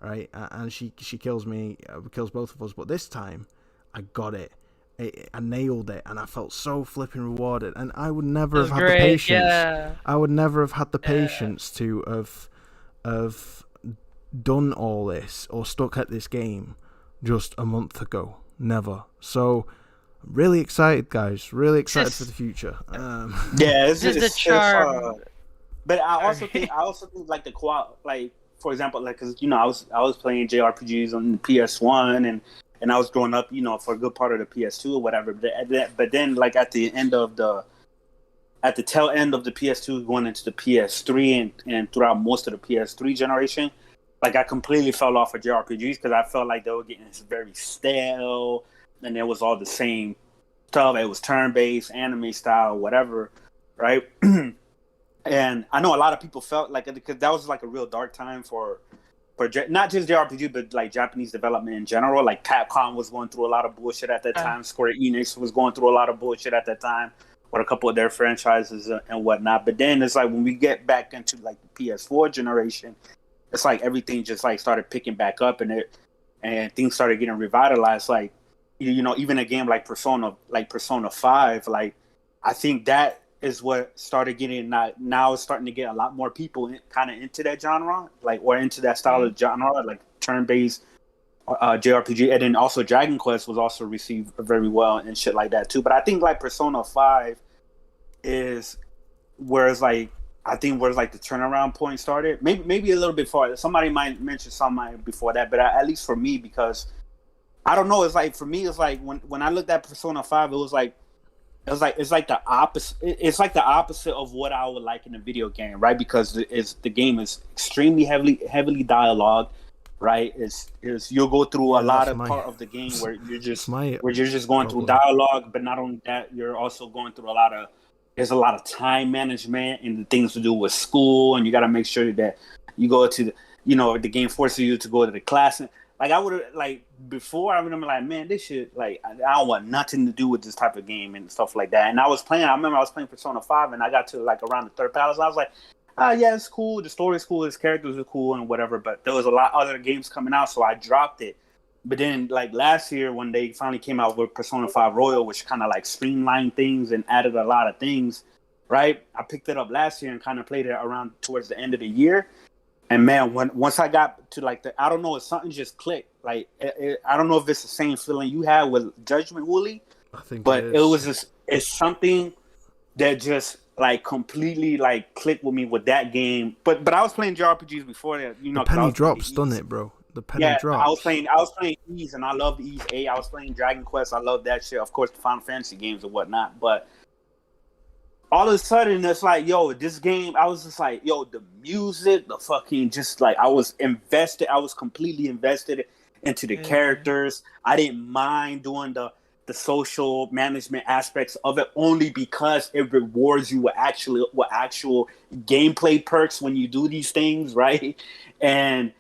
right? And she kills me, kills both of us. But this time, I got it. I nailed it, and I felt so flipping rewarded. And I would never have had the patience. Yeah. I would never have had the patience to have done all this or stuck at this game just a month ago. Never. So really excited, guys. Really excited for the future. It's just the charm. But I also think like the like, for example, like, cause I was playing JRPGs on the PS1 and I was growing up, for a good part of the PS2 or whatever. But then, like, at the tail end of the PS2 going into the PS3 and throughout most of the PS3 generation, like, I completely fell off of JRPGs because I felt like they were getting very stale, and it was all the same stuff. It was turn-based, anime style, whatever, right? And I know a lot of people felt like, because that was like a real dark time for not just JRPG, but like Japanese development in general. Like, Capcom was going through a lot of bullshit at that time. Square Enix was going through a lot of bullshit at that time with a couple of their franchises and whatnot. But then it's like when we get back into like the PS4 generation, it's like everything just like started picking back up and things started getting revitalized. Like, even a game like Persona 5, like, I think that is what started getting now it's starting to get a lot more people kind of into that genre, like, or into that style of genre, like turn-based JRPG. And then also Dragon Quest was also received very well and shit like that too. But I think like Persona 5 is where it's like, I think where like the turnaround point started. Maybe a little bit farther. Somebody might mention something before that, but at least for me, because I don't know. It's like, for me, it's like when I looked at Persona 5, it's like the opposite. It's like the opposite of what I would like in a video game, right? Because the game is extremely heavily dialogue, right? You'll go through a lot of part of the game where you're just going through dialogue, but not only that, you're also going through there's a lot of time management and the things to do with school, and you got to make sure that you go to the game forces you to go to the class. And like, I would have, like, before, I remember, like, man, this shit, like, I don't want nothing to do with this type of game and stuff like that. And I remember I was playing Persona 5, and I got to like around the third palace, and I was like, yeah, it's cool, the story's cool, his characters are cool and whatever, but there was a lot of other games coming out, so I dropped it. But then, like, last year when they finally came out with Persona 5 Royal, which kind of like streamlined things and added a lot of things, right? I picked it up last year and kind of played it around towards the end of the year. And man, once I got to like I don't know, something just clicked. Like, I don't know if it's the same feeling you had with Judgment, Wooly, I think, but it's something that just like completely like clicked with me with that game. But I was playing JRPGs before that, The penny drops, doesn't it, bro? the penny drops. I was playing Ys, and I loved Ys 8. I was playing Dragon Quest. I love that shit. Of course, the Final Fantasy games and whatnot. But all of a sudden, it's like, yo, this game. I was just like, yo, the music, the fucking, just like, I was invested. I was completely invested into the characters. I didn't mind doing the social management aspects of it, only because it rewards you with actual gameplay perks when you do these things, right? And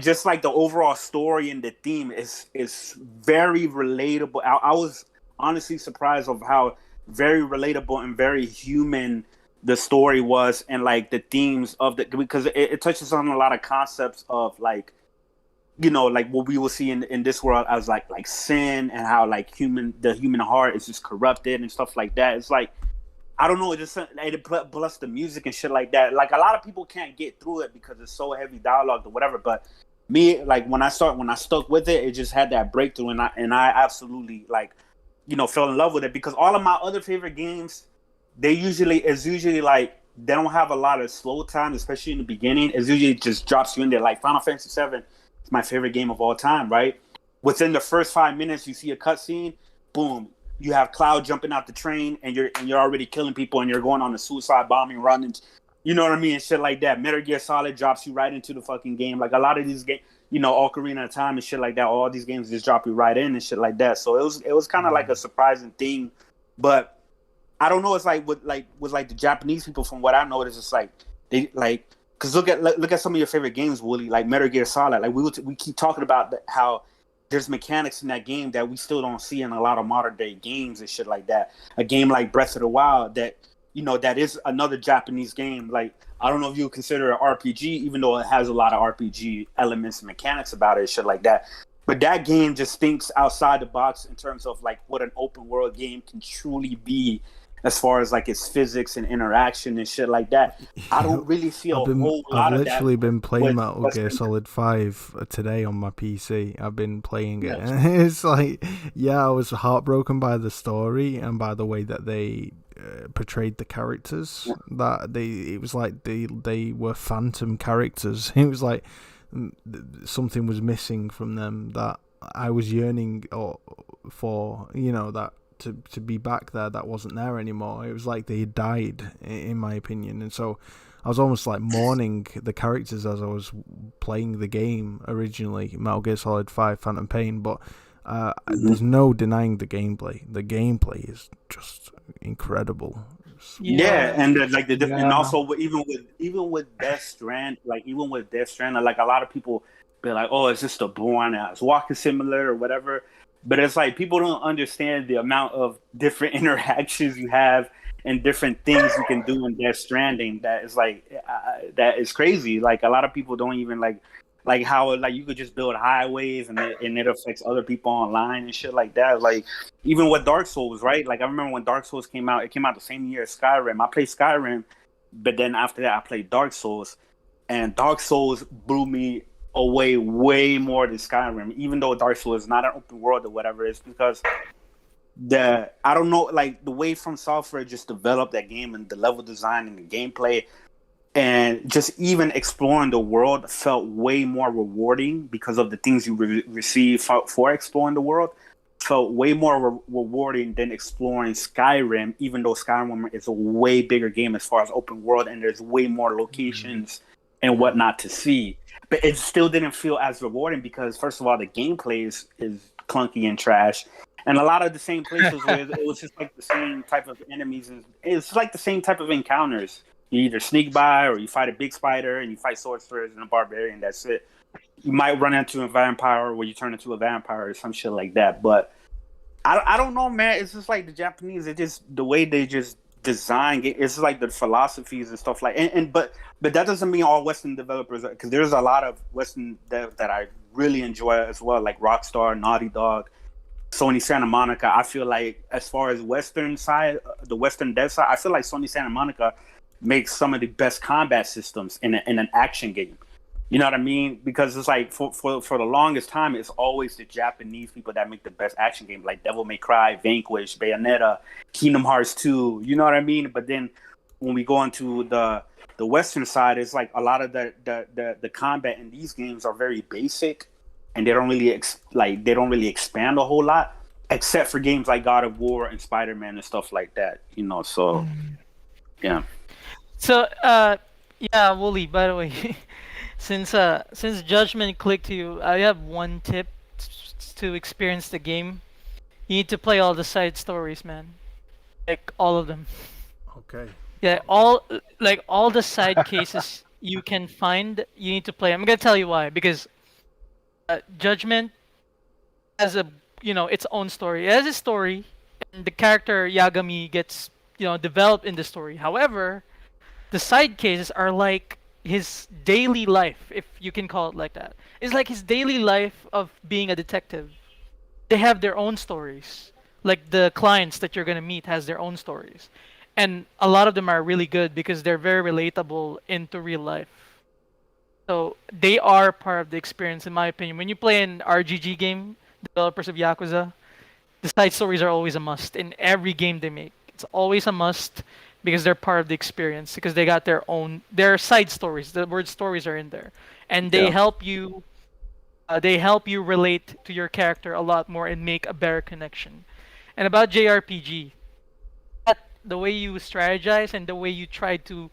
just like the overall story and the theme is very relatable. I was honestly surprised of how very relatable and very human the story was, and like the themes of because it touches on a lot of concepts of like, you know, like what we will see in this world as like sin, and how like the human heart is just corrupted and stuff like that. It's like, I don't know, plus the music and shit like that. Like, a lot of people can't get through it because it's so heavy dialogue or whatever. But me, like, when I stuck with it, it just had that breakthrough, and I absolutely, like, you know, fell in love with it, because all of my other favorite games, it's usually like, they don't have a lot of slow time, especially in the beginning. It usually just drops you in there. Like Final Fantasy VII. It's my favorite game of all time, right? Within the first 5 minutes, you see a cutscene, boom, you have Cloud jumping out the train, and you're already killing people, and you're going on a suicide bombing run, and you know what I mean, and shit like that. Metal Gear Solid drops you right into the fucking game. Like, a lot of these games, you know, Ocarina of Time and shit like that, all these games just drop you right in and shit like that. So it was kind of like a surprising thing, but I don't know. It's like with the Japanese people, from what I noticed, it's like they like. Because look at some of your favorite games, Wooly, like Metal Gear Solid. Like, we keep talking about how there's mechanics in that game that we still don't see in a lot of modern day games and shit like that. A game like Breath of the Wild, that, you know, that is another Japanese game. Like, I don't know if you would consider it an RPG, even though it has a lot of RPG elements and mechanics about it and shit like that. But that game just thinks outside the box in terms of like what an open world game can truly be, as far as like its physics and interaction and shit like that. I don't really see a whole lot of that. I've literally been playing Metal Gear Solid 5 today on my PC. I've been playing it. It's like, yeah, I was heartbroken by the story and by the way that they portrayed the characters. It was like they were phantom characters. It was like something was missing from them that I was yearning for, you know, that to be back there, that wasn't there anymore. It was like they had died, in my opinion. And so I was almost like mourning the characters as I was playing the game originally, Metal Gear Solid 5 Phantom Pain. But there's no denying the gameplay. The gameplay is just incredible. Yeah, and and also even with Death Strand, like a lot of people be like, oh, it's just a boring ass walking simulator or whatever. But it's like, people don't understand the amount of different interactions you have and different things you can do in Death Stranding. That is like, that is crazy. Like, a lot of people don't even like how like you could just build highways and it affects other people online and shit like that. Like, even with Dark Souls, right? Like, I remember when Dark Souls came out, it came out the same year as Skyrim. I played Skyrim, but then after that I played Dark Souls, and Dark Souls blew me away way more than Skyrim, even though Dark Souls is not an open world or whatever. It's because I don't know, like, the way From Software just developed that game, and the level design and the gameplay, and just even exploring the world felt way more rewarding because of the things you receive for exploring the world. Felt way more rewarding than exploring Skyrim, even though Skyrim is a way bigger game as far as open world, and there's way more locations and whatnot to see. But it still didn't feel as rewarding because, first of all, the gameplay is clunky and trash. And a lot of the same places where it was just like the same type of enemies. It's like the same type of encounters. You either sneak by, or you fight a big spider, and you fight sorcerers and a barbarian. That's it. You might run into a vampire where you turn into a vampire or some shit like that. But I don't know, man. It's just like the Japanese, it just, the way they just design it, it's like the philosophies and stuff like, but that doesn't mean all Western developers, because there's a lot of Western dev that I really enjoy as well, like Rockstar, Naughty Dog, Sony Santa Monica. I feel like, as far as Western side, the Western dev side, I feel like Sony Santa Monica makes some of the best combat systems in an action game. You know what I mean? Because it's like, for the longest time, it's always the Japanese people that make the best action games, like Devil May Cry, Vanquish, Bayonetta, Kingdom Hearts 2. You know what I mean? But then when we go into the the Western side is like a lot of the combat in these games are very basic, and they don't really expand a whole lot, except for games like God of War and Spider-Man and stuff like that. You know, so yeah. So yeah, Wooly. By the way, since Judgment clicked to you, I have one tip to experience the game. You need to play all the side stories, man. Like all of them. Okay. Yeah, all the side cases you can find, you need to play. I'm gonna tell you why. Because Judgment has its own story. It has a story, and the character Yagami gets developed in the story. However, the side cases are like his daily life, if you can call it like that. It's like his daily life of being a detective. They have their own stories. Like the clients that you're gonna meet has their own stories, and a lot of them are really good because they're very relatable into real life. So they are part of the experience, in my opinion. When you play an RGG game, developers of Yakuza, the side stories are always a must in every game they make. It's always a must because they're part of the experience, because they got their side stories. The word stories are in there, and they help you. They help you relate to your character a lot more and make a better connection. And about JRPG, the way you strategize and the way you try to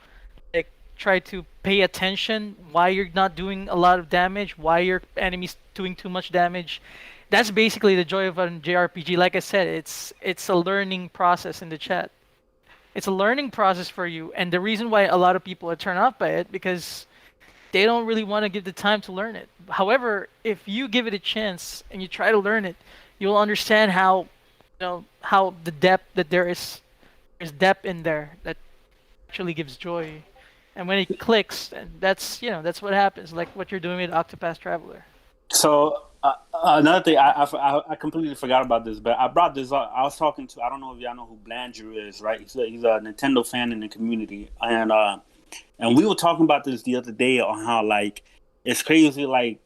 pay attention, why you're not doing a lot of damage, why your enemy's doing too much damage. That's basically the joy of a JRPG. Like I said, it's a learning process in the chat. It's a learning process for you, and the reason why a lot of people are turned off by it because they don't really want to give the time to learn it. However, if you give it a chance and you try to learn it, you'll understand how the depth that there's depth in there that actually gives joy. And when it clicks, and that's what happens, like what you're doing with Octopath Traveler. So another thing, I completely forgot about this, but I brought this up. I was talking to, I don't know if y'all know who Blandrew is, right? He's a Nintendo fan in the community, and we were talking about this the other day on how like it's crazy, like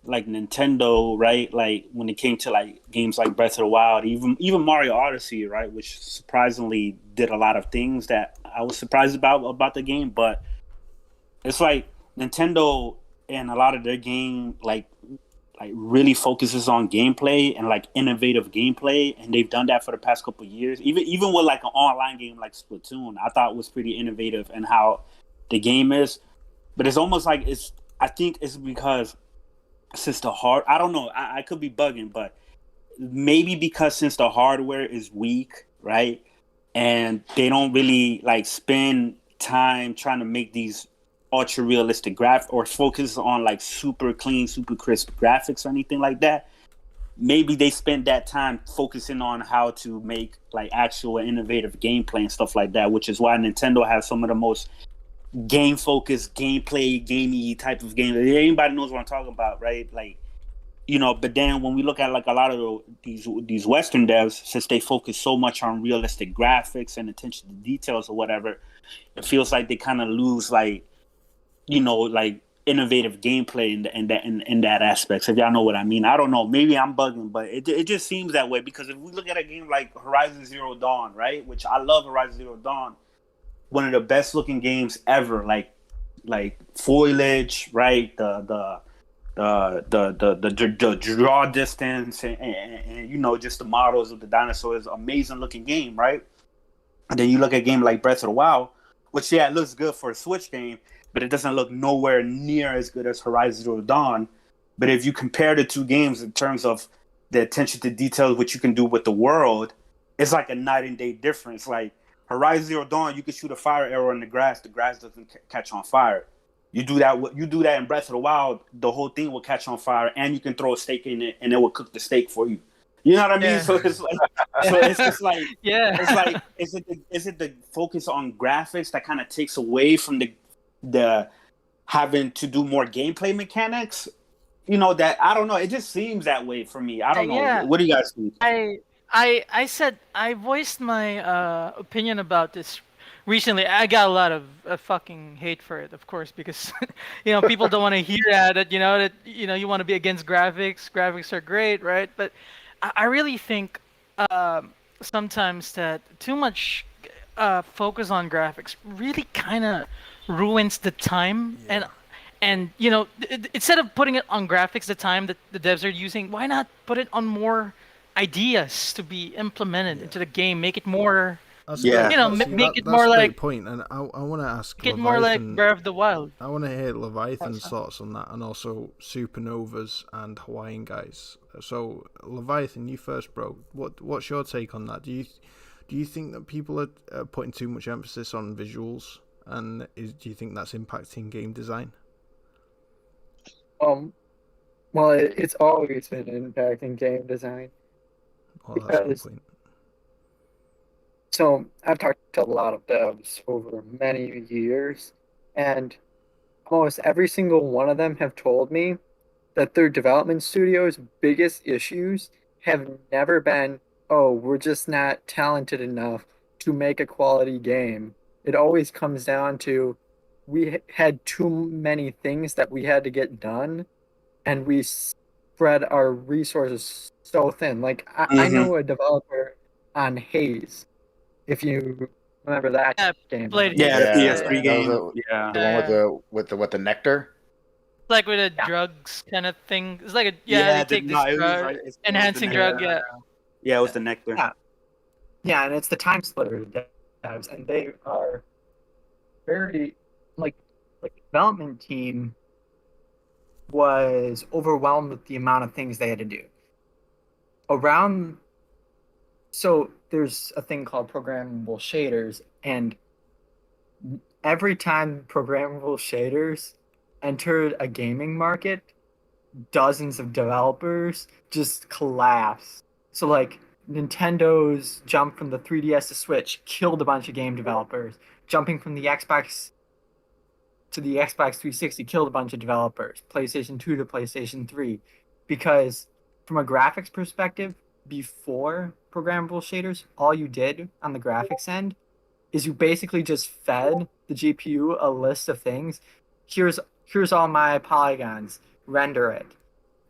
Nintendo, right? Like when it came to like games like Breath of the Wild, even Mario Odyssey, right? Which surprisingly did a lot of things that I was surprised about the game, but it's like Nintendo and a lot of their game like really focuses on gameplay and like innovative gameplay, and they've done that for the past couple of years. Even with like an online game like Splatoon, I thought was pretty innovative in how the game is. But it's almost like I think it's because since I don't know, I could be bugging, but maybe because since the hardware is weak, right, and they don't really like spend time trying to make these ultra realistic or focus on like super clean, super crisp graphics or anything like that. Maybe they spend that time focusing on how to make like actual innovative gameplay and stuff like that, which is why Nintendo has some of the most game focused, gamey type of games. Anybody knows what I'm talking about, right? Like, but then when we look at like a lot of these Western devs, since they focus so much on realistic graphics and attention to details or whatever, it feels like they kind of lose like like innovative gameplay in that aspect. So if y'all know what I mean, I don't know. Maybe I'm bugging, but it just seems that way because if we look at a game like Horizon Zero Dawn, right, which I love Horizon Zero Dawn, one of the best looking games ever, like foliage, right, the draw distance and just the models of the dinosaurs, amazing looking game, right? And then you look at a game like Breath of the Wild, which it looks good for a Switch game, but it doesn't look nowhere near as good as Horizon Zero Dawn. But if you compare the two games in terms of the attention to detail, what you can do with the world, it's like a night and day difference. Like Horizon Zero Dawn, you can shoot a fire arrow in the grass doesn't catch on fire. You do that in Breath of the Wild, the whole thing will catch on fire, and you can throw a steak in it, and it will cook the steak for you. You know what I mean? Yeah. So it's like, it's just like, yeah. It's like, is it the focus on graphics that kind of takes away from the having to do more gameplay mechanics? That I don't know. It just seems that way for me. I don't know. Yeah. What do you guys think? I voiced my opinion about this recently. I got a lot of fucking hate for it, of course, because people don't want to hear that you want to be against graphics. Graphics are great, right? But I really think sometimes that too much focus on graphics really kind of ruins the time. And you know, instead of putting it on graphics, the time that the devs are using, why not put it on more ideas to be implemented into the game? Make it more, That's Yeah. great. you know, See, make it that's more a great like point, and I want to ask make it more like Leviathan. Breath of the Wild. I want to hear Leviathan's thoughts on that, and also Supernovas and Hawaiian guys. So Leviathan, you first, bro. What's your take on that? Do you think that people are putting too much emphasis on visuals, and do you think that's impacting game design? Well, it's always been impacting game design. Oh, that's a good Because point. so I've talked to a lot of devs over many years, and almost every single one of them have told me that their development studio's biggest issues have never been, oh, we're just not talented enough to make a quality game. It always comes down to had too many things that we had to get done, and we spread our resources so thin. Like I Mm-hmm. know a developer on Haze, if you remember that Yeah, game. played Yeah, the Haze. PS3 That was game. Yeah. the one with the nectar. Like with a Yeah. drugs kind of thing. It's like a they take this it was drug, right. It was the enhancing nectar. drug. Yeah. Yeah, it was the nectar. Yeah. Yeah, and it's the Time Splitter devs, and they are very like the development team was overwhelmed with the amount of things they had to do. So there's a thing called programmable shaders, and every time programmable shaders entered a gaming market, dozens of developers just collapse. So like Nintendo's jump from the 3DS to Switch killed a bunch of game developers. Jumping from the Xbox to the Xbox 360 killed a bunch of developers. PlayStation 2 to PlayStation 3. Because from a graphics perspective, before programmable shaders, all you did on the graphics end is you basically just fed the GPU a list of things. Here's all my polygons, render it.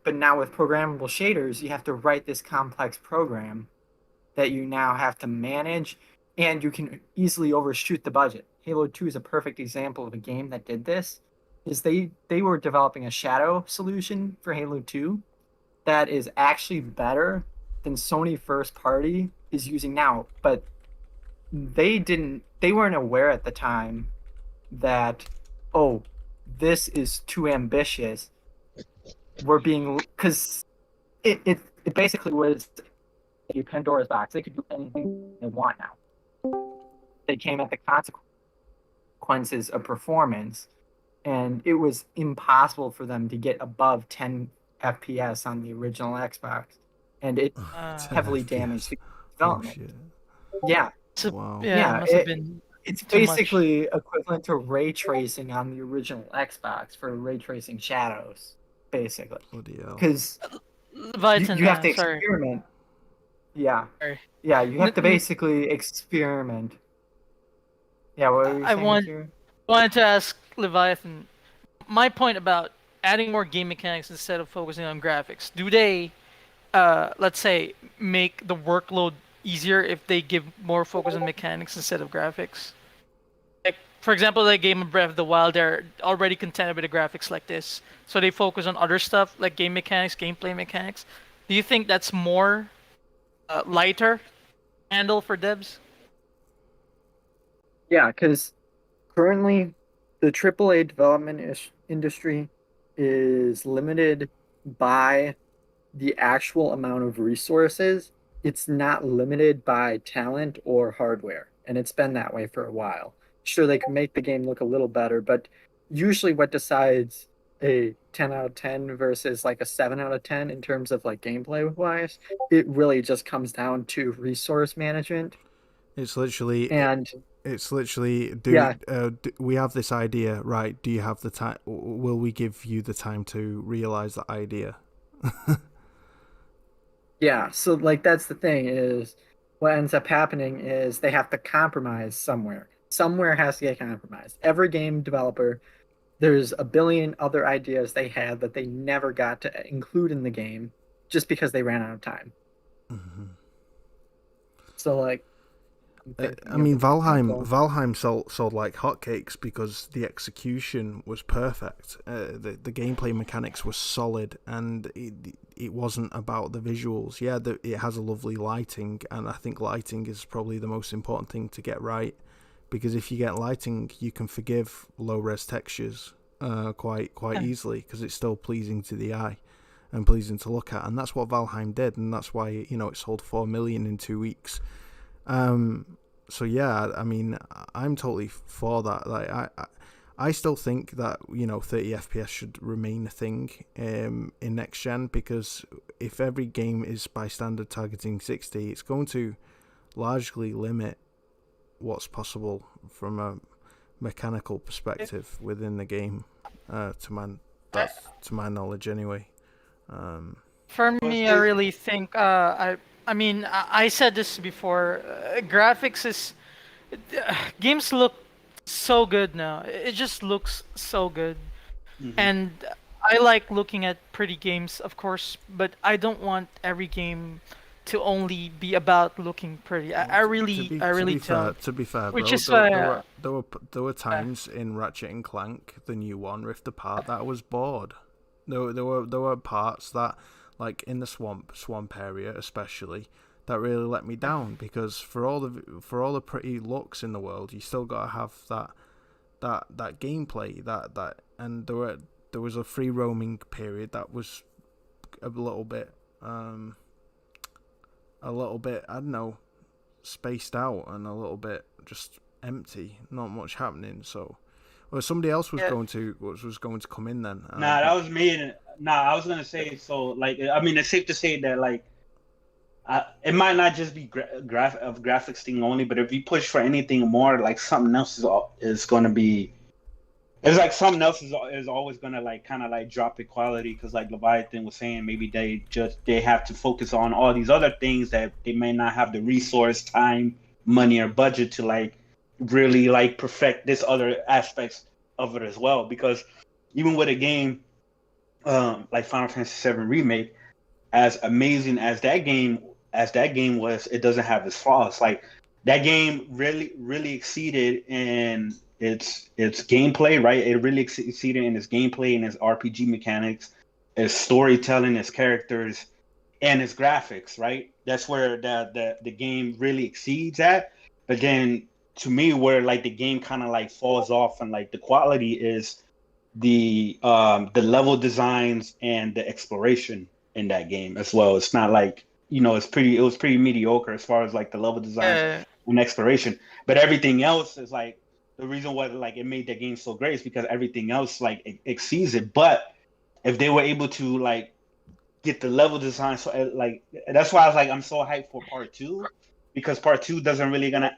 But now with programmable shaders, you have to write this complex program that you now have to manage, and you can easily overshoot the budget. Halo 2 is a perfect example of a game that did this. Is they were developing a shadow solution for Halo 2 that is actually better than Sony first party is using now, but they weren't aware at the time that, oh, this is too ambitious. Because it basically was a Pandora's box. They could do anything they want now. They came at the consequences of performance, and it was impossible for them to get above 10 FPS on the original Xbox, and it heavily damaged the development. Yeah. Wow. Yeah, it must have been It's too much. basically equivalent to ray tracing on the original Xbox for ray tracing shadows, basically. Bloody hell. Because Leviathan, you have to sorry. experiment. Yeah. Sorry. Yeah, you have to basically experiment. Yeah, what were you saying, Kieran? Wanted to ask Leviathan, my point about adding more game mechanics instead of focusing on graphics. Do they, let's say, make the workload easier if they give more focus on mechanics instead of graphics? Like, for example, the game of Breath of the Wild, they're already contented with the graphics like this, so they focus on other stuff like game mechanics, gameplay mechanics. Do you think that's more lighter handle for devs? Yeah, because currently the AAA development industry is limited by the actual amount of resources. It's not limited by talent or hardware, and it's been that way for a while. Sure, they can make the game look a little better, but usually what decides a 10 out of 10 versus like a 7 out of 10 in terms of like gameplay wise, it really just comes down to resource management. It's literally Yeah. We have this idea, right? Do you have the time? Will we give you the time to realize that idea? Yeah, so like that's the thing is what ends up happening is they have to compromise somewhere. Somewhere has to get compromised. Every game developer, there's a billion other ideas they had that they never got to include in the game just because they ran out of time. Mm-hmm. So like I mean, Valheim sold like hotcakes because the execution was perfect. The gameplay mechanics were solid, and it wasn't about the visuals. Yeah, it has a lovely lighting, and I think lighting is probably the most important thing to get right, because if you get lighting, you can forgive low res textures quite easily, because it's still pleasing to the eye and pleasing to look at, and that's what Valheim did, and that's why it sold 4 million in 2 weeks. So yeah, I mean, I'm totally for that. Like, I still think that 30 FPS should remain a thing in next gen, because if every game is by standard targeting 60, it's going to largely limit what's possible from a mechanical perspective within the game. To my knowledge, anyway. For me, I really think I mean, I said this before. Graphics is games look so good now. It just looks so good, and I like looking at pretty games, of course. But I don't want every game to only be about looking pretty. I really don't. To be fair, Which bro, is why there were times in Ratchet and Clank, the new one, Rift Apart, that I was bored. There were parts that, like in the swamp area especially, that really let me down, because for all the pretty looks in the world, you still gotta have that gameplay, that and there was a free roaming period that was a little bit I don't know, spaced out and a little bit just empty, not much happening. So, well, somebody else was going to come in then. That was me. I was gonna say, so like, I mean, it's safe to say that like, it might not just be graphics thing only, but if you push for anything more, like something else is going to be. It's like something else is always going to like kind of like drop the quality, because like Leviathan was saying, maybe they have to focus on all these other things that they may not have the resource, time, money, or budget to like really like perfect this other aspects of it as well. Because even with a game like Final Fantasy VII Remake, as amazing as that game was, it doesn't have its flaws. Like that game really exceeded in its gameplay, right? It really exceeded in its gameplay and its RPG mechanics, its storytelling, its characters, and its graphics, right? That's where the game really exceeds at. But then to me, where like the game kind of like falls off and like the quality is the level designs and the exploration in that game as well. It's not like, it was pretty mediocre as far as like the level design and exploration, but everything else is like the reason why like it made that game so great is because everything else like it exceeds it. But if they were able to like get the level design, so like that's why I was like, I'm so hyped for part 2, because part 2 isn't really gonna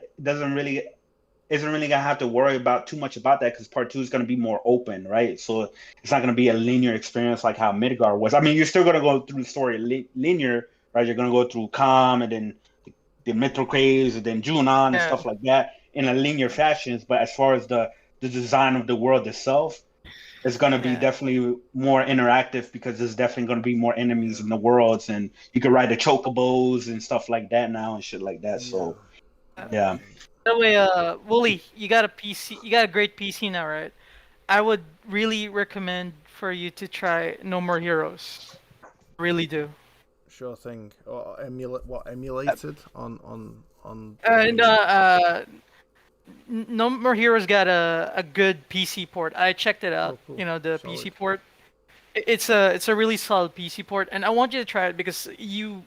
have to worry about too much about that, because part 2 is going to be more open, right? So it's not going to be a linear experience like how Midgar was. I mean, you're still going to go through the story linear, right? You're going to go through Calm and then the Metro Craves and then Junon and stuff like that in a linear fashion. But as far as the design of the world itself, it's going to be definitely more interactive, because there's definitely going to be more enemies in the worlds, and you can ride the chocobos and stuff like that now and shit like that. So, yeah. By the way, Wooly, you got a PC. You got a great PC now, right? I would really recommend for you to try No More Heroes. Really do. Sure thing. Or emulated on. No More Heroes got a good PC port. I checked it out. Cool. The PC port. It's a really solid PC port, and I want you to try it because you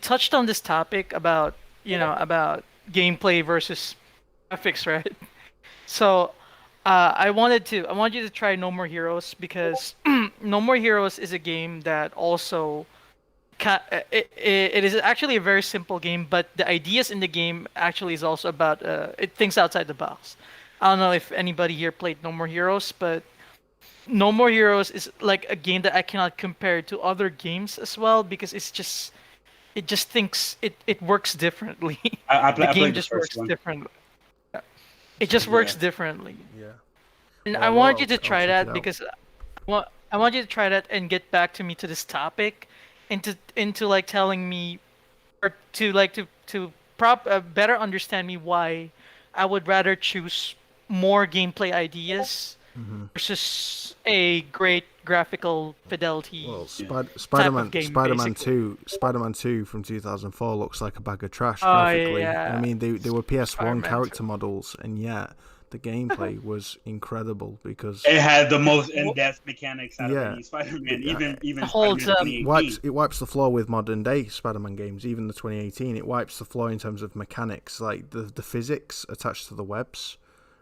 touched on this topic about about gameplay versus graphics, right? So I want you to try No More Heroes, because No More Heroes is a game that also it is actually a very simple game, but the ideas in the game actually is also about it thinks outside the box. I don't know if anybody here played No More Heroes, but No More Heroes is like a game that I cannot compare to other games as well, because it just thinks it works differently. The game just works differently. It just works differently. Yeah. And I want you to try that, because I want you to try that and get back to me to this topic, into like telling me, or to better understand me why I would rather choose more gameplay ideas versus a great graphical fidelity Well, type of game, basically. Spider-Man 2 from 2004 looks like a bag of trash Oh graphically. yeah, I mean, they were PS1 Spider-Man character 2. models, and yet the gameplay was incredible because It had the most in-depth mechanics out of Yeah. any Spider-Man, It- even holds Spider-Man up. 2018. it wipes the floor with modern day Spider-Man games, even the 2018. It wipes the floor in terms of mechanics, like the physics attached to the webs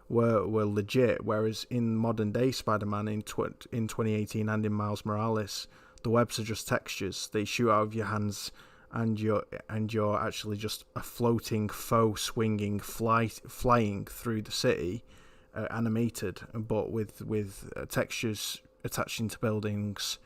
were legit. Whereas in modern day Spider-Man in 2018 and in Miles Morales, the webs are just textures. They shoot out of your hands, and you're actually just a floating foe swinging flying through the city, animated, but with textures attaching to buildings,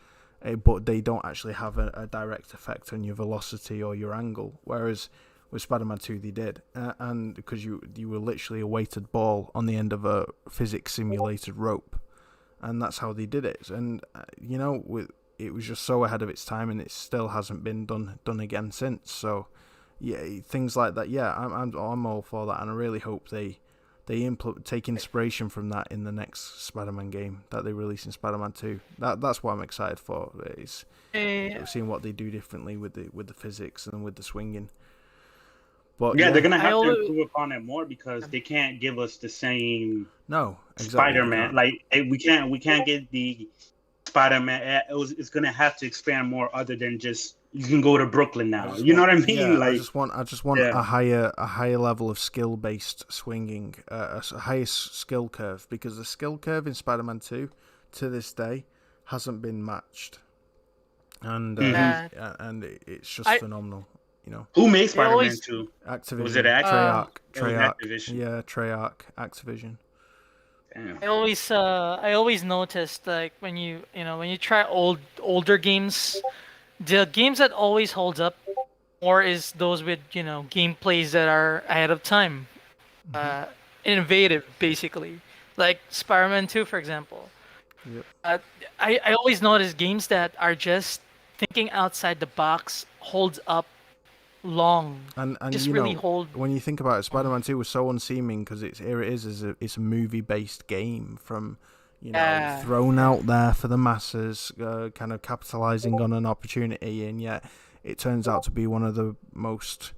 but they don't actually have a direct effect on your velocity or your angle. Whereas with Spider-Man 2 they did, and because you were literally a weighted ball on the end of a physics simulated rope, and that's how they did it. And it was just so ahead of its time, and it still hasn't been done again since. So yeah, things like that. Yeah, I'm all for that, and I really hope they take inspiration from that in the next Spider-Man game that they release in Spider-Man 2. That's what I'm excited for. Is seeing what they do differently with the physics and with the swinging. But yeah, they're gonna have to improve upon it more because they can't give us the same Spider-Man. Like we can't get the Spider-Man. It's gonna have to expand more other than just you can go to Brooklyn now. You know what I mean? Yeah, like I just want a higher level of skill based swinging, a higher skill curve, because the skill curve in Spider-Man 2 to this day hasn't been matched, and it's just phenomenal. You know, who made Spider-Man 2? Activision. Was it Treyarch? Activision. Yeah, Treyarch. Activision. Damn. I always noticed, like, when you try older games, the games that always holds up more is those with gameplays that are ahead of time, innovative, basically, like Spider-Man 2, for example. Yep. I always notice games that are just thinking outside the box holds up long. And just really hold. When you think about it, Spider-Man 2 was so unseeming because it's a movie-based game from thrown out there for the masses, kind of capitalizing on an opportunity, and yet it turns out to be one of the most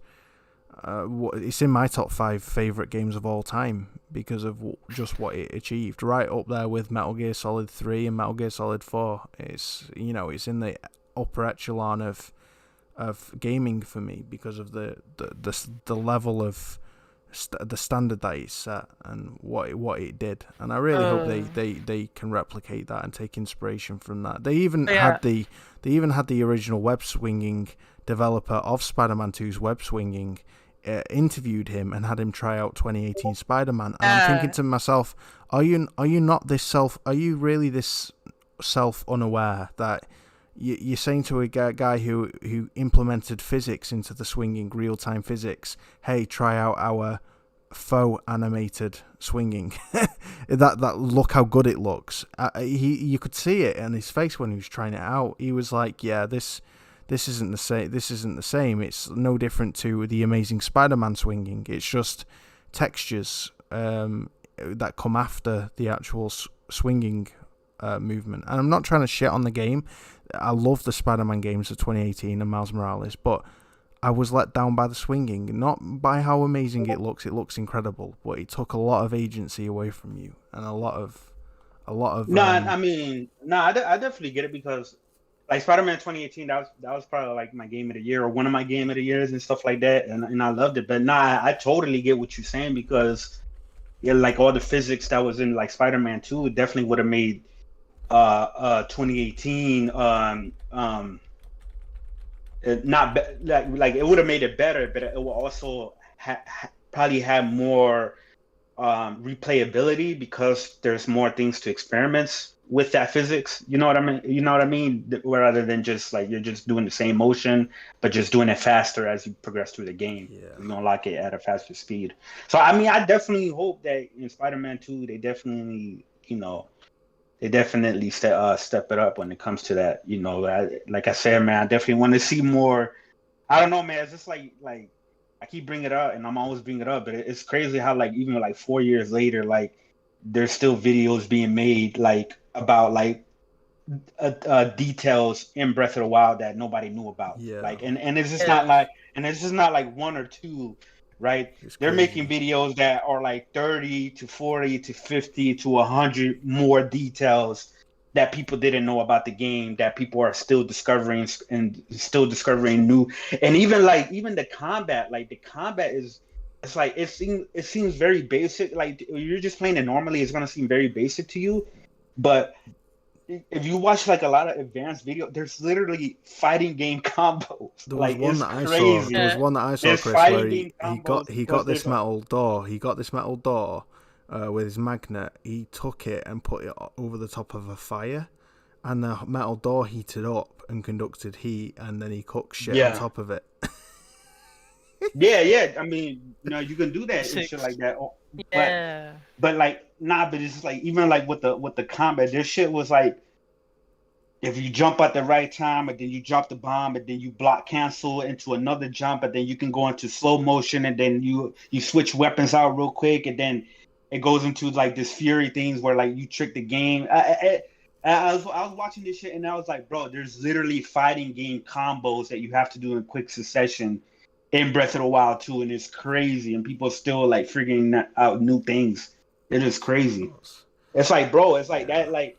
it's in my top 5 favorite games of all time because of just what it achieved, right up there with Metal Gear Solid 3 and Metal Gear Solid 4. It's it's in the upper echelon of gaming for me because of the level of the standard that it set and what it did, and I really hope they can replicate that and take inspiration from that. They even had the original web swinging developer of Spider-Man 2's web swinging interviewed him and had him try out 2018 Spider-Man, and I'm thinking to myself, are you really this self unaware that you're saying to a guy who implemented physics into the swinging, real-time physics, hey, try out our faux animated swinging. that look how good it looks. You could see it in his face when he was trying it out. He was like, yeah, this isn't the same. This isn't the same. It's no different to the Amazing Spider-Man swinging. It's just textures that come after the actual swinging movement. And I'm not trying to shit on the game. I love the Spider-Man games of 2018 and Miles Morales, but I was let down by the swinging, not by how amazing it looks. It looks incredible, but it took a lot of agency away from you and a lot of. I definitely get it because, like, Spider-Man 2018, that was probably like my game of the year or one of my game of the years and stuff like that, and I loved it. But I totally get what you're saying because, yeah, like all the physics that was in like Spider-Man 2 definitely would have made 2018 not like it would have made it better, but it will also probably have more replayability because there's more things to experiment with that physics. You know what I mean? Rather than just like you're just doing the same motion, but just doing it faster as you progress through the game. Yeah. You unlock it at a faster speed. So I mean, I definitely hope that in Spider-Man 2, they definitely step it up when it comes to that. Like I said, man, I definitely want to see more. I don't know, man. It's just like I keep bringing it up, and I'm always bringing it up, but it's crazy how like even like 4 years later, like there's still videos being made like about like details in Breath of the Wild that nobody knew about. Yeah. Like, and it's just not like, and it's just not like one or two, right? They're making videos that are like 30 to 40 to 50 to 100 more details that people didn't know about the game, that people are still discovering and still discovering new. And even the combat, like the combat is, it's like it seems very basic. Like you're just playing it normally, it's gonna seem very basic to you, but if you watch like a lot of advanced video, there's literally fighting game combos. There was like one it's that I crazy. saw. There was one that I saw, There's Chris, fighting where game combos he got this metal door. He got this metal door with his magnet. He took it and put it over the top of a fire, and the metal door heated up and conducted heat, and then he cooked shit on top of it. yeah. I mean, you can do that and shit like that. Yeah. But like, but it's like even like with the combat, this shit was like, if you jump at the right time, and then you drop the bomb, and then you block cancel into another jump, and then you can go into slow motion, and then you switch weapons out real quick, and then it goes into like this fury things where like you trick the game. I was watching this shit, and I was like, bro, there's literally fighting game combos that you have to do in quick succession in Breath of the Wild 2, and it's crazy, and people still like figuring out new things. It is crazy. It's like, bro, it's like that, like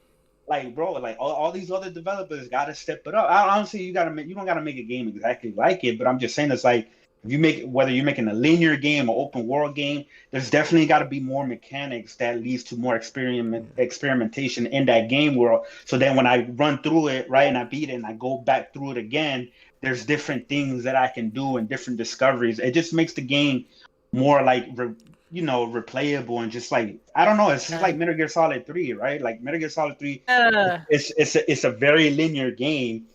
bro, like all these other developers gotta step it up. Honestly, you don't gotta make a game exactly like it, but I'm just saying it's like if you make, whether you're making a linear game or open world game, there's definitely got to be more mechanics that leads to more experimentation in that game world. So then when I run through it, right, and I beat it and I go back through it again, there's different things that I can do and different discoveries. It just makes the game more like, replayable and just like, I don't know. It's just like Metal Gear Solid 3, right? Like Metal Gear Solid 3, it's a very linear game,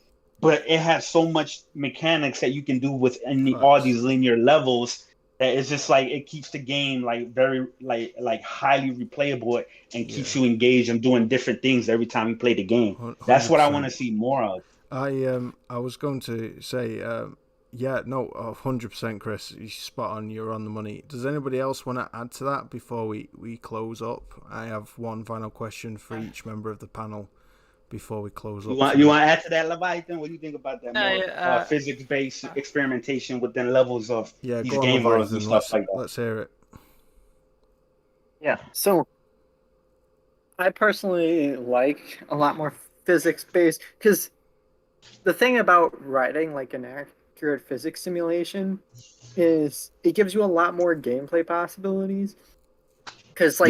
but it has so much mechanics that you can do within all these linear levels that it's just like it keeps the game like very like highly replayable and keeps you engaged and doing different things every time you play the game. 100%. That's what I want to see more of. I was going to say 100%, Chris, you're spot on, you're on the money. Does anybody else want to add to that before we close up? I have one final question for each member of the panel before we close up. You want to add to that, Leviathan? What do you think about that more physics-based experimentation within levels of these game worlds and stuff like that? Let's hear it. Yeah, so I personally like a lot more physics-based, because the thing about writing like an accurate physics simulation is it gives you a lot more gameplay possibilities. Because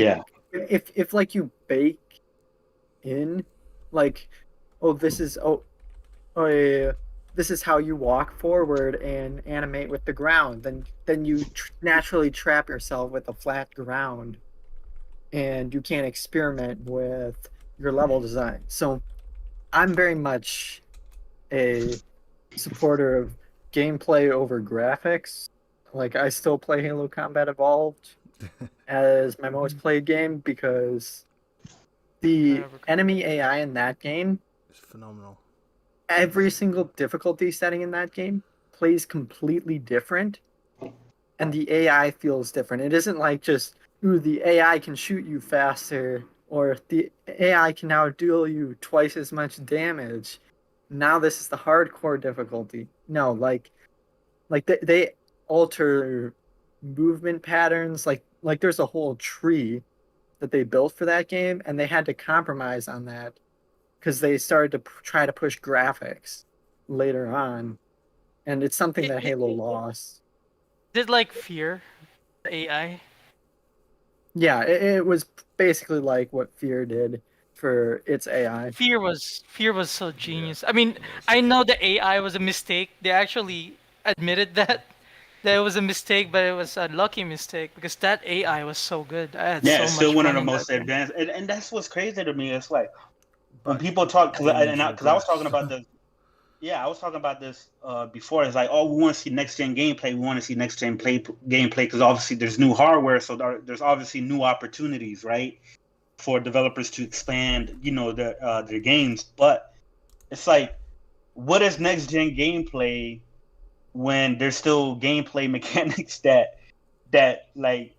if like you bake in like, this is how you walk forward and animate with the ground, then you naturally trap yourself with a flat ground, and you can't experiment with your level design. So I'm very much a supporter of gameplay over graphics. Like, I still play Halo Combat Evolved as my most played game because the enemy AI in that game is phenomenal. Every single difficulty setting in that game plays completely different, and the AI feels different. It isn't like just, the AI can shoot you faster, or the AI can now deal you twice as much damage. Now this is the hardcore difficulty. No, like they alter movement patterns. Like there's a whole tree that they built for that game, and they had to compromise on that because they started to try to push graphics later on, and it's something that Halo lost. Did like Fear, the AI? Yeah, it was basically like what Fear did for its AI. Fear was so genius. I mean, I know the AI was a mistake. They actually admitted that it was a mistake, but it was a lucky mistake because that AI was so good. I had it's still one of the most advanced, and that's what's crazy to me. It's like when people talk, because I was talking about this. Yeah, I was talking about this before. It's like, we want to see next gen gameplay. We want to see next gen gameplay because obviously there's new hardware, so there's obviously new opportunities, right, for developers to expand, their games. But it's like, what is next gen gameplay when there's still gameplay mechanics that like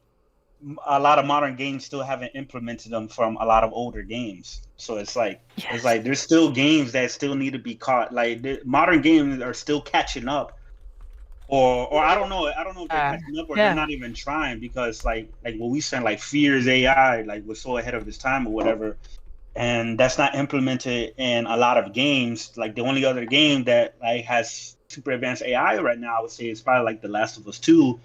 a lot of modern games still haven't implemented them from a lot of older games. So it's like there's still games that still need to be caught. Like the modern games are still catching up, or I don't know. I don't know if they're catching up or they're not even trying, because like what we said, like Fear's AI like was so ahead of its time or whatever, and that's not implemented in a lot of games. Like the only other game that like has super advanced AI right now, I would say, is probably like The Last of Us 2.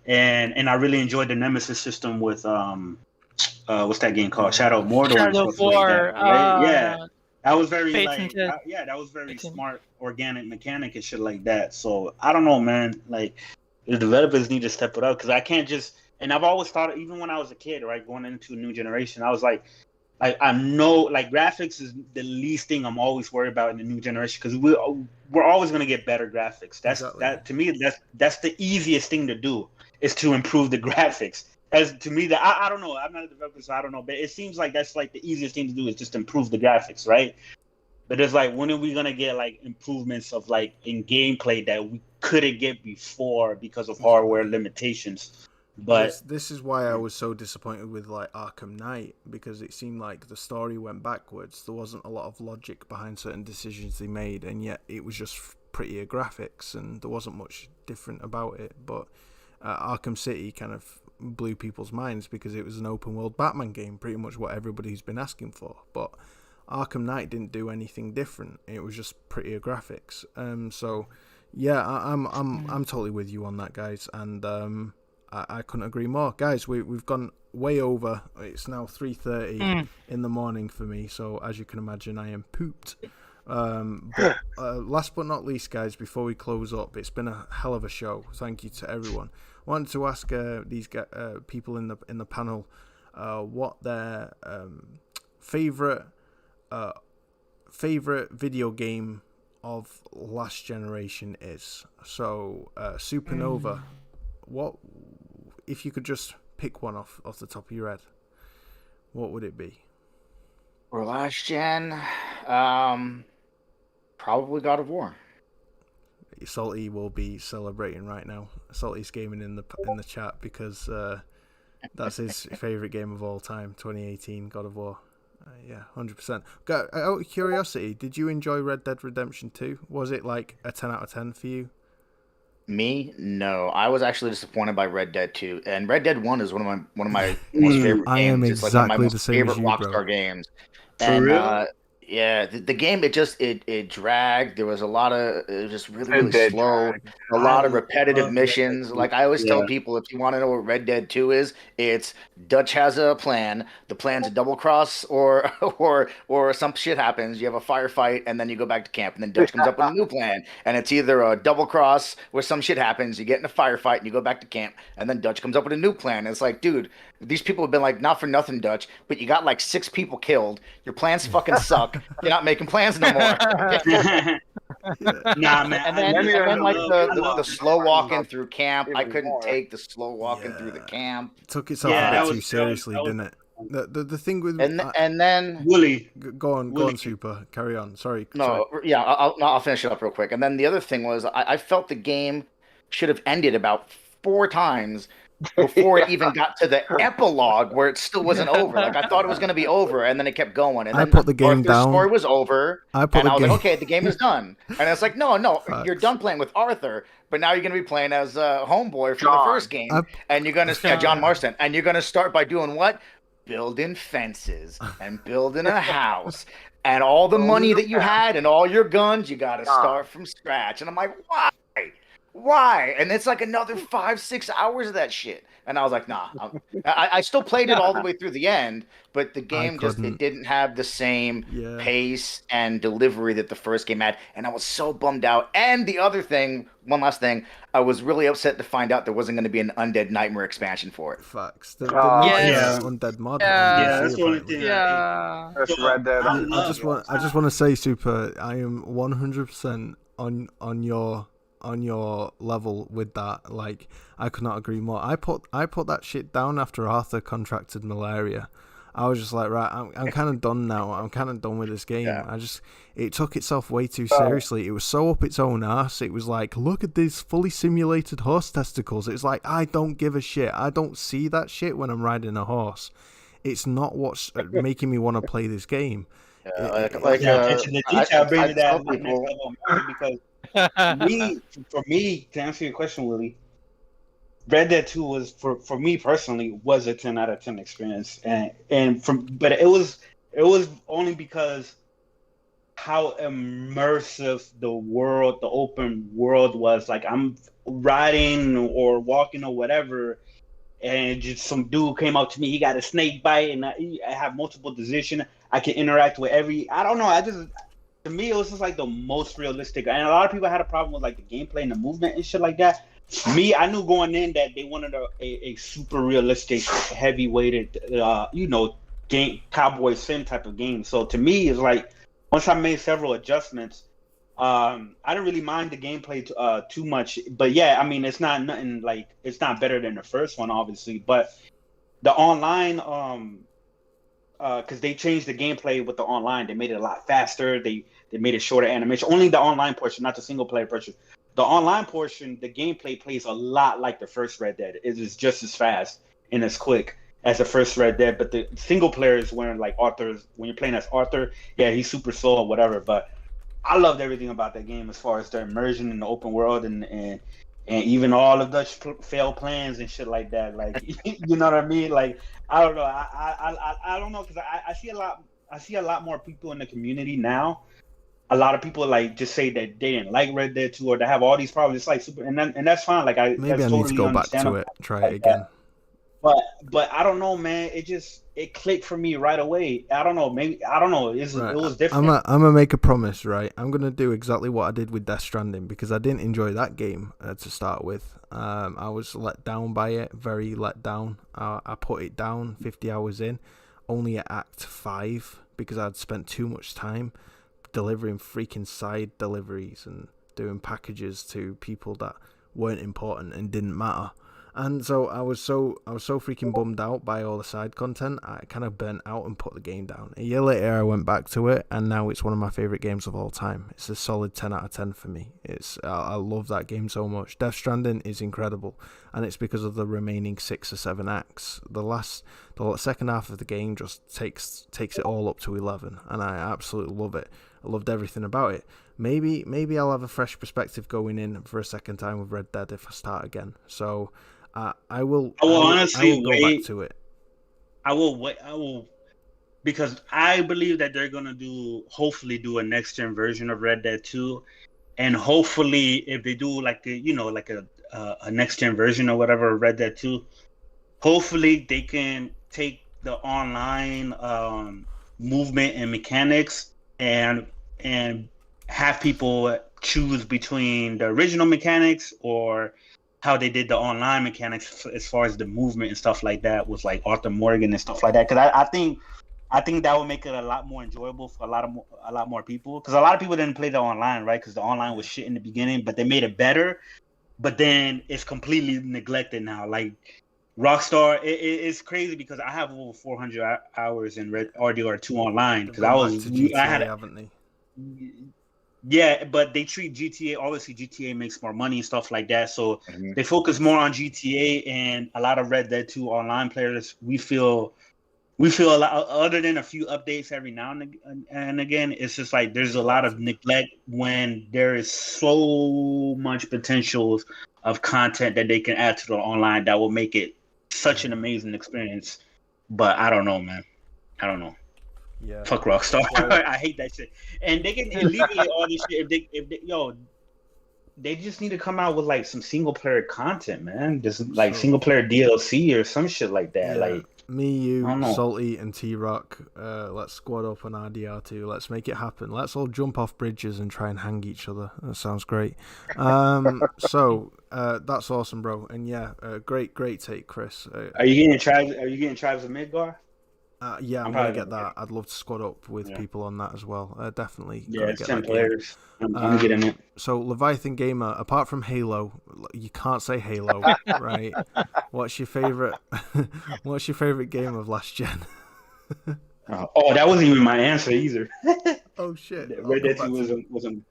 And I really enjoyed the Nemesis system with what's that game called, Shadow of Mordor and Shadow stuff like that, right? Yeah, that was very patented. that was very smart organic mechanic and shit like that. So I don't know, man. Like the developers need to step it up, because I can't just. And I've always thought, even when I was a kid, right, going into a new generation, I was like I know like graphics is the least thing I'm always worried about in the new generation, because we're always gonna get better graphics. That to me that's the easiest thing to do, is to improve the graphics. As to me, that I don't know. I'm not a developer, so I don't know. But it seems like that's like the easiest thing to do, is just improve the graphics, right? But it's like, when are we gonna get like improvements of like in gameplay that we couldn't get before because of hardware limitations? But this is why I was so disappointed with like Arkham Knight, because it seemed like the story went backwards. There wasn't a lot of logic behind certain decisions they made, and yet it was just prettier graphics, and there wasn't much different about it. But Arkham City kind of blew people's minds because it was an open world Batman game, pretty much what everybody's been asking for. But Arkham Knight didn't do anything different. It was just prettier graphics. So yeah, I'm totally with you on that, guys, and I couldn't agree more. Guys, we've gone way over. It's now 3:30 in the morning for me, so as you can imagine, I am pooped. But last but not least, guys, before we close up, it's been a hell of a show. Thank you to everyone. I wanted to ask these people in the panel what their favorite video game of last generation is. So Supernova, what if you could just pick one off the top of your head? What would it be? For last gen, probably God of War. Salty will be celebrating right now. Salty's gaming in the chat because that's his favorite game of all time, 2018 God of War. Yeah, 100%. Out of curiosity, did you enjoy Red Dead Redemption 2? Was it like a 10 out of 10 for you? Me? No. I was actually disappointed by Red Dead 2. And Red Dead 1 is one of my most favorite games. I am it's exactly like one of my most the same favorite as you, Rockstar bro. games. For real? Yeah, the game, it dragged. It was just really slow. A lot of repetitive missions. Like I always tell people, if you want to know what Red Dead 2 is, it's Dutch has a plan. The plan's a double cross or some shit happens. You have a firefight and then you go back to camp, and then Dutch comes up with a new plan. And it's either a double cross where some shit happens, you get in a firefight and you go back to camp, and then Dutch comes up with a new plan. And it's like, dude, these people have been like, not for nothing, Dutch, but you got like 6 people killed. Your plans fucking suck. You're not making plans no more. Nah, man. And then like the slow walking through camp. I couldn't take the slow walking through the camp. Took itself a bit too seriously, didn't it? The thing with and then Willie, go on, Super. Carry on. Sorry. I'll finish it up real quick. And then the other thing was, I felt the game should have ended about 4 times before it even got to the epilogue, where it still wasn't over. Like I thought it was going to be over, and then it kept going. And then I put the game Arthur's down. Story was over, I was like, okay, the game is done. And it's like, no, you're done playing with Arthur, but now you're going to be playing as Homeboy from the first game, and you're going to John Marston, and you're going to start by doing what? Building fences and building a house. And all the money that you had and all your guns, you got to start from scratch. And I'm like, why? And it's like another 5-6 hours of that shit. And I was like, nah. I still played it all the way through the end, but the game it didn't have the same pace and delivery that the first game had. And I was so bummed out. And the other thing, one last thing, I was really upset to find out there wasn't going to be an Undead Nightmare expansion for it. Facts. Undead mod. That's one thing. That's Red Dead. I just want to say, Super, I am 100% on your level with that. Like, I could not agree more. I put that shit down after Arthur contracted malaria. I was just like, right, I'm kind of done now. I'm kind of done with this game. Yeah. It took itself way too seriously. It was so up its own ass. It was like, look at these fully simulated horse testicles. It's like, I don't give a shit. I don't see that shit when I'm riding a horse. It's not what's making me want to play this game. Yeah, attention to detail, bring I that tell next people, level more because for me, to answer your question, Willie, Red Dead 2 was for me personally was a 10 out of 10 experience, but it was only because how immersive the open world was. Like I'm riding or walking or whatever, and just some dude came up to me. He got a snake bite, and I have multiple positions. I can interact with I don't know. To me, it was just like the most realistic. And a lot of people had a problem with like the gameplay and the movement and shit like that. Me, I knew going in that they wanted a super realistic, heavy-weighted, game, cowboy sim type of game. So to me, it's like once I made several adjustments, I didn't really mind the gameplay too much. But yeah, I mean, it's not better than the first one, obviously. But the online, because they changed the gameplay with the online, they made it a lot faster. They made it shorter animation. Only the online portion, not the single player portion. The online portion, the gameplay plays a lot like the first Red Dead. It is just as fast and as quick as the first Red Dead. But the single player is when you're playing as Arthur, yeah, he's super slow or whatever. But I loved everything about that game as far as the immersion in the open world and even all of the failed plans and shit like that. Like, you know what I mean? Like, I don't know. I don't know, because I see a lot more people in the community now. A lot of people like just say that they didn't like Red Dead 2 or they have all these problems. It's like super, and that's fine. Like maybe I need to go back to it, try it again. But I don't know, man. It clicked for me right away. I don't know. Maybe I don't know. It was different. I'm gonna make a promise, right? I'm gonna do exactly what I did with Death Stranding, because I didn't enjoy that game to start with. I was let down by it, very let down. I put it down 50 hours in, only at Act 5, because I'd spent too much time delivering freaking side deliveries and doing packages to people that weren't important and didn't matter. And so I was so freaking bummed out by all the side content. I kind of burnt out and put the game down. A year later, I went back to it, and now it's one of my favorite games of all time. It's a solid 10 out of 10 for me. I love that game so much. Death Stranding is incredible, and it's because of the remaining 6 or 7 acts. The second half of the game just takes it all up to 11, and I absolutely love it. I loved everything about it. Maybe I'll have a fresh perspective going in for a second time with Red Dead if I start again. So I will honestly go back to it. I will, because I believe that they're gonna hopefully do a next gen version of Red Dead 2, and hopefully if they do like a next gen version or whatever of Red Dead 2, hopefully they can take the online movement and mechanics and have people choose between the original mechanics or how they did the online mechanics as far as the movement and stuff like that with like Arthur Morgan and stuff like that. Because I think that would make it a lot more enjoyable for a lot more people. Because a lot of people didn't play the online, right? Because the online was shit in the beginning, but they made it better. But then it's completely neglected now. Like Rockstar, it's crazy because I have over 400 hours in RDR2 online because haven't they? Yeah, but they treat GTA, obviously GTA makes more money and stuff like that, so they focus more on GTA, and a lot of Red Dead 2 online players, we feel a lot, other than a few updates every now and again, it's just like there's a lot of neglect when there is so much potential of content that they can add to the online that will make it such an amazing experience. But I don't know, man. I don't know. Yeah. Fuck Rockstar. I hate that shit. And they can alleviate all this shit if they they just need to come out with like some single player content, man. Just like single player DLC or some shit like that. Yeah. Like me, you, Salty, and T-Rock, let's squad up on RDR2. Let's make it happen. Let's all jump off bridges and try and hang each other. That sounds great. So that's awesome, bro. And yeah, great take, Chris. Are you getting Tribes of Midgar? Yeah, I'm gonna get that. I'd love to squad up with people on that as well. Definitely. Yeah, it's 10 players. I'm getting it. So Leviathan Gamer, apart from Halo, you can't say Halo, right? What's your favorite? What's your favorite game of last gen? Oh, that wasn't even my answer either. Oh shit! Red Dead 2 wasn't.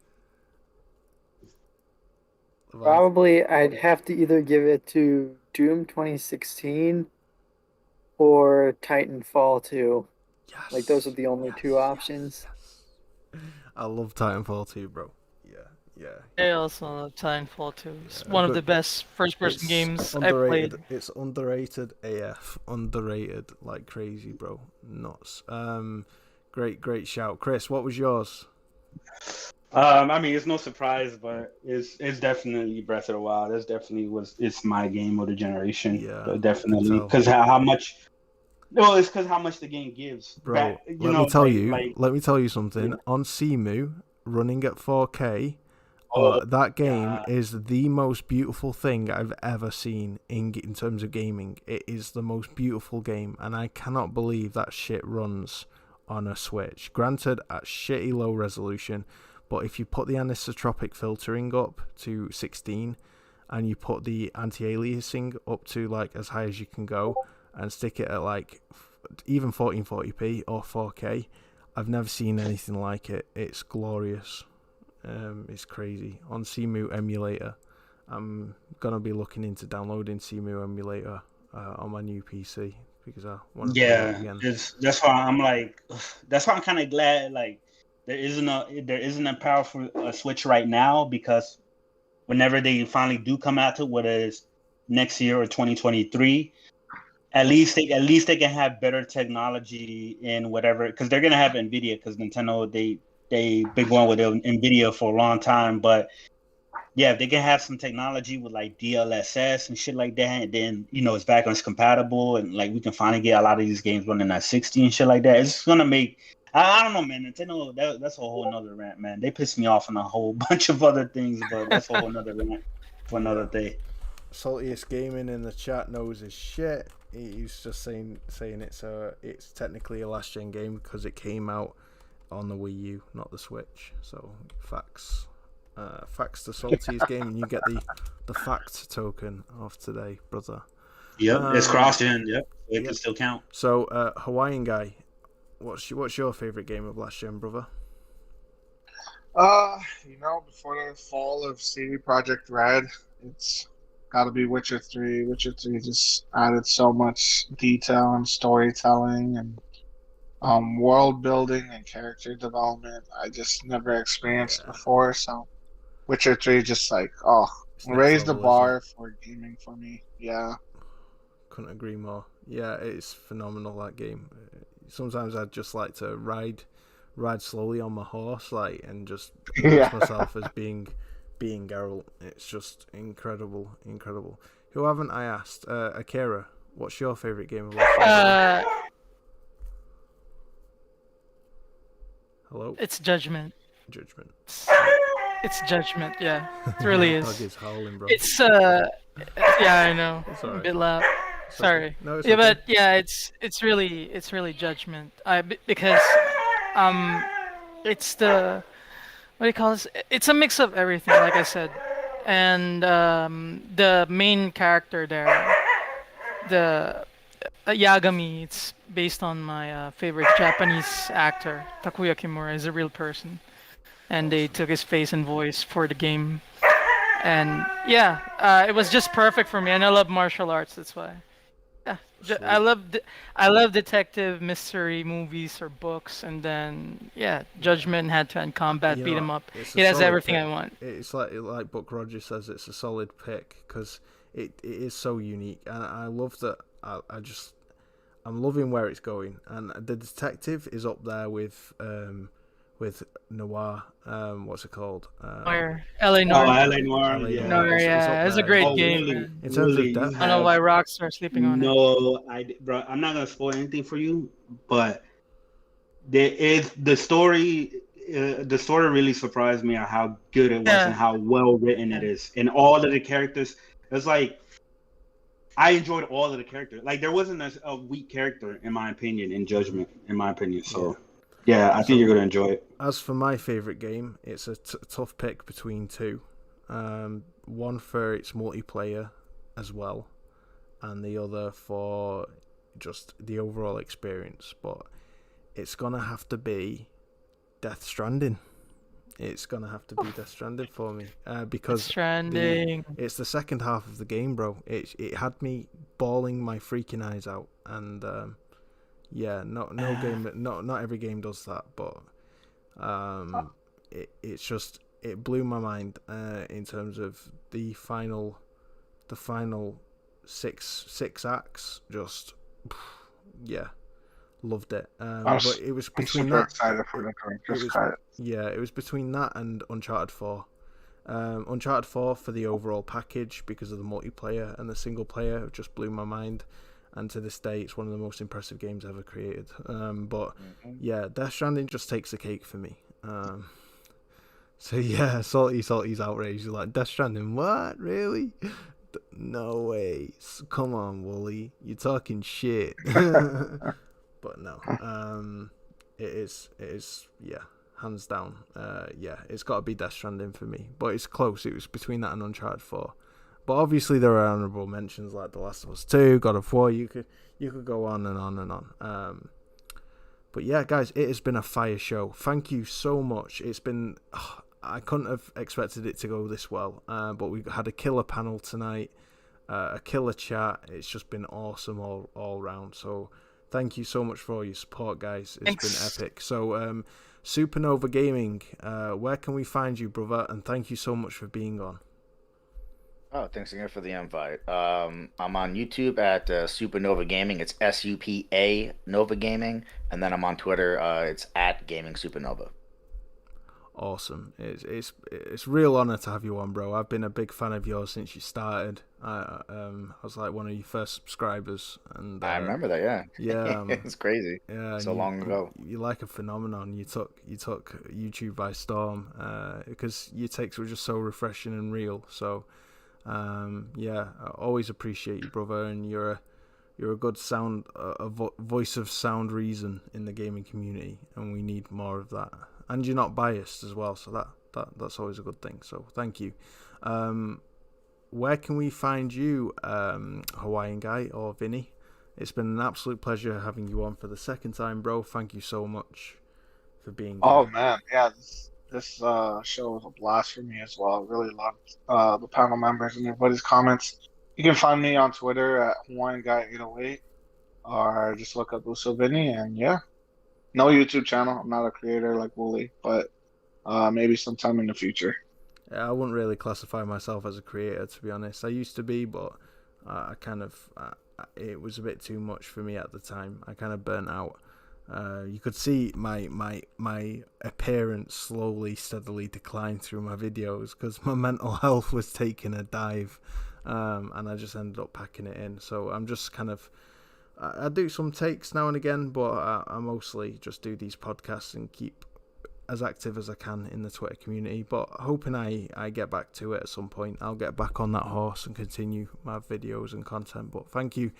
Probably I'd have to either give it to Doom 2016 or Titanfall 2. Yes. Like those are the only two options. Yes. I love Titanfall 2, bro. Yeah. I also love Titanfall 2. It's one of the best first-person games I've underrated. played. It's underrated AF. Underrated like crazy, bro. Nuts. Great shout, Chris. What was yours? I mean, it's no surprise, but it's definitely Breath of the Wild. It's my game of the generation. Yeah, definitely, because how much. No, it's because how much the game gives. Bro, let me tell you something. On Cemu, running at 4K, that game is the most beautiful thing I've ever seen in terms of gaming. It is the most beautiful game, and I cannot believe that shit runs on a Switch. Granted, at shitty low resolution, but if you put the anisotropic filtering up to 16, and you put the anti-aliasing up to like as high as you can go, and stick it at like even 1440p or 4K, I've never seen anything like it. It's glorious. It's crazy. On Cemu emulator, I'm gonna be looking into downloading Cemu emulator on my new PC because I want to play it again. That's why I'm like, that's why I'm kind of glad like there isn't a powerful Switch right now, because whenever they finally do come out to whether it's next year or 2023, at least they can have better technology in whatever, because they're gonna have Nvidia, because Nintendo they been going with Nvidia for a long time. But yeah, if they can have some technology with like DLSS and shit like that, and then it's backwards compatible, and like we can finally get a lot of these games running at 60 and shit like that, it's gonna make. I don't know, man. Nintendo, that's a whole nother rant, man. They pissed me off on a whole bunch of other things, but that's a whole nother rant for another day. Saltiest Gaming in the chat knows his shit. He's just saying it's technically a last gen game because it came out on the Wii U, not the Switch. So facts to Saltiest Gaming. You get the fact token of today, brother. Yep, it's cross-gen. Yep, it can still count. So Hawaiian guy, what's your favorite game of last gen, brother? Before the fall of CD Projekt Red, it's got to be Witcher 3. Witcher 3 just added so much detail and storytelling and world building and character development I just never experienced before. So Witcher 3 just raised the bar for gaming for me. Yeah. Couldn't agree more. Yeah, it's phenomenal, that game. Sometimes I'd just like to ride slowly on my horse, and just watch myself as being Geralt. It's just incredible. Who haven't I asked? Akira, what's your favorite game of last year? Hello? It's Judgment. It's Judgment, yeah. It really is. Dog is howling, bro. It's yeah, I know. It's all right. A bit loud. Sorry. No, it's yeah, okay. But yeah, it's really Judgment. Because it's the, what do you call this? It's a mix of everything, like I said. And the main character there, the Yagami, it's based on my favorite Japanese actor, Takuya Kimura, is a real person. And they took his face and voice for the game. And yeah, it was just perfect for me. And I love martial arts, that's why. Yeah, I love detective mystery movies or books, and then Judgment had to end combat, beat 'em up. It has everything I want. It's like Buck Rogers says, it's a solid pick because it is so unique, and I love that. I'm loving where it's going, and the detective is up there with Noir. What's it called? LA Noir. LA Noir. Yeah, it's a great game. Really, in terms of depth. I don't know why Rockstar sleeping on it. No, bro, I'm not gonna spoil anything for you, but the story. The story really surprised me on how good it was and how well written it is, and all of the characters. It's like I enjoyed all of the characters. Like there wasn't a weak character in my opinion in Judgment. In my opinion, so. Yeah, I think you're gonna enjoy it. As for my favorite game, it's a tough pick between two. One for its multiplayer as well, and the other for just the overall experience. But it's gonna have to be Death Stranding. It's gonna have to be Death Stranding for me, because Stranding. it's the second half of the game, bro. It had me bawling my freaking eyes out, and yeah, no game, not every game does that, but it blew my mind in terms of the final six acts. Just yeah, loved it. But it was between super that. excited for the director's cut. Yeah, it was between that and Uncharted 4. Uncharted 4 for the overall package because of the multiplayer, and the single player just blew my mind. And to this day, it's one of the most impressive games ever created. But yeah, Death Stranding just takes the cake for me. So yeah, Salty's outraged. He's like, Death Stranding, what? Really? No way. Come on, Wooly. You're talking shit. But no. It is, yeah, hands down. Yeah, it's got to be Death Stranding for me. But it's close. It was between that and Uncharted 4. But obviously there are honourable mentions like The Last of Us 2, God of War. You could go on and on and on. But yeah, guys, it has been a fire show. Thank you so much. It's been... I couldn't have expected it to go this well. But we had a killer panel tonight, a killer chat. It's just been awesome all round. So thank you so much for all your support, guys. It's been epic. So Supernova Gaming, where can we find you, brother? And thank you so much for being on. Oh, thanks again for the invite. I'm on YouTube at Supernova Gaming. It's SUPA Nova Gaming, and then I'm on Twitter. It's at Gaming Supernova. Awesome. It's real honor to have you on, bro. I've been a big fan of yours since you started. I was like one of your first subscribers, and I remember that. Yeah. Yeah, it's crazy. Yeah, so long ago. You're like a phenomenon. You took YouTube by storm because your takes were just so refreshing and real. So yeah, I always appreciate you, brother, and you're a good voice of sound reason in the gaming community, and we need more of that. And you're not biased as well, so that's always a good thing. So thank you. Where can we find you, Hawaiian Guy or Vinny? It's been an absolute pleasure having you on for the second time, bro. Thank you so much for being here. Oh man, yeah, this show was a blast for me as well. I really loved the panel members and everybody's comments. You can find me on Twitter at Hawaiian Guy 808, or just look up Uso Vinny, and yeah. No YouTube channel. I'm not a creator like Wooly, but maybe sometime in the future. Yeah, I wouldn't really classify myself as a creator, to be honest. I used to be, but I kind of it was a bit too much for me at the time. I kind of burnt out. You could see my appearance slowly, steadily decline through my videos because my mental health was taking a dive, and I just ended up packing it in. So I'm just kind of... I do some takes now and again, but I mostly just do these podcasts and keep as active as I can in the Twitter community. But hoping I get back to it at some point. I'll get back on that horse and continue my videos and content. But thank you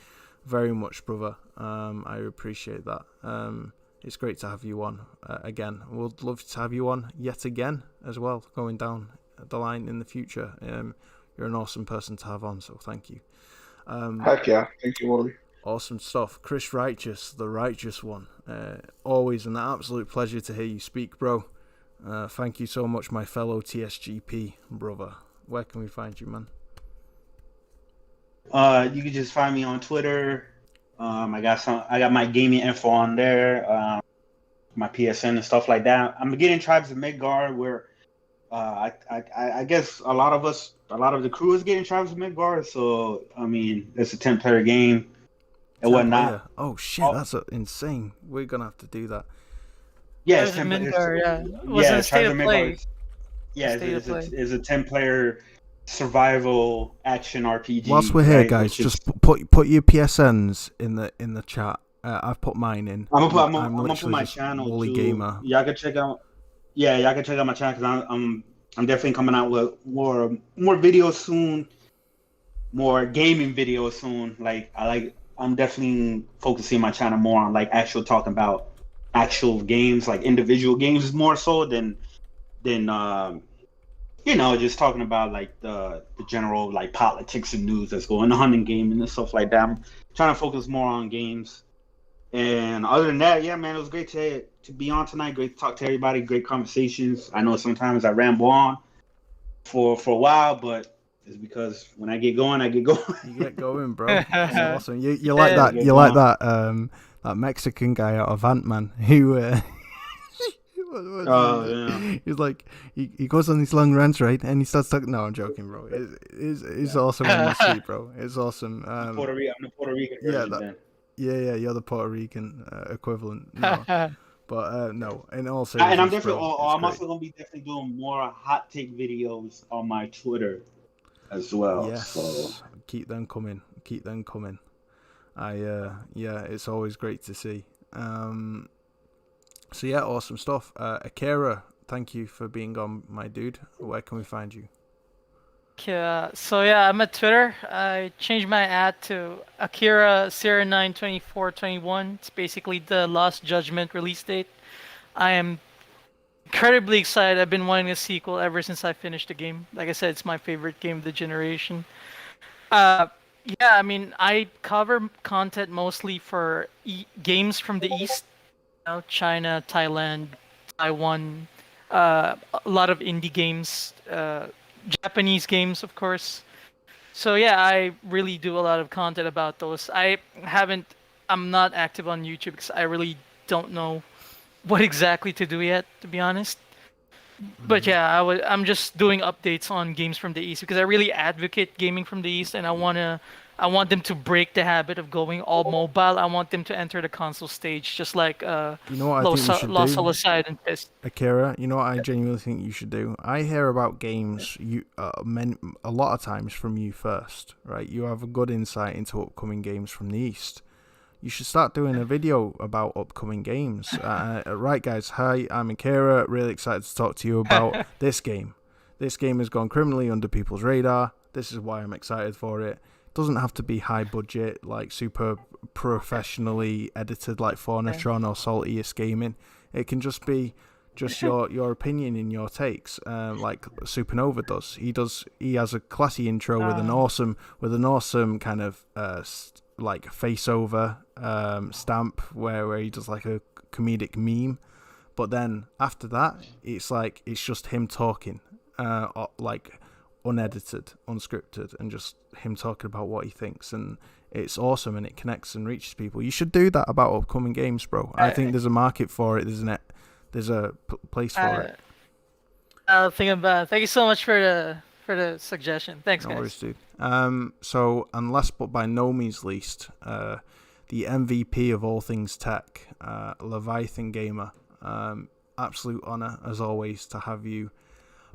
very much, brother. I appreciate that. It's great to have you on again. We'd love to have you on yet again as well, going down the line in the future. You're an awesome person to have on, so thank you. Heck yeah. Thank you, Wooly. Awesome stuff. Chris Righteous, the righteous one. Always an absolute pleasure to hear you speak, bro. Thank you so much, my fellow TSGP brother. Where can we find you, man? You can just find me on Twitter. I got my gaming info on there, my PSN and stuff like that. I'm getting Tribes of Midgard, where I guess a lot of the crew is getting Tribes of Midgard. So I mean, it's a 10-player game and whatnot. Oh shit, that's insane. We're gonna have to do that. Yeah, it's Midgard. Yeah, was it State of Play? Yeah, it's a 10-player survival action RPG. Whilst we're here, guys, just put your PSNs in the chat. I've put mine in. I'm gonna put my channel Wooly too. Gamer. Y'all can check out. Yeah, y'all can check out my channel because I'm definitely coming out with more videos soon, more gaming videos soon. I'm definitely focusing my channel more on actual talking about actual games, like individual games more so than just talking about the general politics and news that's going on in gaming and stuff like that. trying to focus more on games. And other than that, yeah, man, it was great to be on tonight. Great to talk to everybody. Great conversations. I know sometimes I ramble on for a while, but it's because when I get going, I get going. You get going, bro. That's awesome. You like that? get You like going. that Mexican guy out of Ant-Man who Yeah. he's like he goes on these long rants, right? And he starts talking. No, I'm joking, bro. It's awesome when you see, bro. It's awesome. I'm the Puerto Rican version, then. Yeah, you're the Puerto Rican equivalent. No, but no. In all And seriousness, I'm definitely. bro, I'm it's also gonna be definitely doing more hot take videos on my Twitter as well. great. Yes, So. keep them coming. Keep them coming. Yeah, it's always great to see. So yeah, awesome stuff. Akira, thank you for being on, my dude. Where can we find you? So yeah, I'm at Twitter. I changed my ad to Akira092421. It's basically the Lost Judgment release date. I am incredibly excited. I've been wanting a sequel ever since I finished the game. Like I said, it's my favorite game of the generation. Yeah, I mean, I cover content mostly for games from the East, China, Thailand, Taiwan, a lot of indie games, Japanese games, of course. So yeah, I really do a lot of content about those. I'm not active on YouTube because I really don't know what exactly to do yet, to be honest. But yeah, I'm just doing updates on games from the East because I really advocate gaming from the East, and I want them to break the habit of going all mobile. I want them to enter the console stage, just like You know what I think you should Lost do, Olaside and Fist. Akira? You know what I genuinely think you should do? I hear about games a lot of times from you first, right? You have a good insight into upcoming games from the East. You should start doing a video about upcoming games. Right, guys. Hi, I'm Akira. Really excited to talk to you about this game. This game has gone criminally under people's radar. This is why I'm excited for it. Doesn't have to be high budget, like super professionally edited, like Fornatron or Saltiest Gaming. It can just be your opinion and your takes, like Supernova does. He has a classy intro with an awesome kind of like face over stamp where he does like a comedic meme, but then after that it's just him talking, like unedited, unscripted, and just him talking about what he thinks, and it's awesome and it connects and reaches people. You should do that about upcoming games, bro. I think there's a market for it. There's a place for it. I'll think about it. Thank you so much for the suggestion. Thanks, No guys. worries, dude. So, and last but by no means least, the MVP of all things tech, Leviathan Gamer. Absolute honor, as always, to have you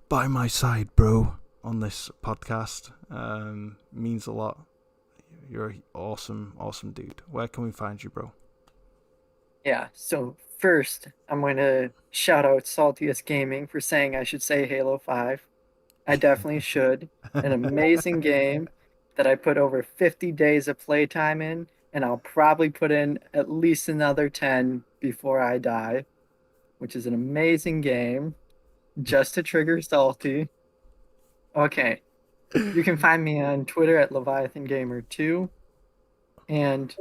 by my side, bro, on this podcast. Means a lot. You're an awesome dude. Where can we find you, bro? Yeah, so first, I'm going to shout out Saltiest Gaming for saying I should say Halo 5. I definitely should. An amazing game that I put over 50 days of playtime in, and I'll probably put in at least another 10 before I die, which is an amazing game, just to trigger Salty. Okay, you can find me on Twitter at LeviathanGamer2, and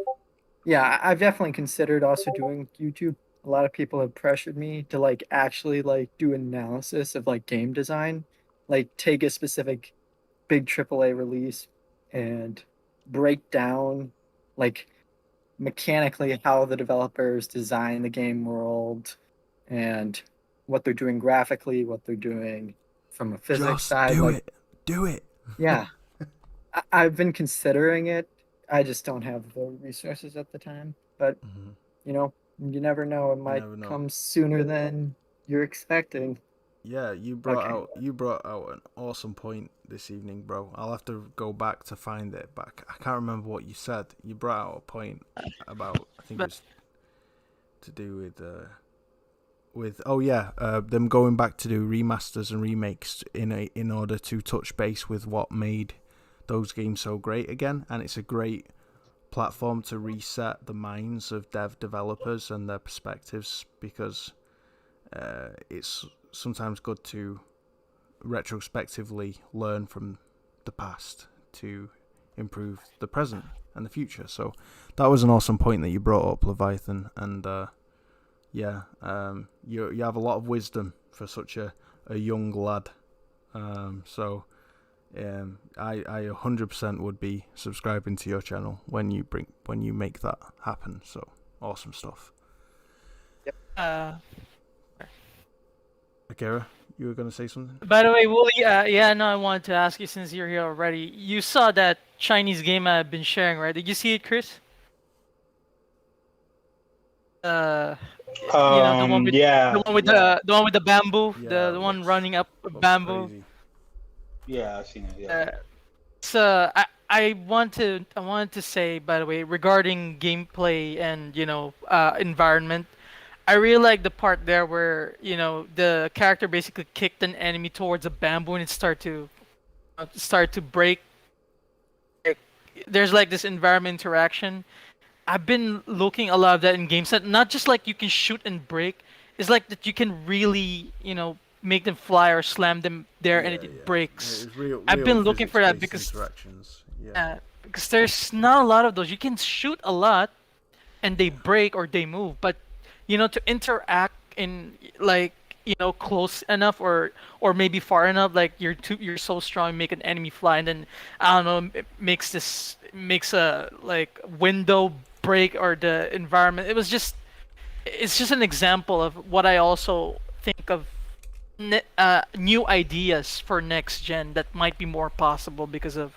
yeah, I've definitely considered also doing YouTube. A lot of people have pressured me to like actually like do analysis of like game design, like take a specific big AAA release and break down like mechanically how the developers design the game world and what they're doing graphically, what they're doing from a physics side. Do it. Yeah, I've been considering it. I just don't have the resources at the time. But you never know. It might come sooner than you're expecting. Yeah, you brought out an awesome point this evening, bro. I'll have to go back to find it back. I can't remember what you said. You brought out a point about, I think it was to do with them going back to do remasters and remakes in order to touch base with what made those games so great again, and it's a great platform to reset the minds of developers and their perspectives, because it's sometimes good to retrospectively learn from the past to improve the present and the future. So that was an awesome point that you brought up, Leviathan, and you have a lot of wisdom for such a young lad. So I 100% would be subscribing to your channel when you make that happen. So awesome stuff. Akira, you were going to say something? By the way, Wooly, I wanted to ask you, since you're here already. You saw that Chinese game I've been sharing, right? Did you see it, Chris? The one with the one with the bamboo, the one running up bamboo. Crazy. Yeah, I've seen it. Yeah. So I wanted to say, by the way, regarding gameplay and environment, I really like the part there where the character basically kicked an enemy towards a bamboo and it start to break. There's like this environment interaction. I've been looking a lot of that in games, that not just like you can shoot and break. It's like that you can really make them fly or slam them there and it breaks. Real I've been looking for that because there's not a lot of those. You can shoot a lot and they break or they move, but to interact in close enough or maybe far enough, like you're so strong, you make an enemy fly, and then I don't know, it makes a like window break or the environment. It's just an example of what I also think of new ideas for next gen that might be more possible because of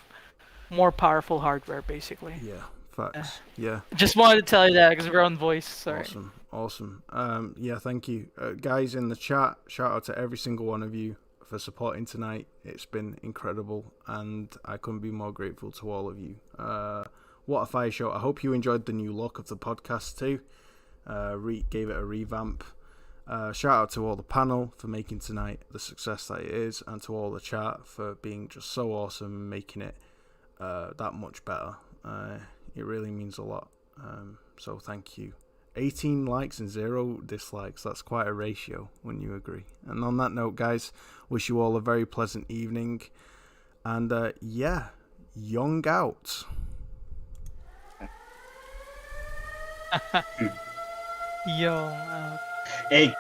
more powerful hardware, basically. Yeah, facts. Yeah. Just wanted to tell you that because we're on voice. Sorry. Awesome. Yeah, thank you. Guys in the chat, shout out to every single one of you for supporting tonight. It's been incredible, and I couldn't be more grateful to all of you. What a fire show. I hope you enjoyed the new look of the podcast too. Gave it a revamp. Shout out to all the panel for making tonight the success that it is, and to all the chat for being just so awesome and making it that much better. It really means a lot. So thank you. 18 likes and 0 dislikes. That's quite a ratio, wouldn't you agree? And on that note, guys, wish you all a very pleasant evening. And young out. Young out. Hey.